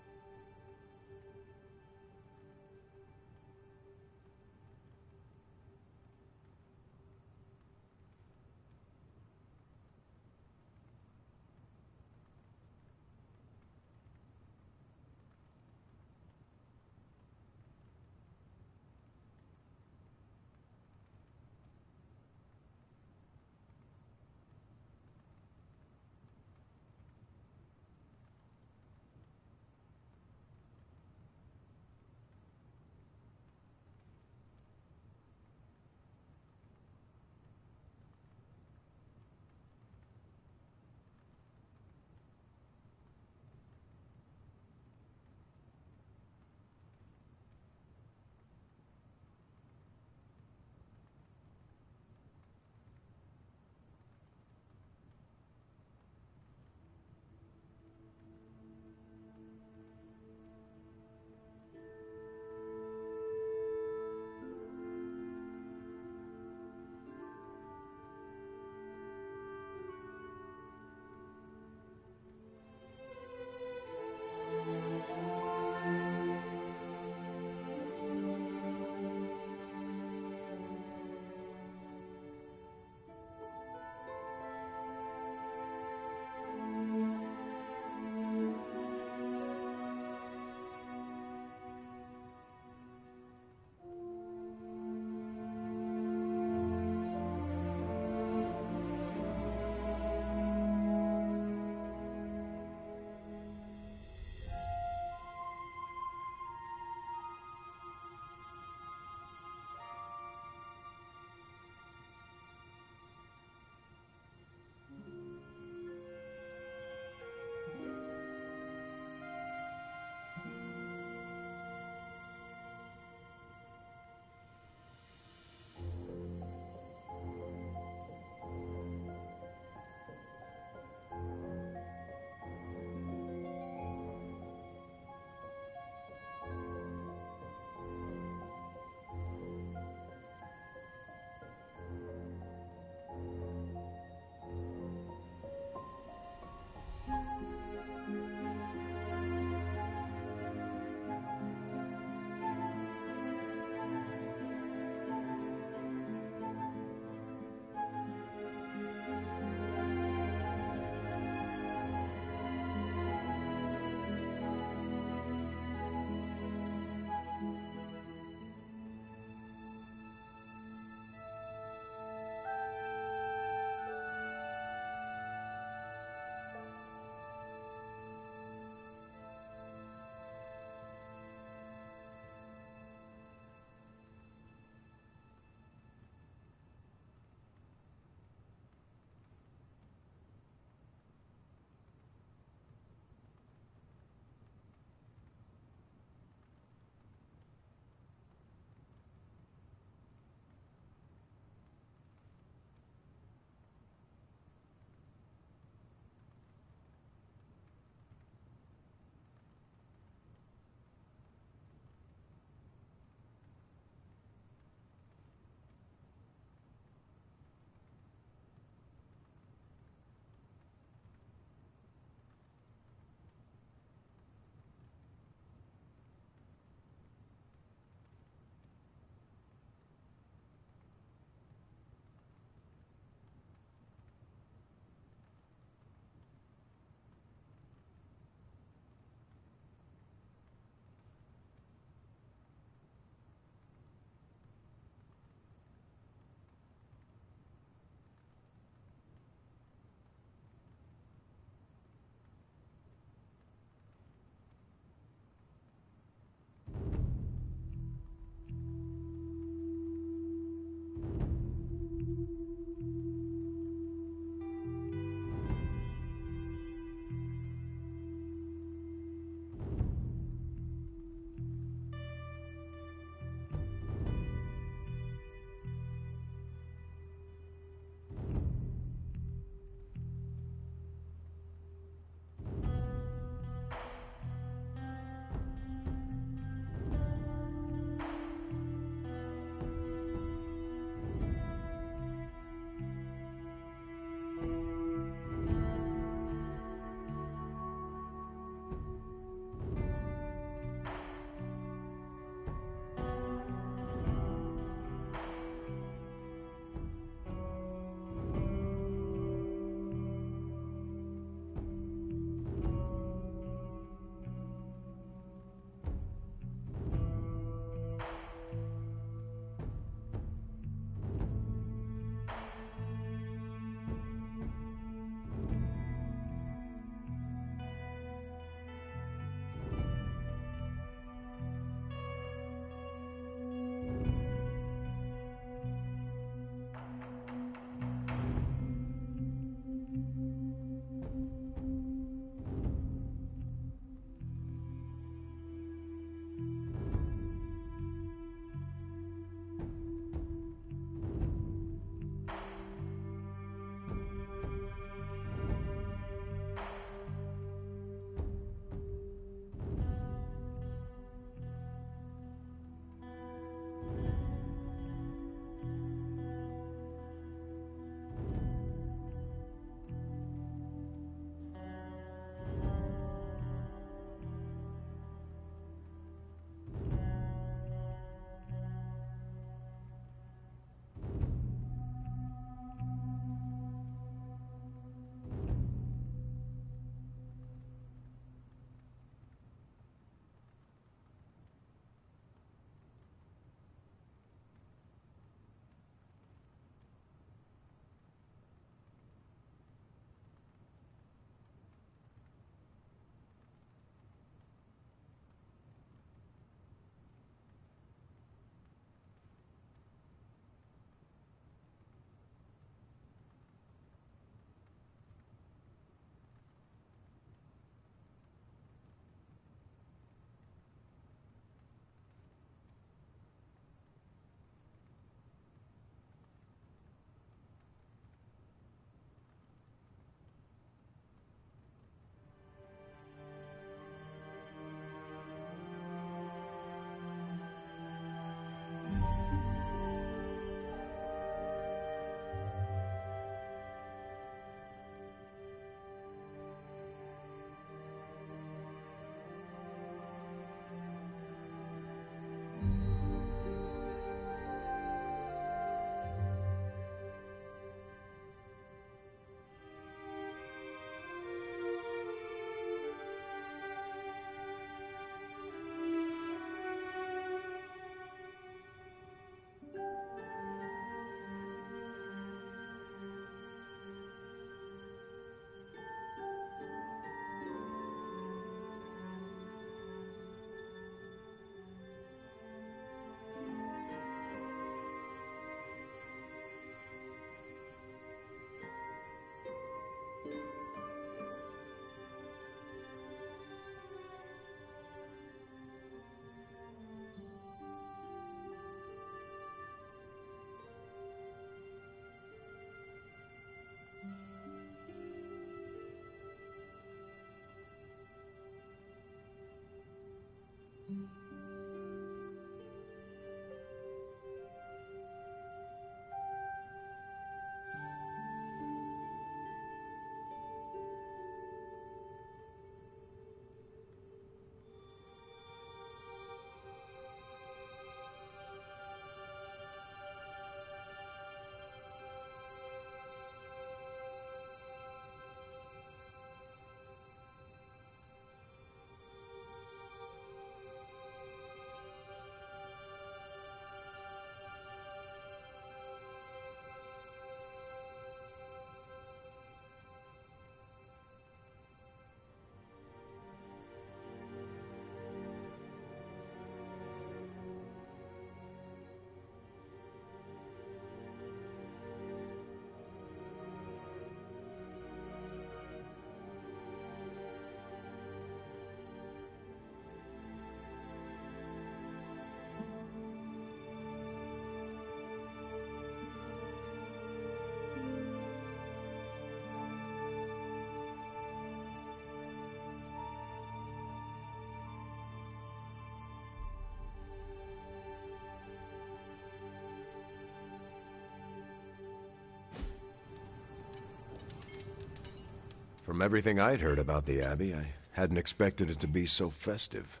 From everything I'd heard about the Abbey, I hadn't expected it to be so festive.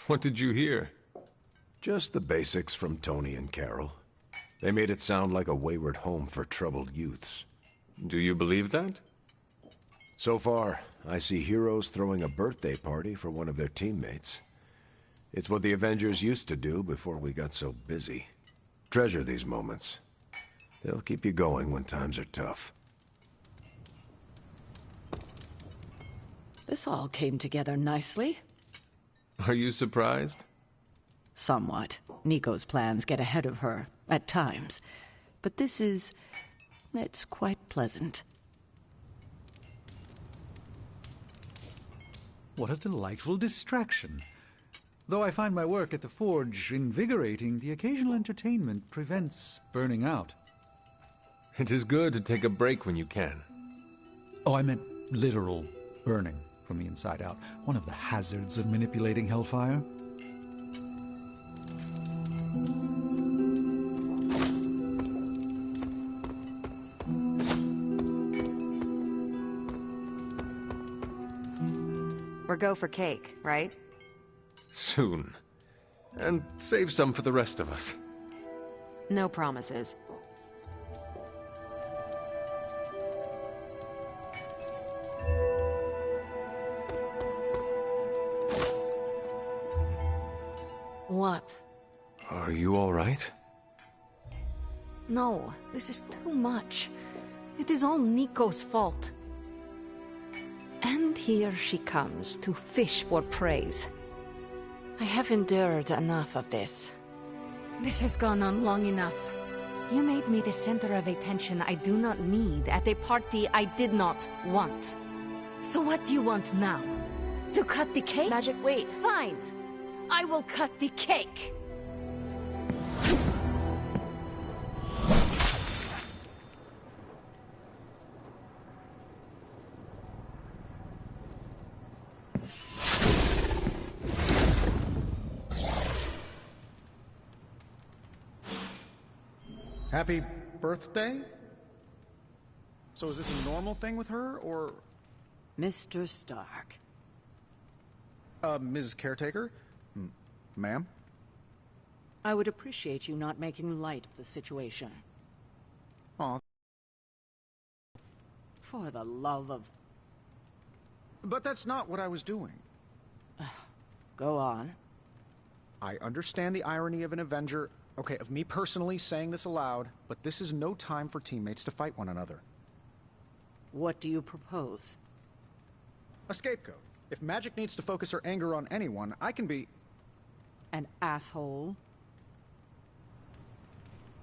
What did you hear? Just the basics from Tony and Carol. They made it sound like a wayward home for troubled youths. Do you believe that? So far, I see heroes throwing a birthday party for one of their teammates. It's what the Avengers used to do before we got so busy. Treasure these moments. They'll keep you going when times are tough. This all came together nicely. Are you surprised? Somewhat. Nico's plans get ahead of her, at times. But it's quite pleasant. What a delightful distraction. Though I find my work at the Forge invigorating, the occasional entertainment prevents burning out. It is good to take a break when you can. Oh, I meant literal burning from the inside out. One of the hazards of manipulating Hellfire. We're go for cake, right? Soon. And save some for the rest of us. No promises. What? Are you all right? No, this is too much. It is all Nico's fault. And here she comes to fish for praise. I have endured enough of this. This has gone on long enough. You made me the center of attention I do not need at a party I did not want. So what do you want now? To cut the cake? Magic, wait. Fine. I will cut the cake. Happy birthday? So is this a normal thing with her, or... Mr. Stark. Ms. Caretaker? Ma'am? I would appreciate you not making light of the situation. Aw. For the love of... But that's not what I was doing. Go on. I understand the irony of an Avenger, okay, of me personally saying this aloud, but this is no time for teammates to fight one another. What do you propose? A scapegoat. If Magic needs to focus her anger on anyone, I can be... An asshole?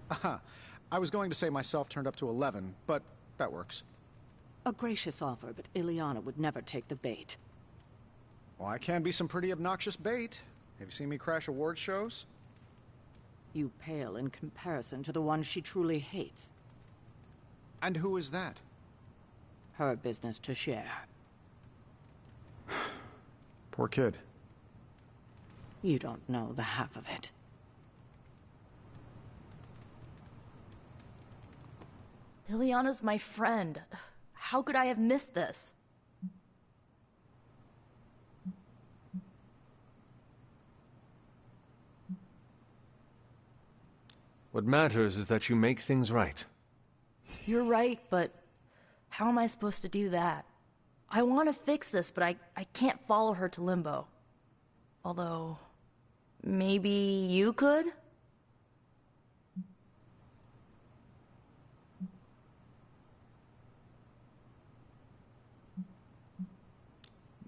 Aha. I was going to say myself turned up to 11, but that works. A gracious offer, but Illyana would never take the bait. Well, I can be some pretty obnoxious bait. Have you seen me crash award shows? You pale in comparison to the one she truly hates. And who is that? Her business to share. Poor kid. You don't know the half of it. Liliana's my friend. How could I have missed this? What matters is that you make things right. You're right, but how am I supposed to do that? I want to fix this, but I can't follow her to Limbo. Although, maybe you could?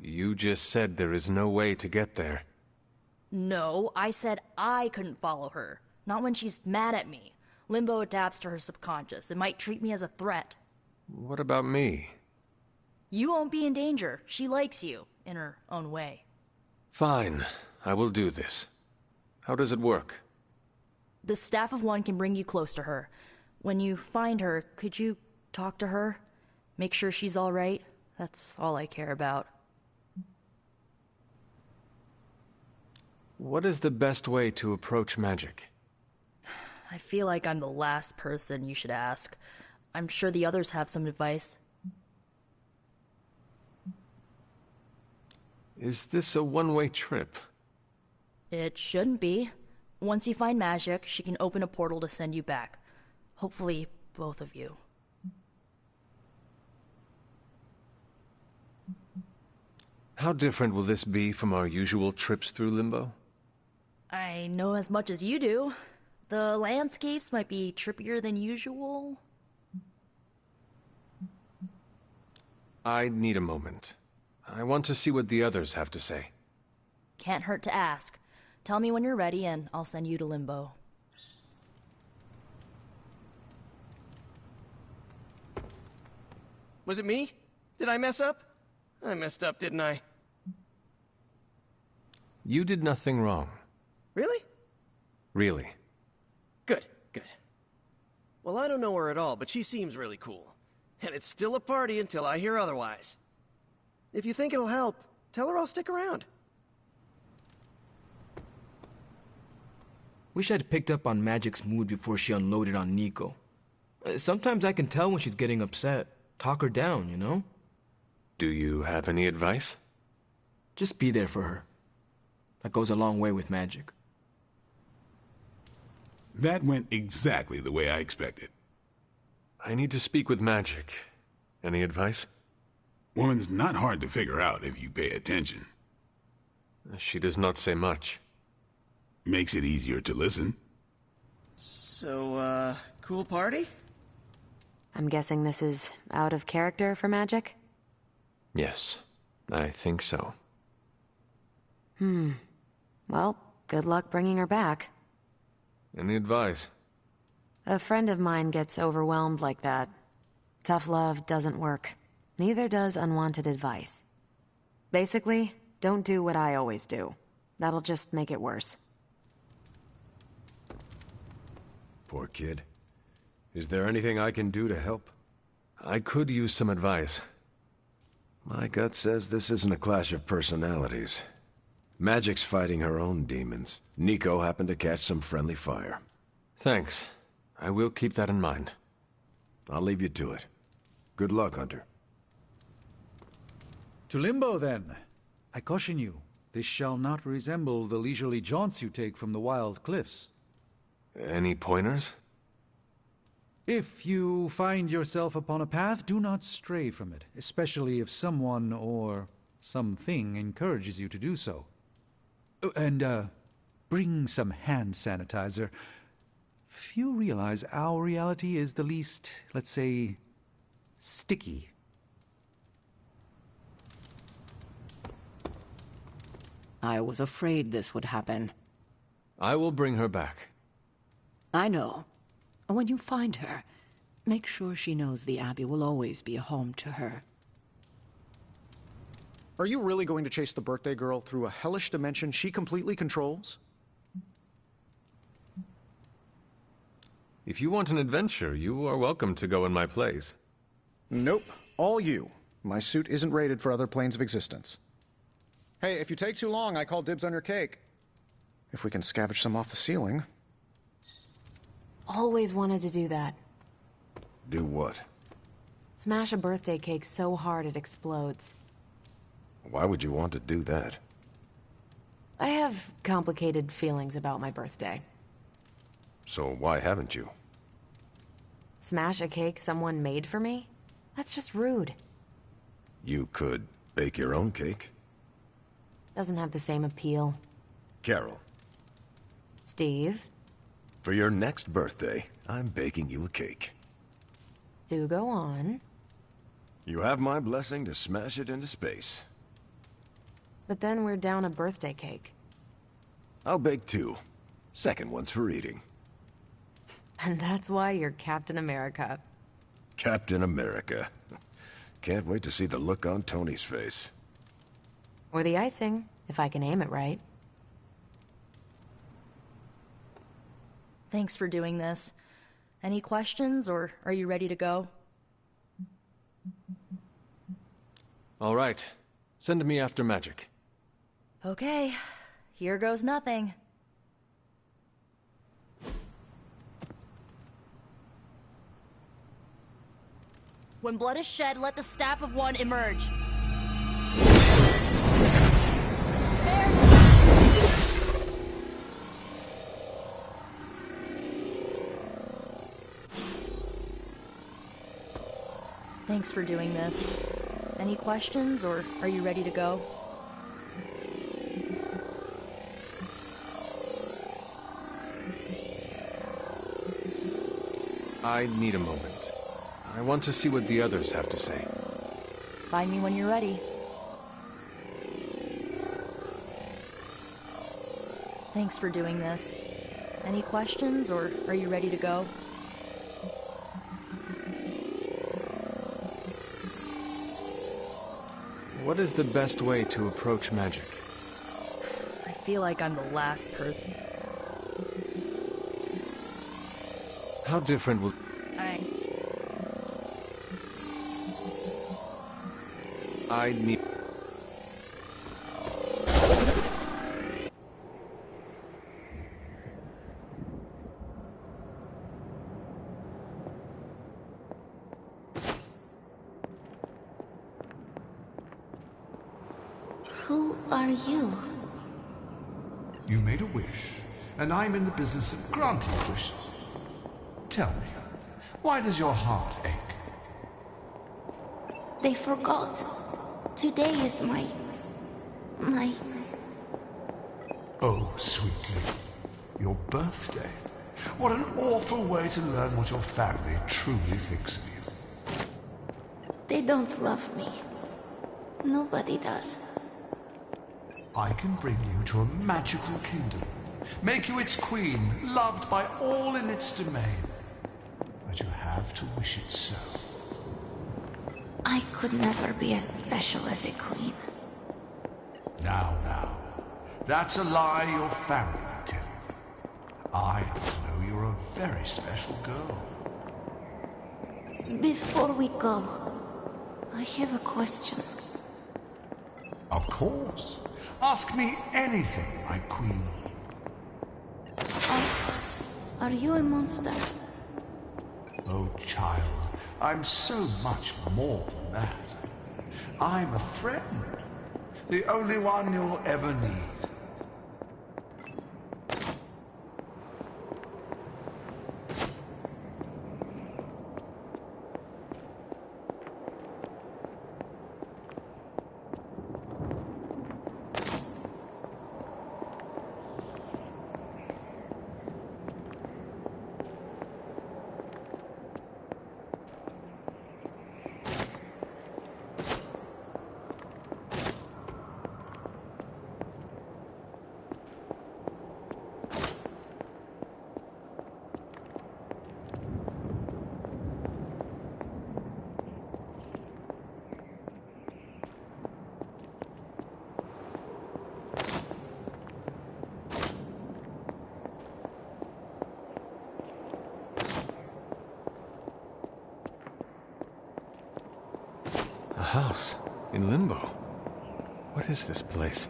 You just said there is no way to get there. No, I said I couldn't follow her. Not when she's mad at me. Limbo adapts to her subconscious. It might treat me as a threat. What about me? You won't be in danger. She likes you, in her own way. Fine, I will do this. How does it work? The Staff of One can bring you close to her. When you find her, could you talk to her? Make sure she's all right? That's all I care about. What is the best way to approach magic? I feel like I'm the last person you should ask. I'm sure the others have some advice. Is this a one-way trip? It shouldn't be. Once you find magic, she can open a portal to send you back. Hopefully, both of you. How different will this be from our usual trips through Limbo? I know as much as you do. The landscapes might be trippier than usual. I need a moment. I want to see what the others have to say. Can't hurt to ask. Tell me when you're ready and I'll send you to Limbo. Was it me? Did I mess up? I messed up, didn't I? You did nothing wrong. Really? Really. Good, good. Well, I don't know her at all, but she seems really cool. And it's still a party until I hear otherwise. If you think it'll help, tell her I'll stick around. Wish I'd picked up on Magic's mood before she unloaded on Nico. Sometimes I can tell when she's getting upset. Talk her down, you know? Do you have any advice? Just be there for her. That goes a long way with Magic. That went exactly the way I expected. I need to speak with Magic. Any advice? Woman's not hard to figure out if you pay attention. She does not say much. Makes it easier to listen. So, cool party? I'm guessing this is out of character for Magic? Yes, I think so. Well, good luck bringing her back. Any advice? A friend of mine gets overwhelmed like that. Tough love doesn't work. Neither does unwanted advice. Basically, don't do what I always do. That'll just make it worse. Poor kid. Is there anything I can do to help? I could use some advice. My gut says this isn't a clash of personalities. Magic's fighting her own demons. Nico happened to catch some friendly fire. Thanks. I will keep that in mind. I'll leave you to it. Good luck, Hunter. To Limbo, then. I caution you, this shall not resemble the leisurely jaunts you take from the wild cliffs. Any pointers? If you find yourself upon a path, do not stray from it, especially if someone or something encourages you to do so. And, bring some hand sanitizer. Few realize our reality is the least, let's say, sticky. I was afraid this would happen. I will bring her back. I know. When you find her, make sure she knows the Abbey will always be a home to her. Are you really going to chase the birthday girl through a hellish dimension she completely controls? If you want an adventure, you are welcome to go in my place. Nope. All you. My suit isn't rated for other planes of existence. Hey, if you take too long, I call dibs on your cake. If we can scavenge some off the ceiling. Always wanted to do that. Do what? Smash a birthday cake so hard it explodes. Why would you want to do that? I have complicated feelings about my birthday. So why haven't you? Smash a cake someone made for me? That's just rude. You could bake your own cake. Doesn't have the same appeal. Carol. Steve? For your next birthday, I'm baking you a cake. Do go on. You have my blessing to smash it into space. But then we're down a birthday cake. I'll bake 2. Second one's for eating. And that's why you're Captain America. Captain America. Can't wait to see the look on Tony's face. Or the icing, if I can aim it right. Thanks for doing this. Any questions, or are you ready to go? All right. Send me after magic. Okay, here goes nothing. When blood is shed, let the Staff of One emerge. Thanks for doing this. Any questions, or are you ready to go? I need a moment. I want to see what the others have to say. Find me when you're ready. Thanks for doing this. Any questions, or are you ready to go? What is the best way to approach magic? I feel like I'm the last person. How different will... I need... Who are you? You made a wish, and I'm in the business of granting wishes. Tell me, why does your heart ache? They forgot. Today is my... Oh, sweetly. Your birthday. What an awful way to learn what your family truly thinks of you. They don't love me. Nobody does. I can bring you to a magical kingdom. Make you its queen, loved by all in its domain. But you have to wish it so. I could never be as special as a queen. Now. That's a lie your family would tell you. I happen to know you're a very special girl. Before we go, I have a question. Of course. Ask me anything, my queen. Are you a monster? Oh, child, I'm so much more than that. I'm a friend. The only one you'll ever need. A house in Limbo. What is this place?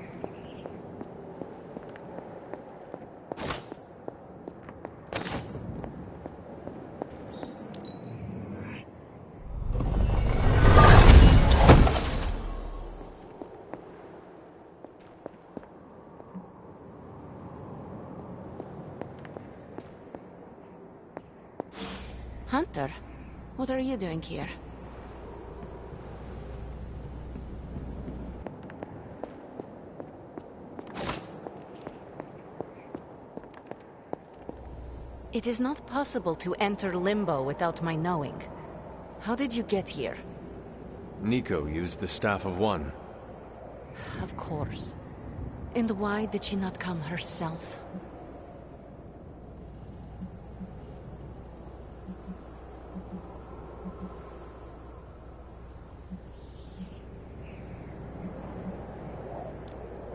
Hunter, what are you doing here? It is not possible to enter Limbo without my knowing. How did you get here? Nico used the Staff of One. Of course. And why did she not come herself?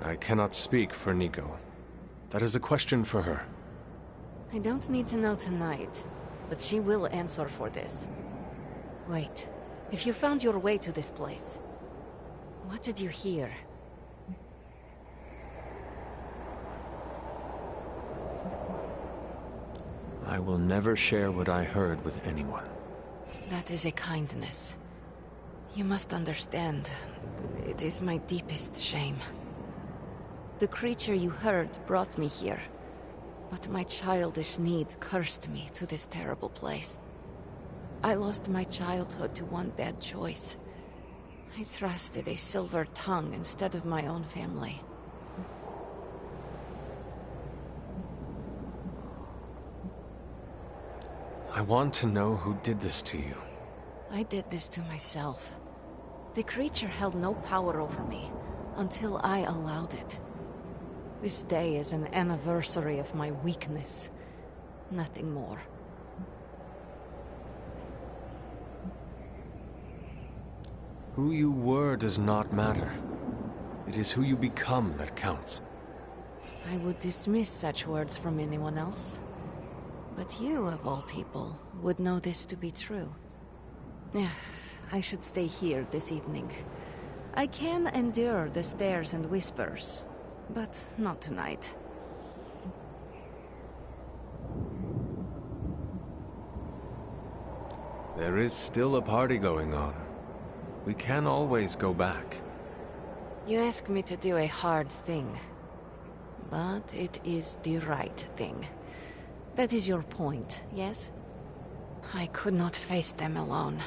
I cannot speak for Nico. That is a question for her. I don't need to know tonight, but she will answer for this. Wait, if you found your way to this place, what did you hear? I will never share what I heard with anyone. That is a kindness. You must understand, it is my deepest shame. The creature you heard brought me here, but my childish need cursed me to this terrible place. I lost my childhood to one bad choice. I trusted a silver tongue instead of my own family. I want to know who did this to you. I did this to myself. The creature held no power over me until I allowed it. This day is an anniversary of my weakness. Nothing more. Who you were does not matter. It is who you become that counts. I would dismiss such words from anyone else. But you, of all people, would know this to be true. I should stay here this evening. I can endure the stares and whispers, but not tonight. There is still a party going on. We can always go back. You ask me to do a hard thing, but it is the right thing. That is your point, yes? I could not face them alone.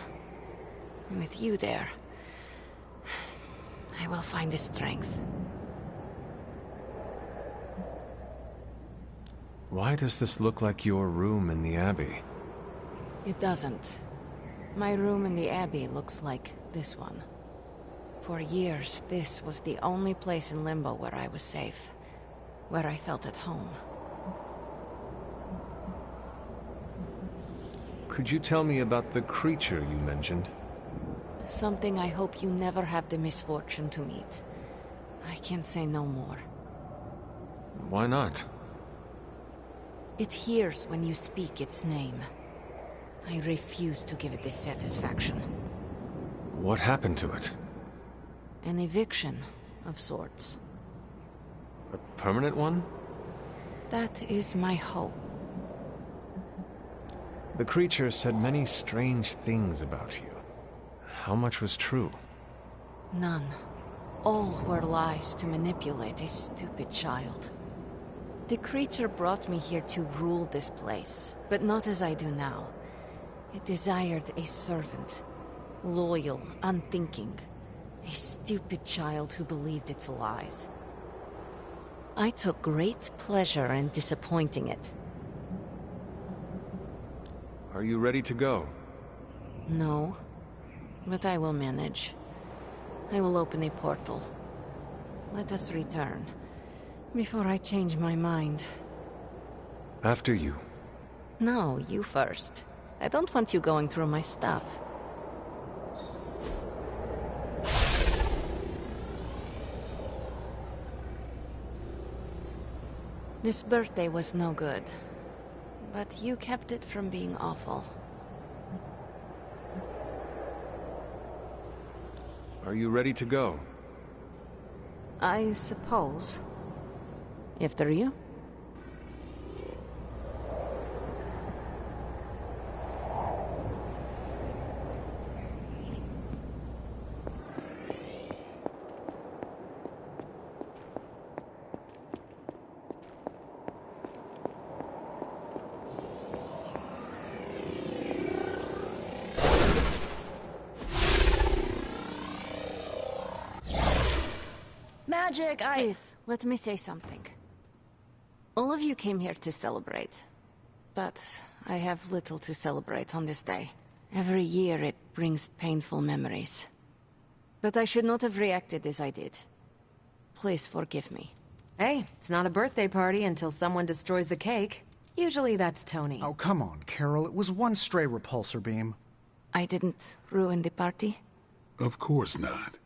With you there, I will find the strength. Why does this look like your room in the Abbey? It doesn't. My room in the Abbey looks like this one. For years, this was the only place in Limbo where I was safe, where I felt at home. Could you tell me about the creature you mentioned? Something I hope you never have the misfortune to meet. I can say no more. Why not? It hears when you speak its name. I refuse to give it this satisfaction. What happened to it? An eviction of sorts. A permanent one? That is my hope. The creature said many strange things about you. How much was true? None. All were lies to manipulate a stupid child. The creature brought me here to rule this place, but not as I do now. It desired a servant. Loyal, unthinking. A stupid child who believed its lies. I took great pleasure in disappointing it. Are you ready to go? No, but I will manage. I will open a portal. Let us return, before I change my mind. After you. No, you first. I don't want you going through my stuff. This birthday was no good, but you kept it from being awful. Are you ready to go? I suppose. After you? Magic, Please, let me say something. All of you came here to celebrate. But I have little to celebrate on this day. Every year it brings painful memories. But I should not have reacted as I did. Please forgive me. Hey, it's not a birthday party until someone destroys the cake. Usually that's Tony. Oh, come on, Carol. It was one stray repulsor beam. I didn't ruin the party? Of course not.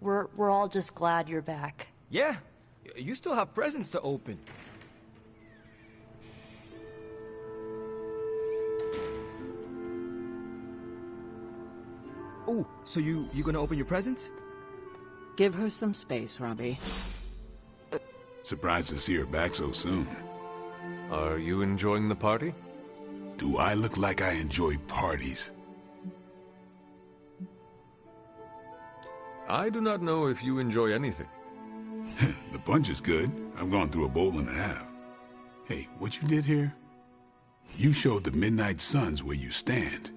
We're all just glad you're back. Yeah, you still have presents to open. Oh, so you gonna open your presents? Give her some space, Robbie. Surprised to see her back so soon. Are you enjoying the party? Do I look like I enjoy parties? I do not know if you enjoy anything. The punch is good. I've gone through a bowl and a half. Hey, what you did here? You showed the Midnight Suns where you stand.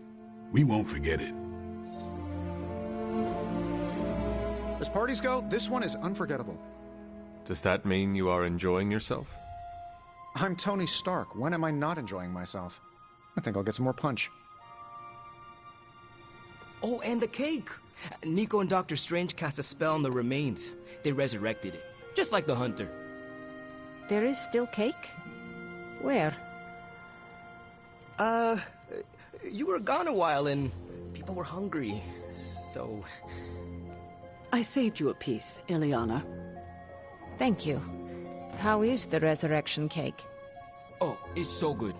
We won't forget it. As parties go, this one is unforgettable. Does that mean you are enjoying yourself? I'm Tony Stark. When am I not enjoying myself? I think I'll get some more punch. Oh, and the cake! Nico and Dr. Strange cast a spell on the remains. They resurrected it, just like the Hunter. There is still cake? Where? You were gone a while and people were hungry, so... I saved you a piece, Ileana. Thank you. How is the resurrection cake? Oh, it's so good.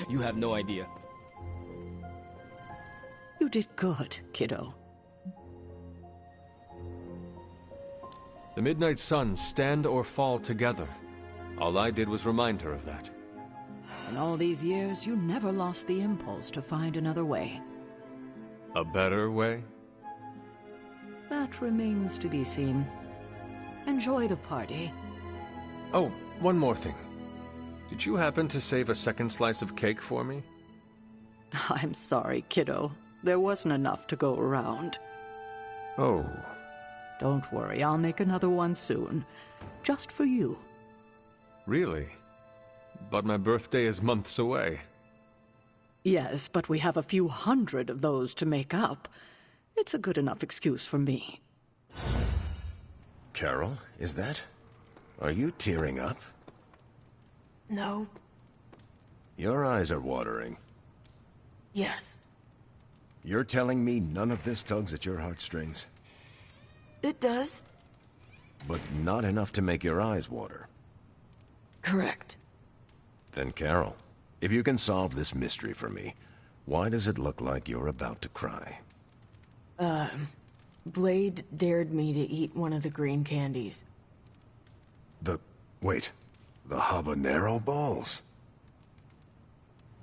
You have no idea. You did good, kiddo. The Midnight Suns stand or fall together. All I did was remind her of that. In all these years, you never lost the impulse to find another way. A better way? That remains to be seen. Enjoy the party. Oh, one more thing. Did you happen to save a second slice of cake for me? I'm sorry, kiddo. There wasn't enough to go around. Oh. Don't worry, I'll make another one soon. Just for you. Really? But my birthday is months away. Yes, but we have a few hundred of those to make up. It's a good enough excuse for me. Carol, is that? Are you tearing up? No. Your eyes are watering. Yes. You're telling me none of this tugs at your heartstrings? It does. But not enough to make your eyes water. Correct. Then, Carol, if you can solve this mystery for me, why does it look like you're about to cry? Blade dared me to eat one of the green candies. Wait, the habanero balls?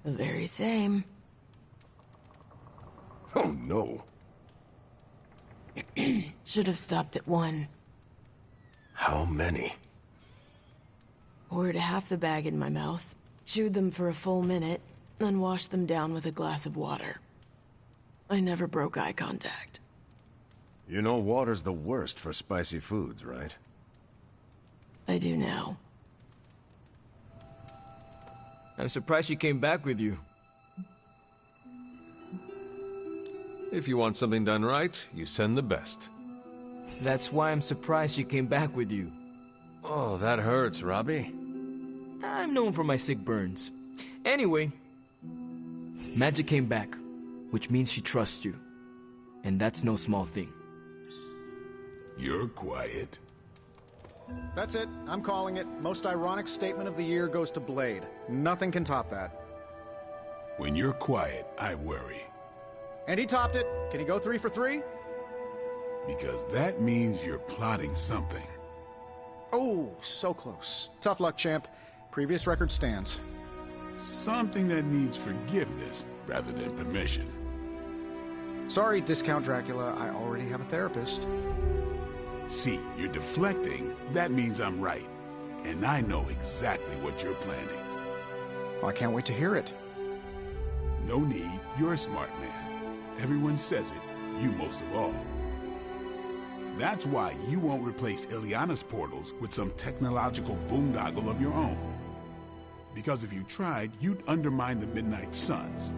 The very same. Oh, no. Should have stopped at one. How many? Poured half the bag in my mouth, chewed them for a full minute, then washed them down with a glass of water. I never broke eye contact. You know water's the worst for spicy foods, right? I do now. I'm surprised she came back with you. If you want something done right, you send the best. That's why I'm surprised she came back with you. Oh, that hurts, Robbie. I'm known for my sick burns. Anyway, Magic came back, which means she trusts you. And that's no small thing. You're quiet. That's it. I'm calling it. Most ironic statement of the year goes to Blade. Nothing can top that. When you're quiet, I worry. And he topped it. Can he go 3 for 3? Because that means you're plotting something. Oh, so close. Tough luck, champ. Previous record stands. Something that needs forgiveness rather than permission. Sorry, Discount Dracula. I already have a therapist. See, you're deflecting. That means I'm right. And I know exactly what you're planning. Well, I can't wait to hear it. No need. You're a smart man. Everyone says it. You most of all. That's why you won't replace Ileana's portals with some technological boondoggle of your own. Because if you tried, you'd undermine the Midnight Suns.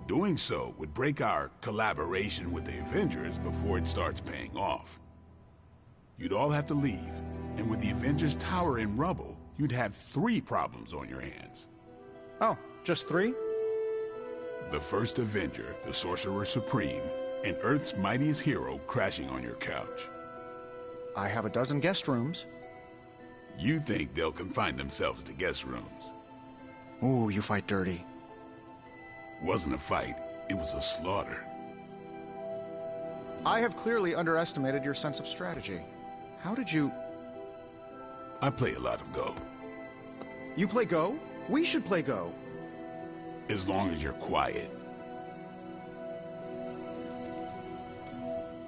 Doing so would break our collaboration with the Avengers before it starts paying off. You'd all have to leave, and with the Avengers Tower in rubble, you'd have 3 problems on your hands. Oh, just 3? The first Avenger, the Sorcerer Supreme, and Earth's mightiest hero crashing on your couch. I have a dozen guest rooms. You think they'll confine themselves to guest rooms. Ooh, you fight dirty. Wasn't a fight, it was a slaughter. I have clearly underestimated your sense of strategy. How did you... I play a lot of Go. You play Go? We should play Go. As long as you're quiet.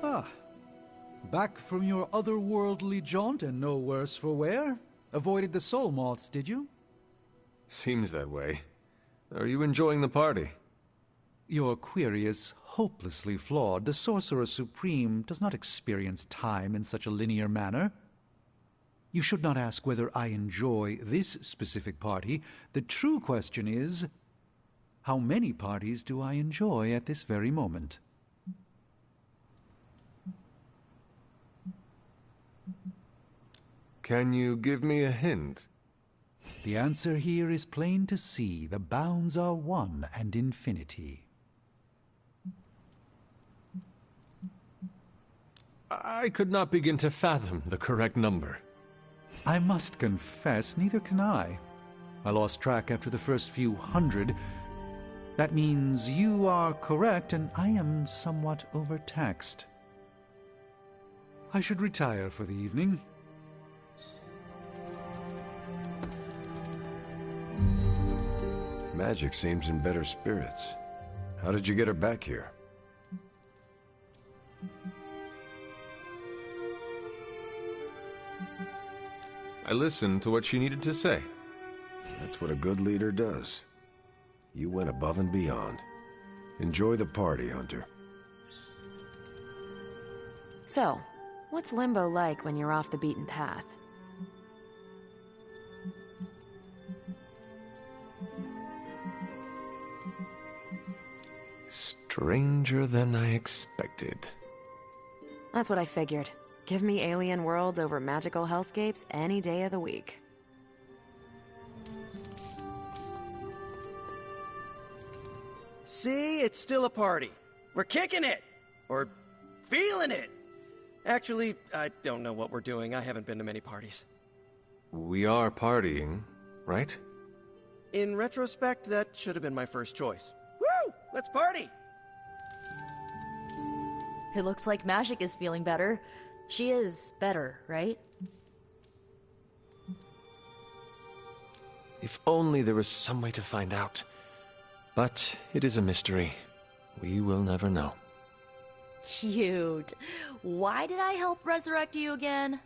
Ah. Back from your otherworldly jaunt and no worse for wear? Avoided the soul moths, did you? Seems that way. Are you enjoying the party? Your query is hopelessly flawed. The Sorcerer Supreme does not experience time in such a linear manner. You should not ask whether I enjoy this specific party. The true question is, how many parties do I enjoy at this very moment? Can you give me a hint? The answer here is plain to see. The bounds are 1 and infinity. I could not begin to fathom the correct number. I must confess, neither can I. I lost track after the first few hundred. That means you are correct, and I am somewhat overtaxed. I should retire for the evening. Magic seems in better spirits. How did you get her back here? I listened to what she needed to say. That's what a good leader does. You went above and beyond. Enjoy the party, Hunter. So, what's Limbo like when you're off the beaten path? Stranger than I expected. That's what I figured. Give me alien worlds over magical hellscapes any day of the week. See, it's still a party. We're kicking it! Or feeling it! Actually, I don't know what we're doing. I haven't been to many parties. We are partying, right? In retrospect, that should have been my first choice. Woo! Let's party! It looks like Magic is feeling better. She is better, right? If only there was some way to find out. But it is a mystery. We will never know. Cute. Why did I help resurrect you again?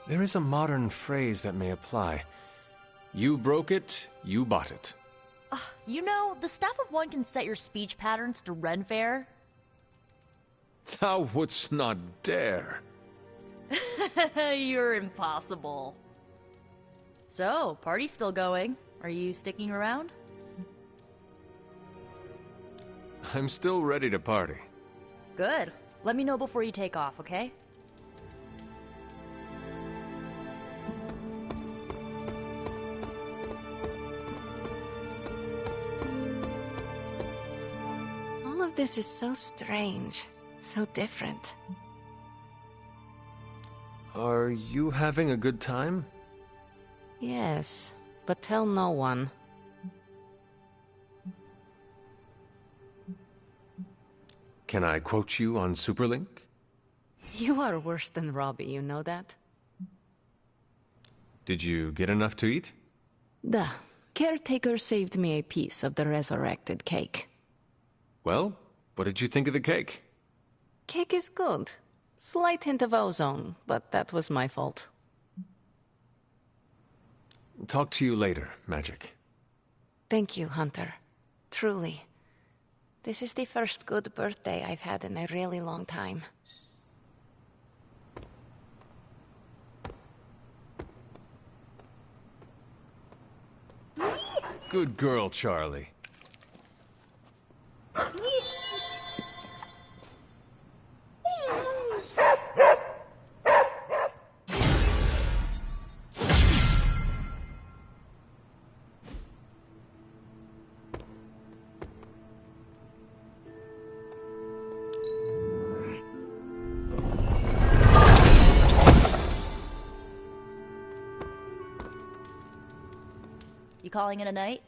There is a modern phrase that may apply. You broke it, you bought it. You know, the staff of one can set your speech patterns to Ren Fair. Thou wouldst not dare. You're impossible. So, party's still going. Are you sticking around? I'm still ready to party. Good. Let me know before you take off, okay? All of this is so strange, so different. Are you having a good time? Yes, but tell no one. Can I quote you on Superlink? You are worse than Robbie, you know that? Did you get enough to eat? The caretaker saved me a piece of the resurrected cake. Well, what did you think of the cake? Cake is good. Slight hint of ozone, but that was my fault. Talk to you later, Magic. Thank you, Hunter. Truly. This is the first good birthday I've had in a really long time. Good girl, Charlie. You calling it a night?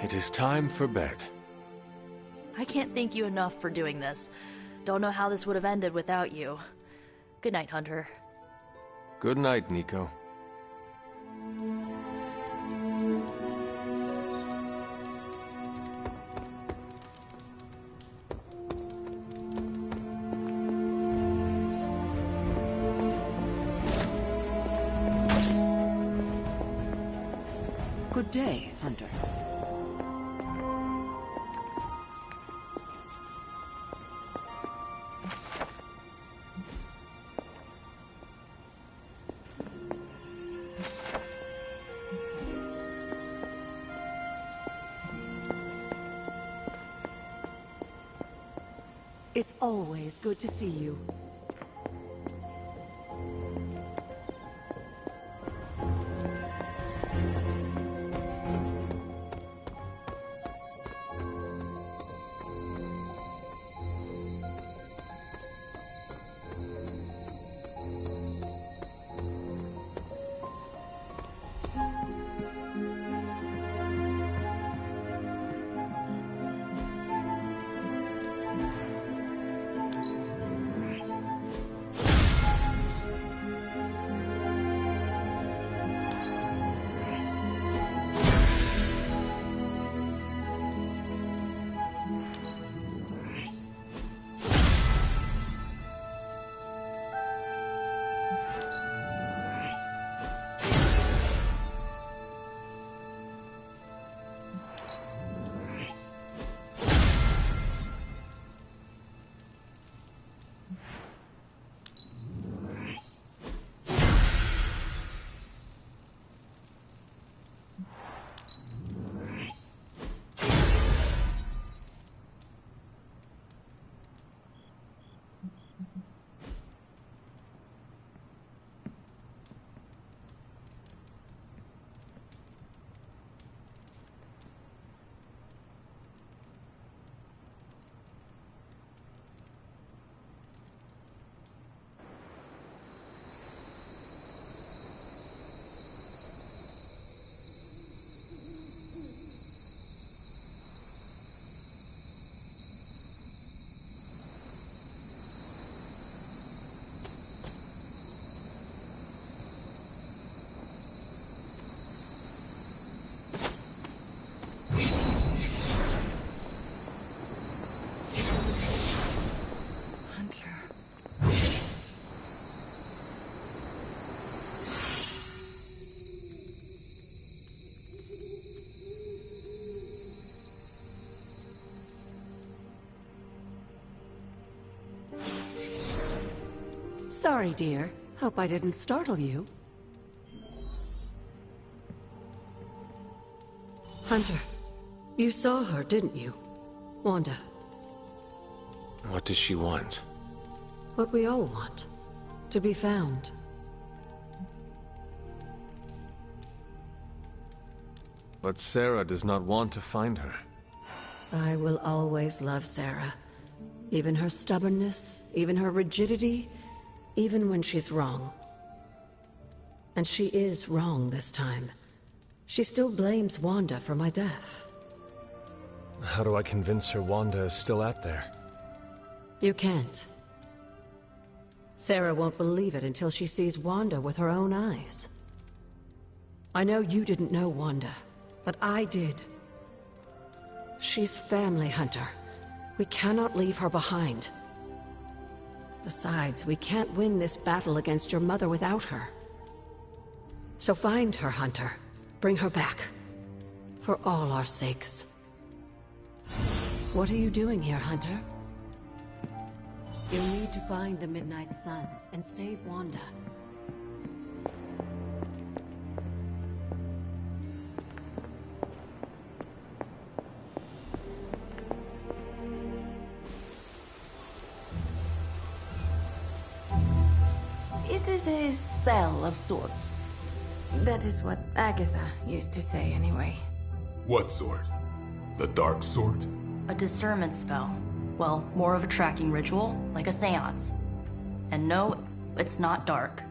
It is time for bed. I can't thank you enough for doing this. Don't know how this would have ended without you. Good night, Hunter. Good night, Nico. Good day, Hunter. It's always good to see you. Sorry, dear. Hope I didn't startle you. Hunter, you saw her, didn't you? Wanda. What does she want? What we all want. To be found. But Sarah does not want to find her. I will always love Sarah. Even her stubbornness, even her rigidity, even when she's wrong. And she is wrong this time. She still blames Wanda for my death. How do I convince her Wanda is still out there? You can't. Sarah won't believe it until she sees Wanda with her own eyes. I know you didn't know Wanda, but I did. She's family, Hunter. We cannot leave her behind. Besides, we can't win this battle against your mother without her. So find her, Hunter. Bring her back. For all our sakes. What are you doing here, Hunter? You'll need to find the Midnight Suns and save Wanda. It is a spell of sorts. That is what Agatha used to say anyway. What sort? The dark sort? A discernment spell. Well, more of a tracking ritual, like a seance. And no, it's not dark.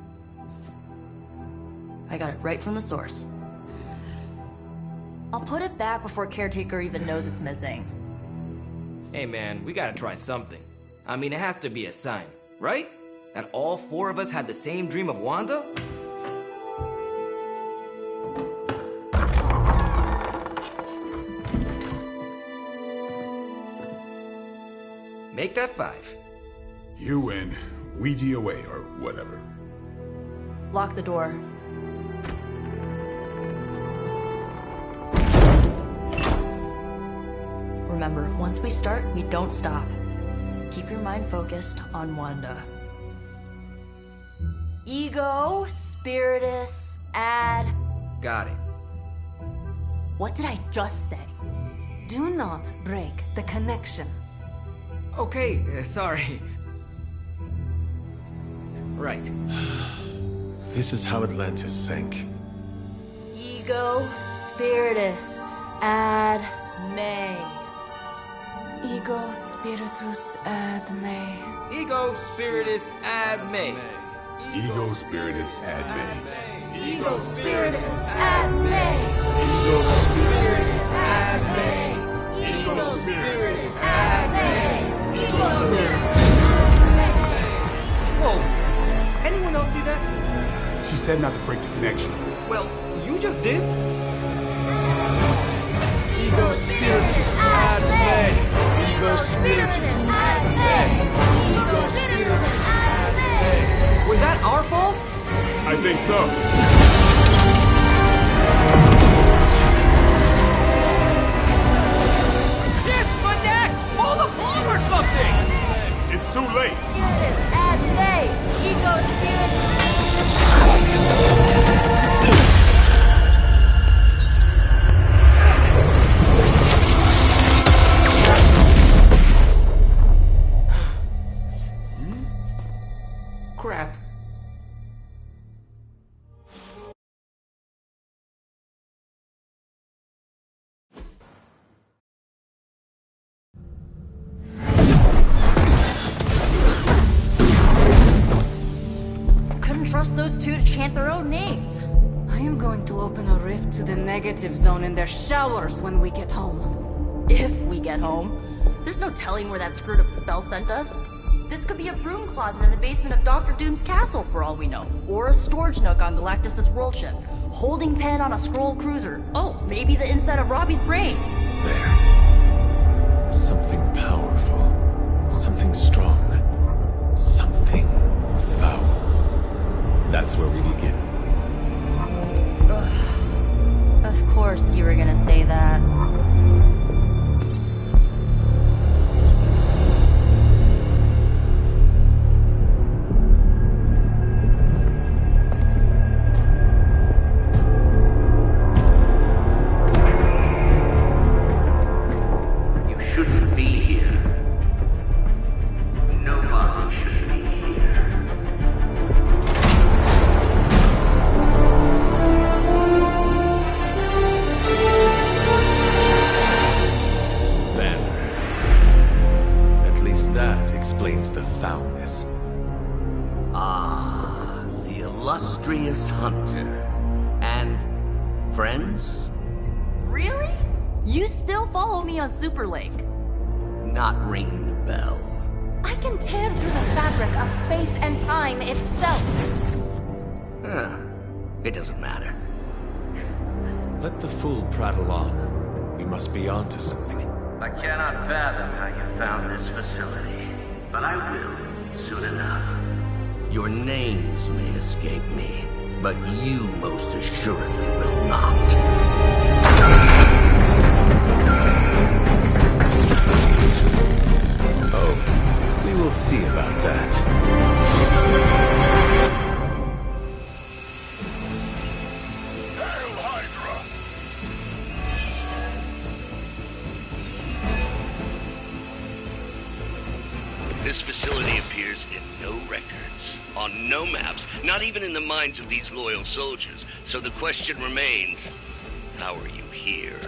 I got it right from the source. I'll put it back before Caretaker even knows it's missing. Hey man, we gotta try something. I mean, it has to be a sign, right? That all four of us had the same dream of Wanda? Make that 5. You win. Ouija away, or whatever. Lock the door. Remember, once we start, we don't stop. Keep your mind focused on Wanda. Ego, Spiritus, add... Got it. What did I just say? Do not break the connection. Okay, sorry. Right. This is how Atlantis sank. Ego, Spiritus, ad me. Ego Spiritus ad me. Ego Spiritus ad me. Ego Spiritus ad me. Ego Spiritus ad me. Ego Spiritus ad me. Ego Spiritus ad me. Ego Spiritus. Whoa! Anyone else see that? She said not to break the connection. Well, you just did. Ego Spiritus ad me. Ego Spiritus ad me. Ego Spiritus ad me. Was that our fault? I think so. Disconnect! Pull the plug or something! It's too late. Spiritus ad me. Ego Spiritus. Crap. Couldn't trust those two to chant their own names. I am going to open a rift to the negative zone in their showers when we get home. If we get home. There's no telling where that screwed up spell sent us. This could be a broom closet in the basement of Dr. Doom's castle, for all we know. Or a storage nook on Galactus' world ship. Holding pen on a scroll cruiser. Oh, maybe the inside of Robbie's brain. There. Something powerful. Something strong. Something foul. That's where we begin. Of course you were gonna say that. Shouldn't be here. Nobody should be here. Banner. At least that explains the foulness. Ah, the illustrious hunter. And friends? Really? You still follow me on Superlink? Not ring the bell. I can tear through the fabric of space and time itself. Huh. It doesn't matter. Let the fool prattle on. We must be on to something. I cannot fathom how you found this facility, but I will soon enough. Your names may escape me, but you most assuredly will not. Oh, we will see about that. Hail Hydra! This facility appears in no records, on no maps, not even in the minds of these loyal soldiers. So the question remains, how are you here?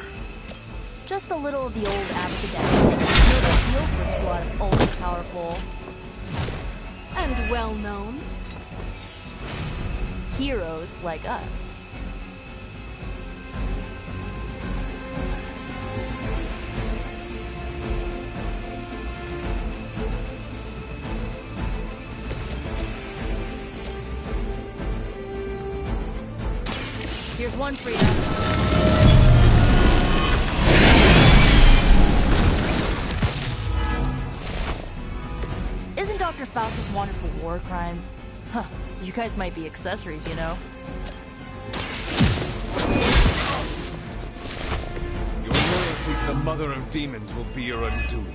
Just a little of the old Abacadabra. No big deal for a squad of ultra powerful and well-known heroes like us. Here's one for you. Isn't Dr. Faustus wanted for war crimes? Huh, you guys might be accessories, you know? Your loyalty to the Mother of Demons will be your undoing.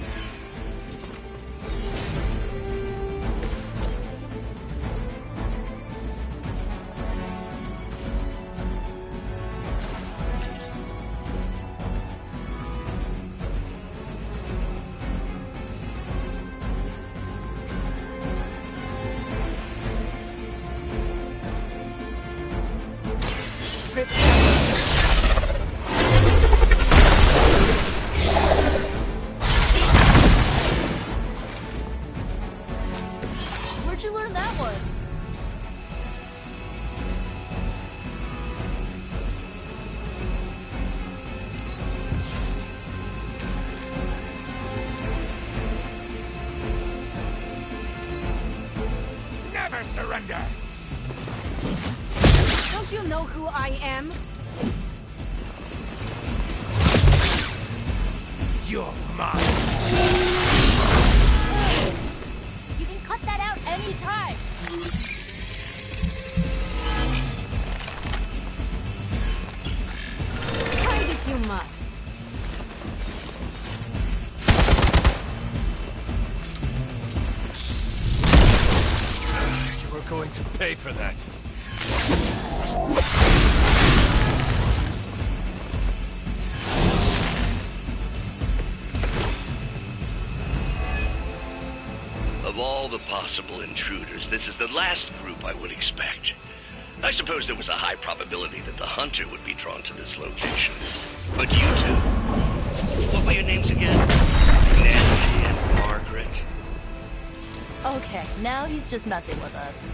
Where'd you learn that one? Never surrender! Don't you know who I am? You're mine! You can cut that out anytime! Hide if you must. You are going to pay for that. Of all the possible intruders, this is the last group I would expect. I suppose there was a high probability that the hunter would be drawn to this location. But you two, what were your names again? Nancy and Margaret. Okay, now he's just messing with us.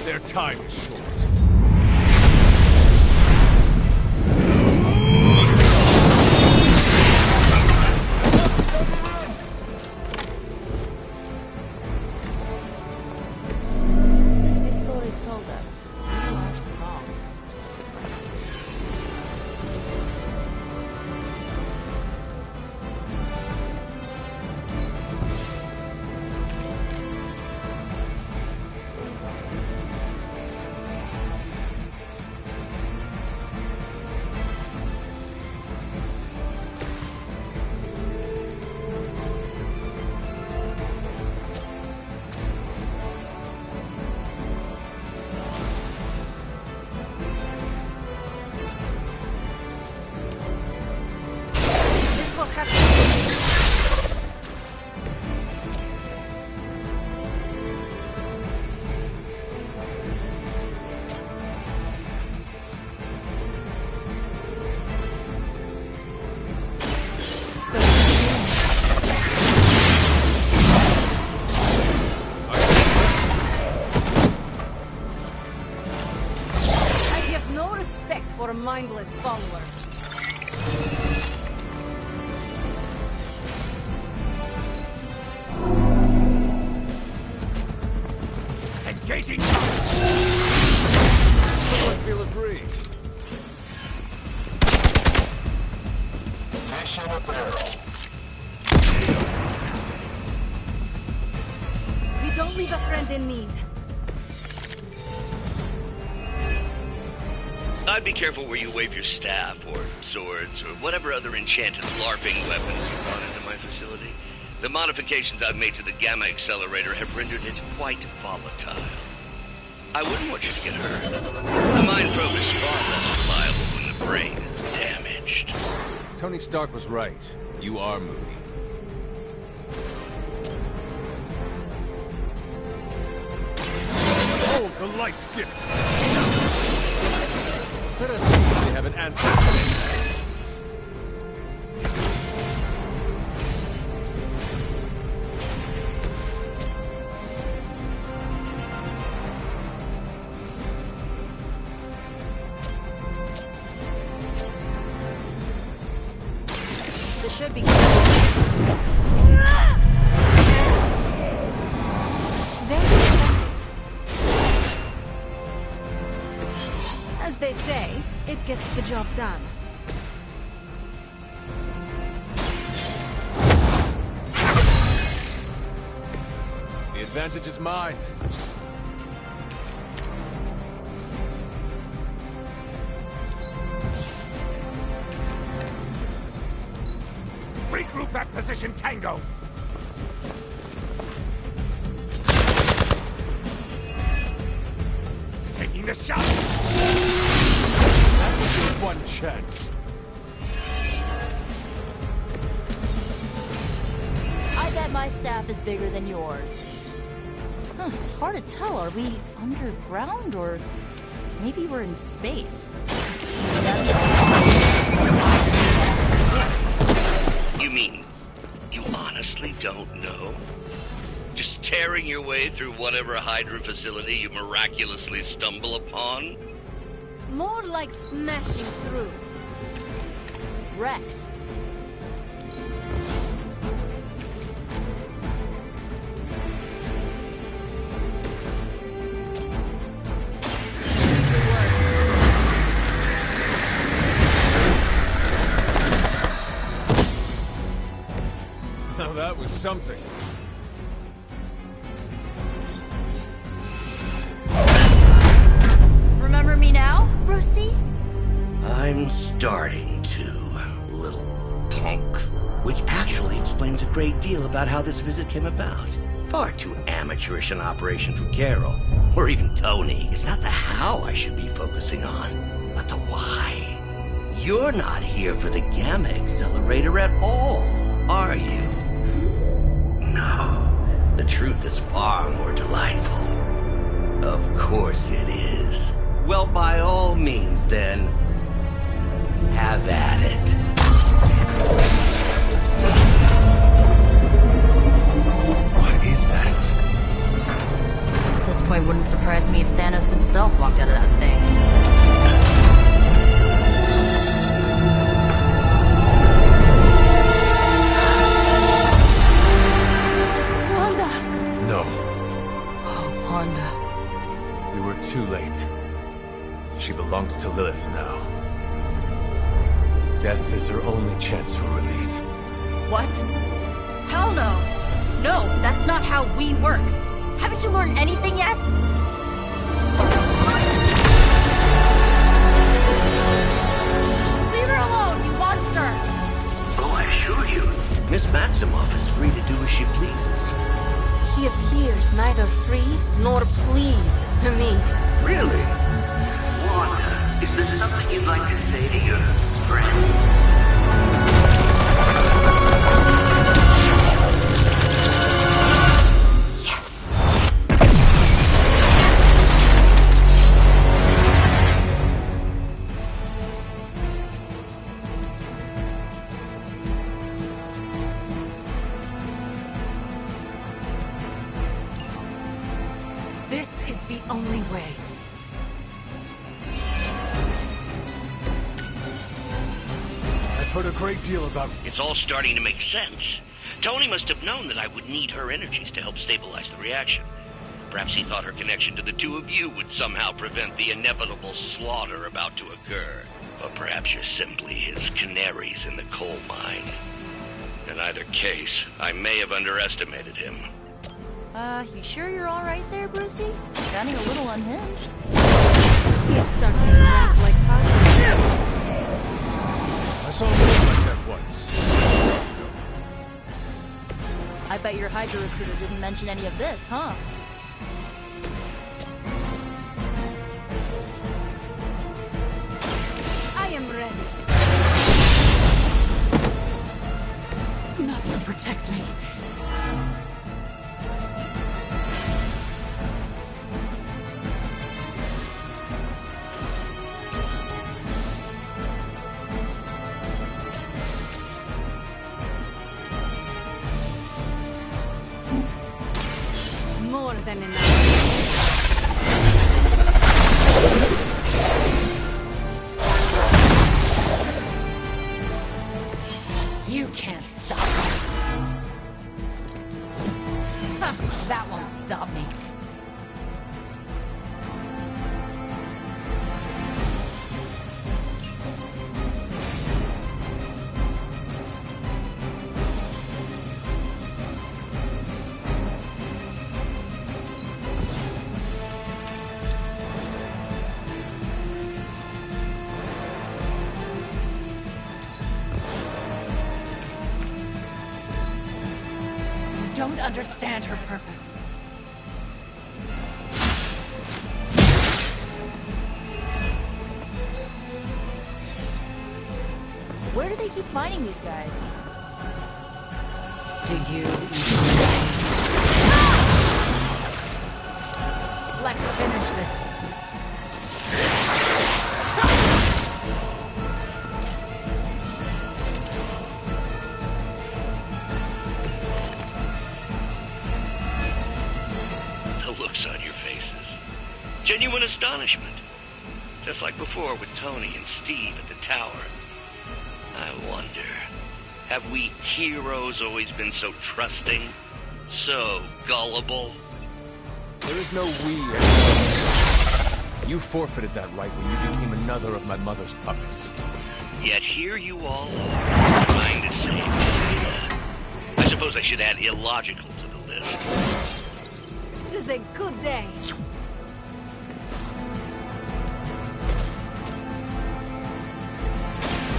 Their time is short. Just as the stories told us, we are strong. mindless followers. Engaging! I feel a breeze. Mission a barrel. We don't leave a friend in need. I'd be careful where you wave your staff, or swords, or whatever other enchanted LARPing weapons you brought into my facility. The modifications I've made to the Gamma Accelerator have rendered it quite volatile. I wouldn't want you to get hurt. The Mind Probe is far less reliable when the brain is damaged. Tony Stark was right. You are moody. Hold the light's gift. Let us see if they have an answer. This should be As they say, it gets the job done. The advantage is mine. Regroup at position Tango. Taking the shot. That was your one chance. I bet my staff is bigger than yours. Huh, it's hard to tell. Are we underground or maybe we're in space? You mean, you honestly don't know? Just tearing your way through whatever Hydra facility you miraculously stumble upon? More like smashing through. Wrecked. Now that was something. Remember me now, Brucey? I'm starting to, little punk. Which actually explains a great deal about how this visit came about. Far too amateurish an operation for Carol, or even Tony. It's not the how I should be focusing on, but the why. You're not here for the Gamma Accelerator at all, are you? No. The truth is far more delightful. Of course it is. Well, by all means, then, have at it. What is that? At this point, wouldn't surprise me if Thanos himself walked out of that thing. No. Oh, Wanda. We were too late. She belongs to Lilith now. Death is her only chance for release. What? Hell no! No, that's not how we work. Haven't you learned anything yet? Leave her alone, you monster! Oh, I assure you, Miss Maximoff is free to do as she pleases. He appears neither free nor pleased to me. Really? Wanda, is there something you'd like to say to your friend? This is the only way. heard a great deal about... It's all starting to make sense. Tony must have known that I would need her energies to help stabilize the reaction. Perhaps he thought her connection to the two of you would somehow prevent the inevitable slaughter about to occur. Or perhaps you're simply his canaries in the coal mine. In either case, I may have underestimated him. You sure you're alright there, Brucey? Sounding a little unhinged. He's starting to ramp like us. I saw him like that once. I bet your Hydra recruiter didn't mention any of this, huh? I am ready. Nothing protect me. More than enough. You can't stop me. Huh, that won't stop me. Don't understand her purpose. Where do they keep finding these guys? Do you Let's finish this. Genuine astonishment. Just like before with Tony and Steve at the tower. I wonder, have we heroes always been so trusting? So gullible? There is no we. You forfeited that right when you became another of my mother's puppets. Yet here you all are, trying to save me. I suppose I should add illogical to the list. This is a good day.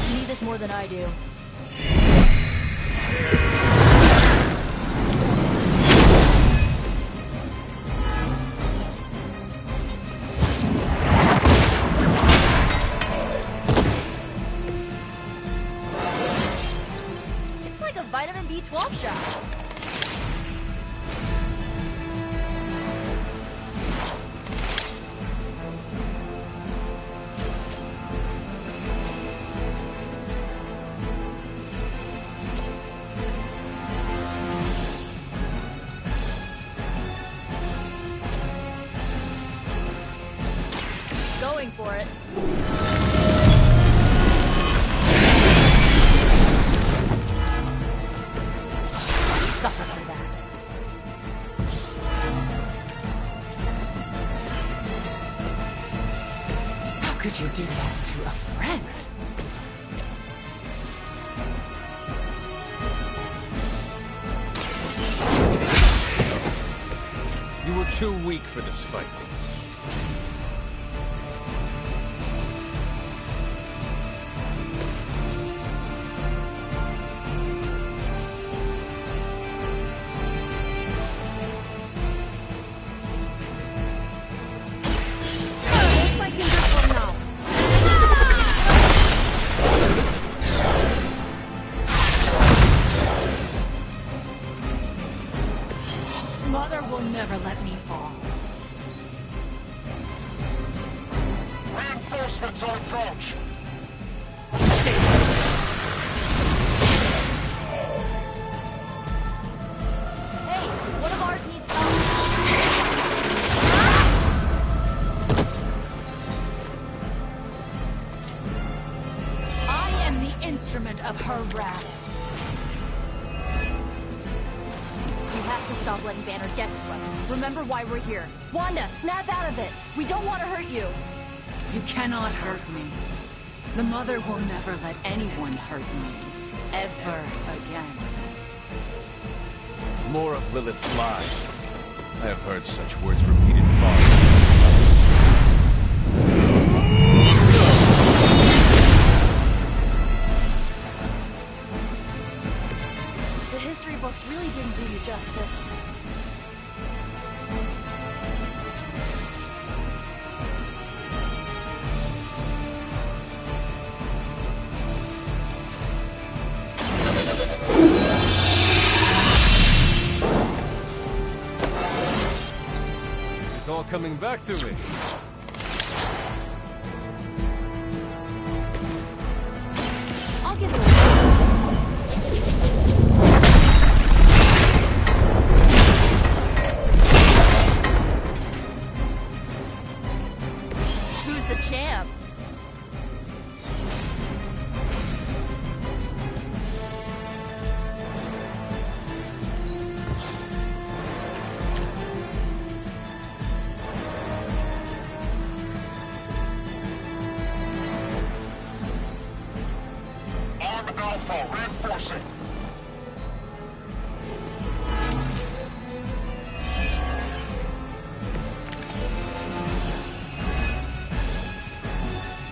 You need this more than I do. It's like a vitamin B12 shot. Going for it. Suffer for that. How could you do that to a friend? You were too weak for this fight. Mother will never let me fall. Reinforcements on approach. Hey, one of ours needs help. I am the instrument of her wrath. We have to stop letting Banner get to us. Remember why we're here. Wanda, snap out of it! We don't want to hurt you! You cannot hurt me. The Mother will never let anyone hurt me. Ever again. More of Lilith's lies. I have heard such words repeated far. The history books really didn't do you justice. It's all coming back to me. I'll give it a shot. Who's the champ? Reinforcing.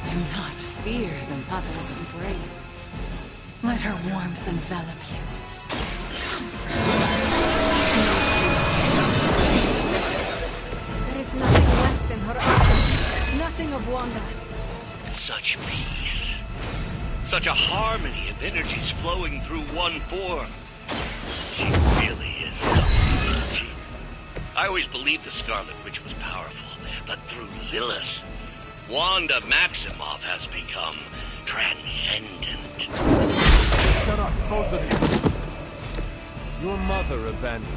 Do not fear the Mother's embrace. Let her warmth envelop you. There is nothing left in her eyes. Nothing of Wanda. Such peace. Such a harmony of energies flowing through one form. She really is something, isn't she? I always believed the Scarlet Witch was powerful, but through Lilith, Wanda Maximoff has become transcendent. Shut up, both of you. Your mother abandoned you.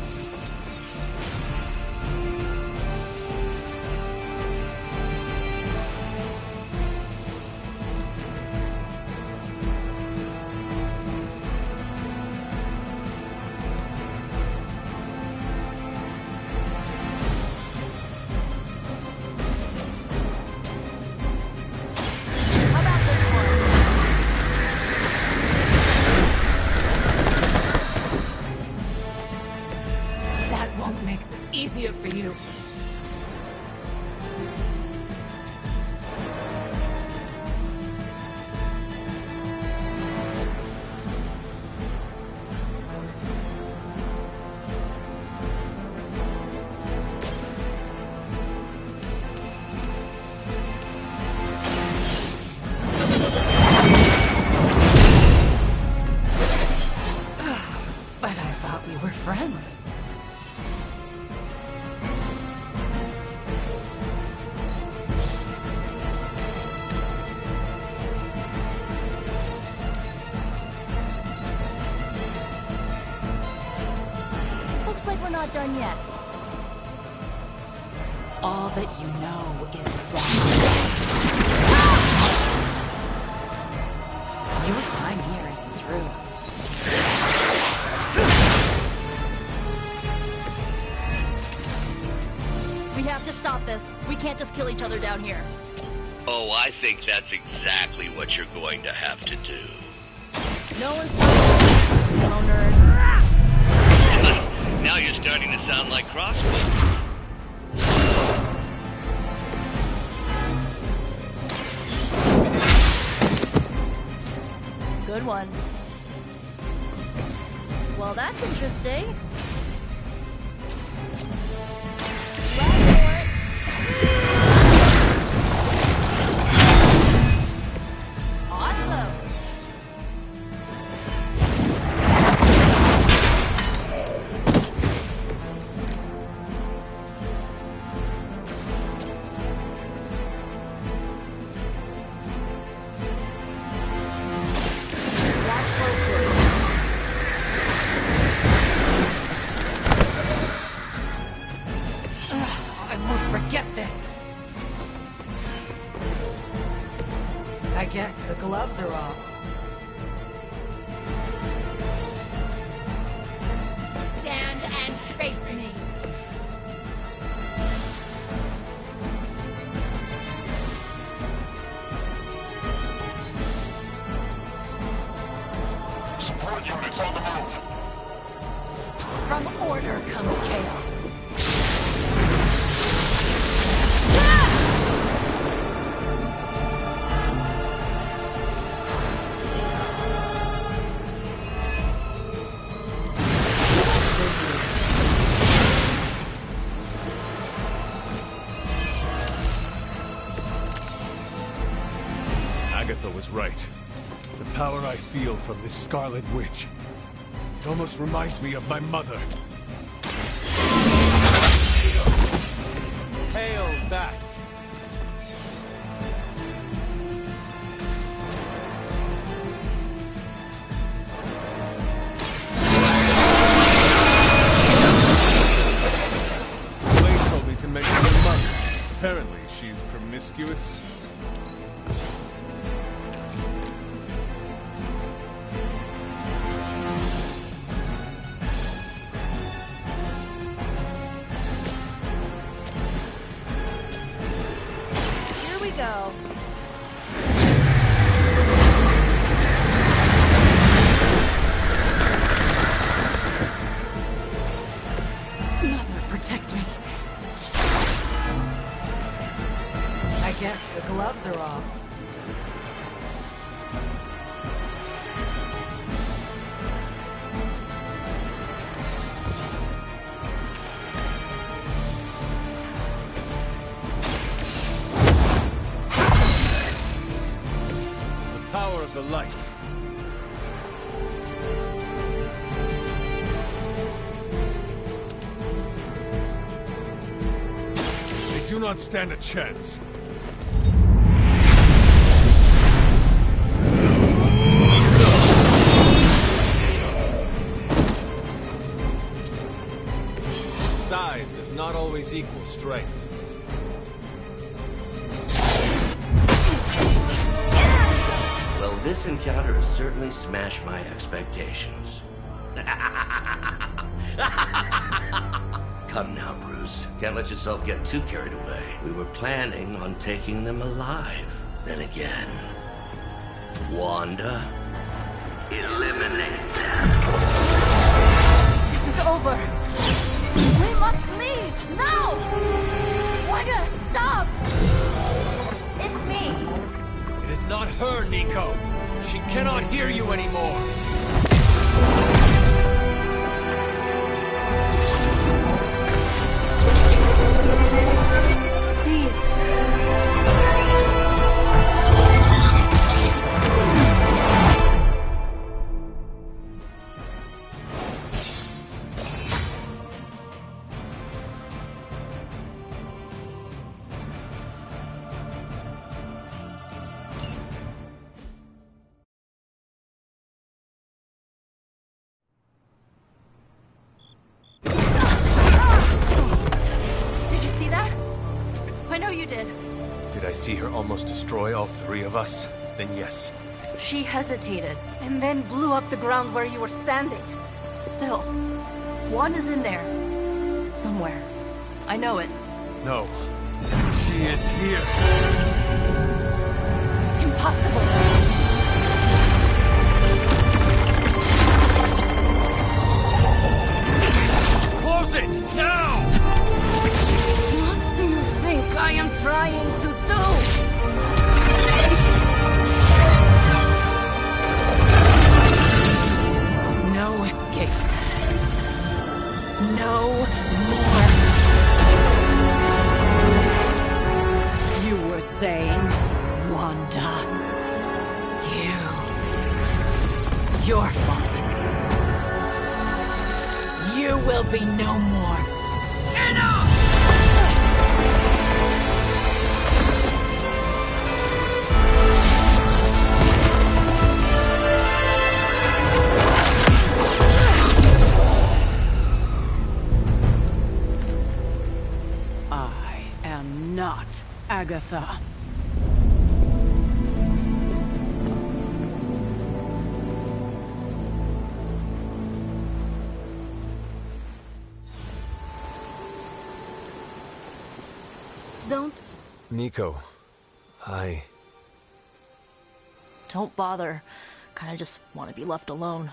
Easier for you. But I thought we were friends. Looks like we're not done yet. All that you know is wrong. Your time here is through. We have to stop this. We can't just kill each other down here. Oh, I think that's exactly what you're going to have to do. No one's talking. No nerd. Now you're starting to sound like Crossbow. Good one. Well, that's interesting. Awesome. I guess the gloves are off. was right. The power I feel from this Scarlet Witch. It almost reminds me of my mother. Hail that! Blade told me to mention your mother. Apparently, she's promiscuous. Go. Mother, protect me. I guess the gloves are off. The light. They do not stand a chance. Size does not always equal strength. Well, this encounter has certainly smashed my expectations. Come now, Bruce. Can't let yourself get too carried away. We were planning on taking them alive. Then again, Wanda, eliminate them. This is over. We must leave now! Wanda, stop! It's me. It is not her, Nico. She cannot hear you anymore. Please. Did I see her almost destroy all three of us? Then yes. She hesitated. And then blew up the ground where you were standing. Still, Wanda's in there. Somewhere. I know it. No. She is here. Impossible. Close it! Now! What do you think I am trying to do? No escape. No more. You were saying, Wanda. Your fault. You will be no more. Enough! I am not Agatha. Don't... Nico, Don't bother. Kinda just want to be left alone.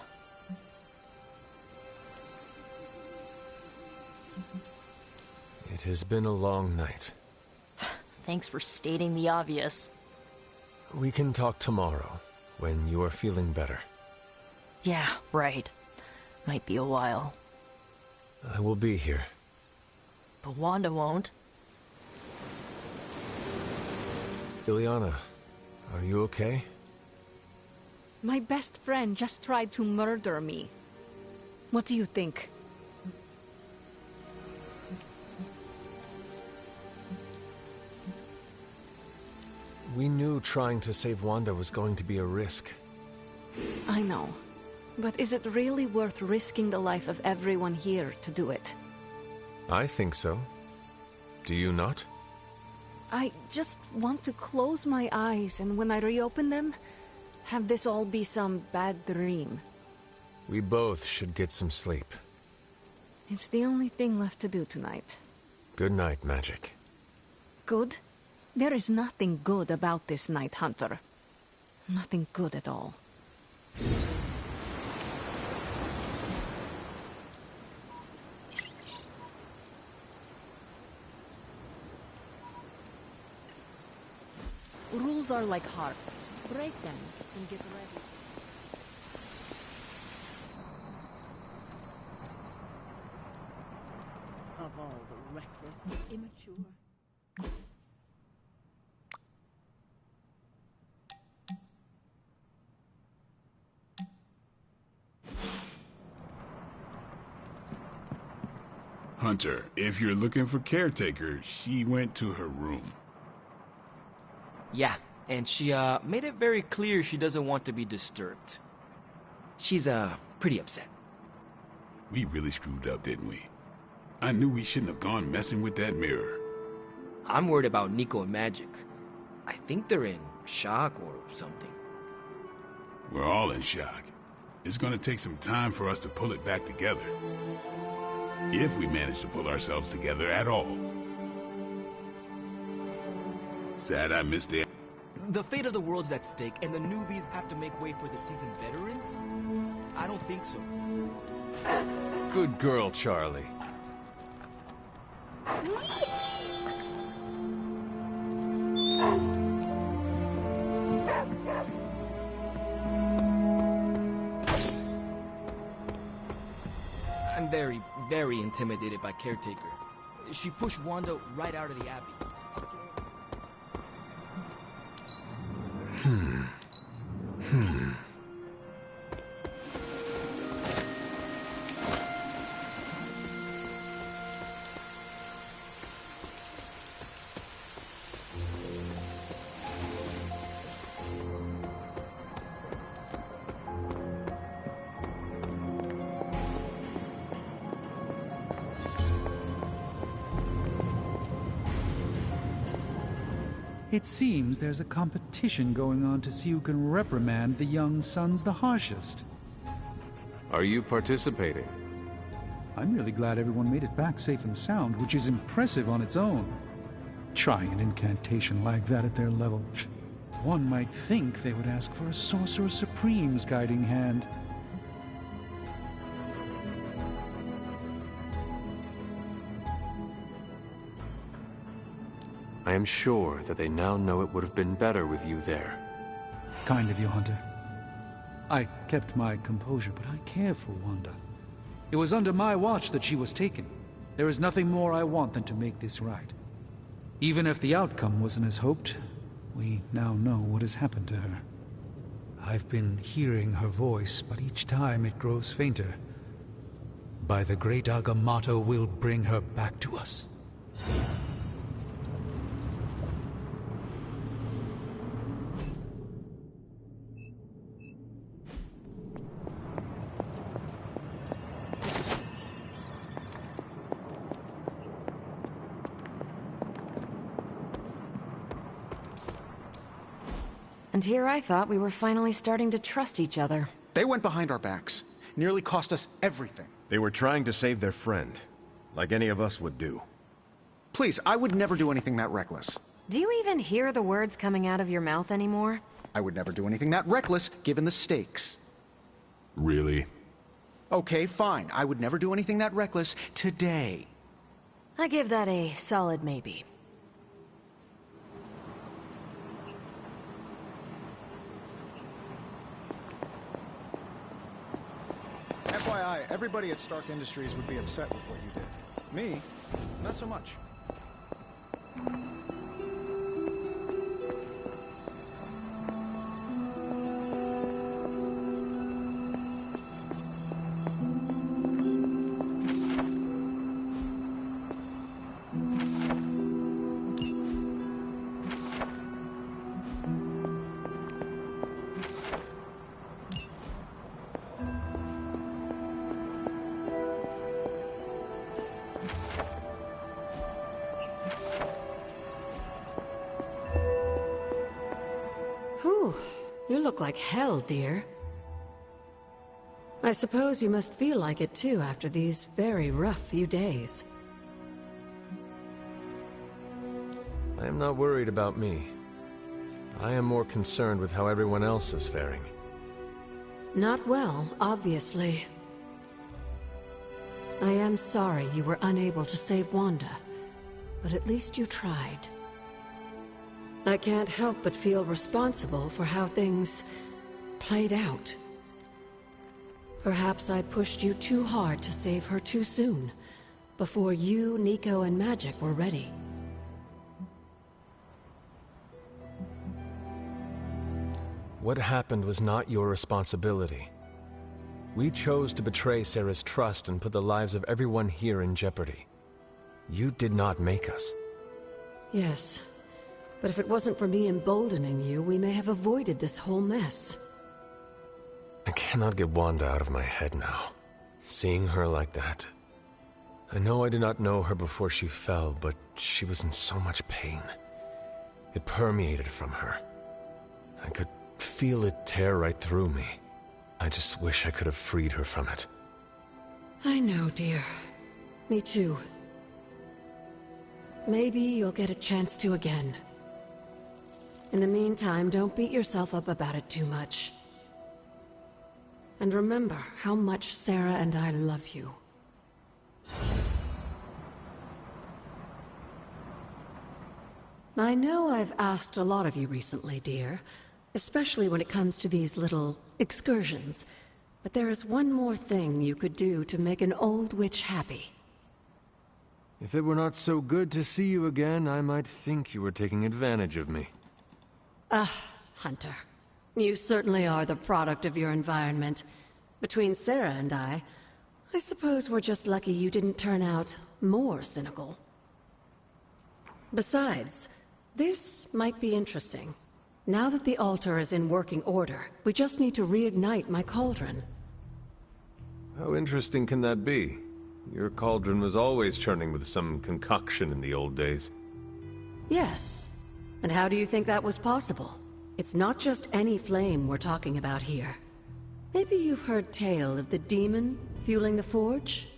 It has been a long night. Thanks for stating the obvious. We can talk tomorrow, when you are feeling better. Yeah, right. Might be a while. I will be here. But Wanda won't. Illyana, are you okay? My best friend just tried to murder me. What do you think? We knew trying to save Wanda was going to be a risk. I know. But is it really worth risking the life of everyone here to do it? I think so. Do you not? I just want to close my eyes, and when I reopen them, have this all be some bad dream. We both should get some sleep. It's the only thing left to do tonight. Good night, Magic. Good? There is nothing good about this night, Hunter. Nothing good at all. Rules are like hearts. Break them and get ready. Of all the reckless, immature... Hunter, if you're looking for Caretaker, she went to her room. Yeah, and she made it very clear she doesn't want to be disturbed. She's pretty upset. We really screwed up, didn't we? I knew we shouldn't have gone messing with that mirror. I'm worried about Nico and Magic. I think they're in shock or something. We're all in shock. It's gonna take some time for us to pull it back together. If we manage to pull ourselves together at all. Sad I missed it. The fate of the world's at stake, and the newbies have to make way for the seasoned veterans? I don't think so. Good girl, Charlie. I'm very, very intimidated by Caretaker. She pushed Wanda right out of the Abbey. It seems there's a competition going on to see who can reprimand the young sons the harshest. Are you participating? I'm really glad everyone made it back safe and sound, which is impressive on its own. Trying an incantation like that at their level, one might think they would ask for a Sorcerer Supreme's guiding hand. I am sure that they now know it would have been better with you there. Kind of you, Hunter. I kept my composure, but I care for Wanda. It was under my watch that she was taken. There is nothing more I want than to make this right. Even if the outcome wasn't as hoped, we now know what has happened to her. I've been hearing her voice, but each time it grows fainter. By the great Agamotto will bring her back to us. And here I thought we were finally starting to trust each other. They went behind our backs. Nearly cost us everything. They were trying to save their friend, like any of us would do. Please, I would never do anything that reckless. Do you even hear the words coming out of your mouth anymore? I would never do anything that reckless, given the stakes. Really? Okay, fine. I would never do anything that reckless today. I give that a solid maybe. FYI, everybody at Stark Industries would be upset with what you did. Me, not so much. You look like hell, dear. I suppose you must feel like it too after these very rough few days. I am not worried about me. I am more concerned with how everyone else is faring. Not well, obviously. I am sorry you were unable to save Wanda, but at least you tried. I can't help but feel responsible for how things played out. Perhaps I pushed you too hard to save her too soon, before you, Nico, and Magic were ready. What happened was not your responsibility. We chose to betray Sarah's trust and put the lives of everyone here in jeopardy. You did not make us. Yes, but if it wasn't for me emboldening you, we may have avoided this whole mess. I cannot get Wanda out of my head now. Seeing her like that. I know I did not know her before she fell, but she was in so much pain. It permeated from her. I could feel it tear right through me. I just wish I could have freed her from it. I know, dear. Me too. Maybe you'll get a chance to again. In the meantime, don't beat yourself up about it too much. And remember how much Sarah and I love you. I know I've asked a lot of you recently, dear, especially when it comes to these little excursions. But there is one more thing you could do to make an old witch happy. If it were not so good to see you again, I might think you were taking advantage of me. Hunter. You certainly are the product of your environment. Between Sarah and I suppose we're just lucky you didn't turn out more cynical. Besides, this might be interesting. Now that the altar is in working order, we just need to reignite my cauldron. How interesting can that be? Your cauldron was always churning with some concoction in the old days. Yes. And how do you think that was possible? It's not just any flame we're talking about here. Maybe you've heard tale of the demon fueling the forge?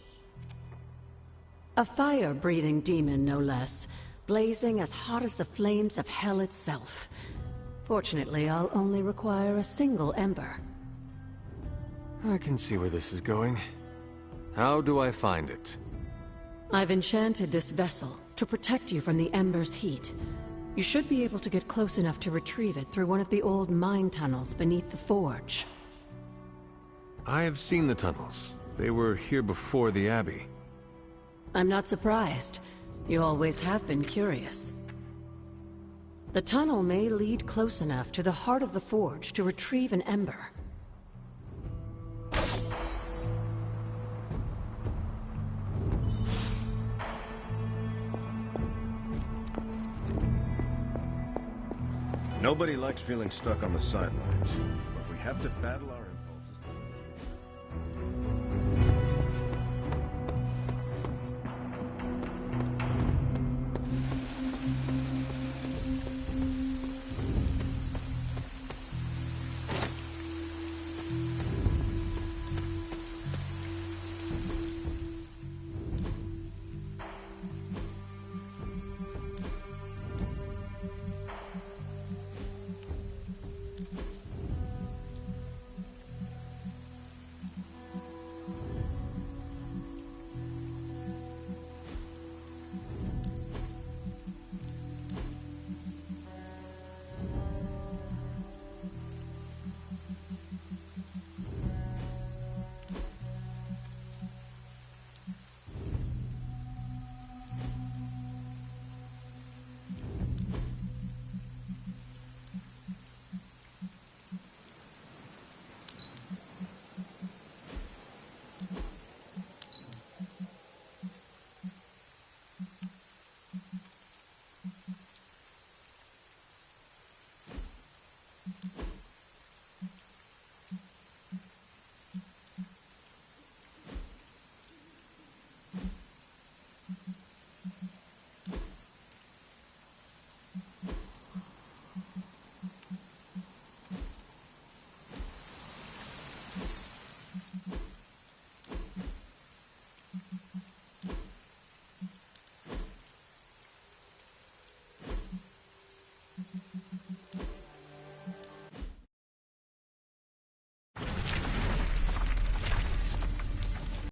A fire-breathing demon, no less, blazing as hot as the flames of hell itself. Fortunately, I'll only require a single ember. I can see where this is going. How do I find it? I've enchanted this vessel to protect you from the ember's heat. You should be able to get close enough to retrieve it through one of the old mine tunnels beneath the forge. I have seen the tunnels. They were here before the Abbey. I'm not surprised. You always have been curious. The tunnel may lead close enough to the heart of the forge to retrieve an ember. Nobody likes feeling stuck on the sidelines, but we have to battle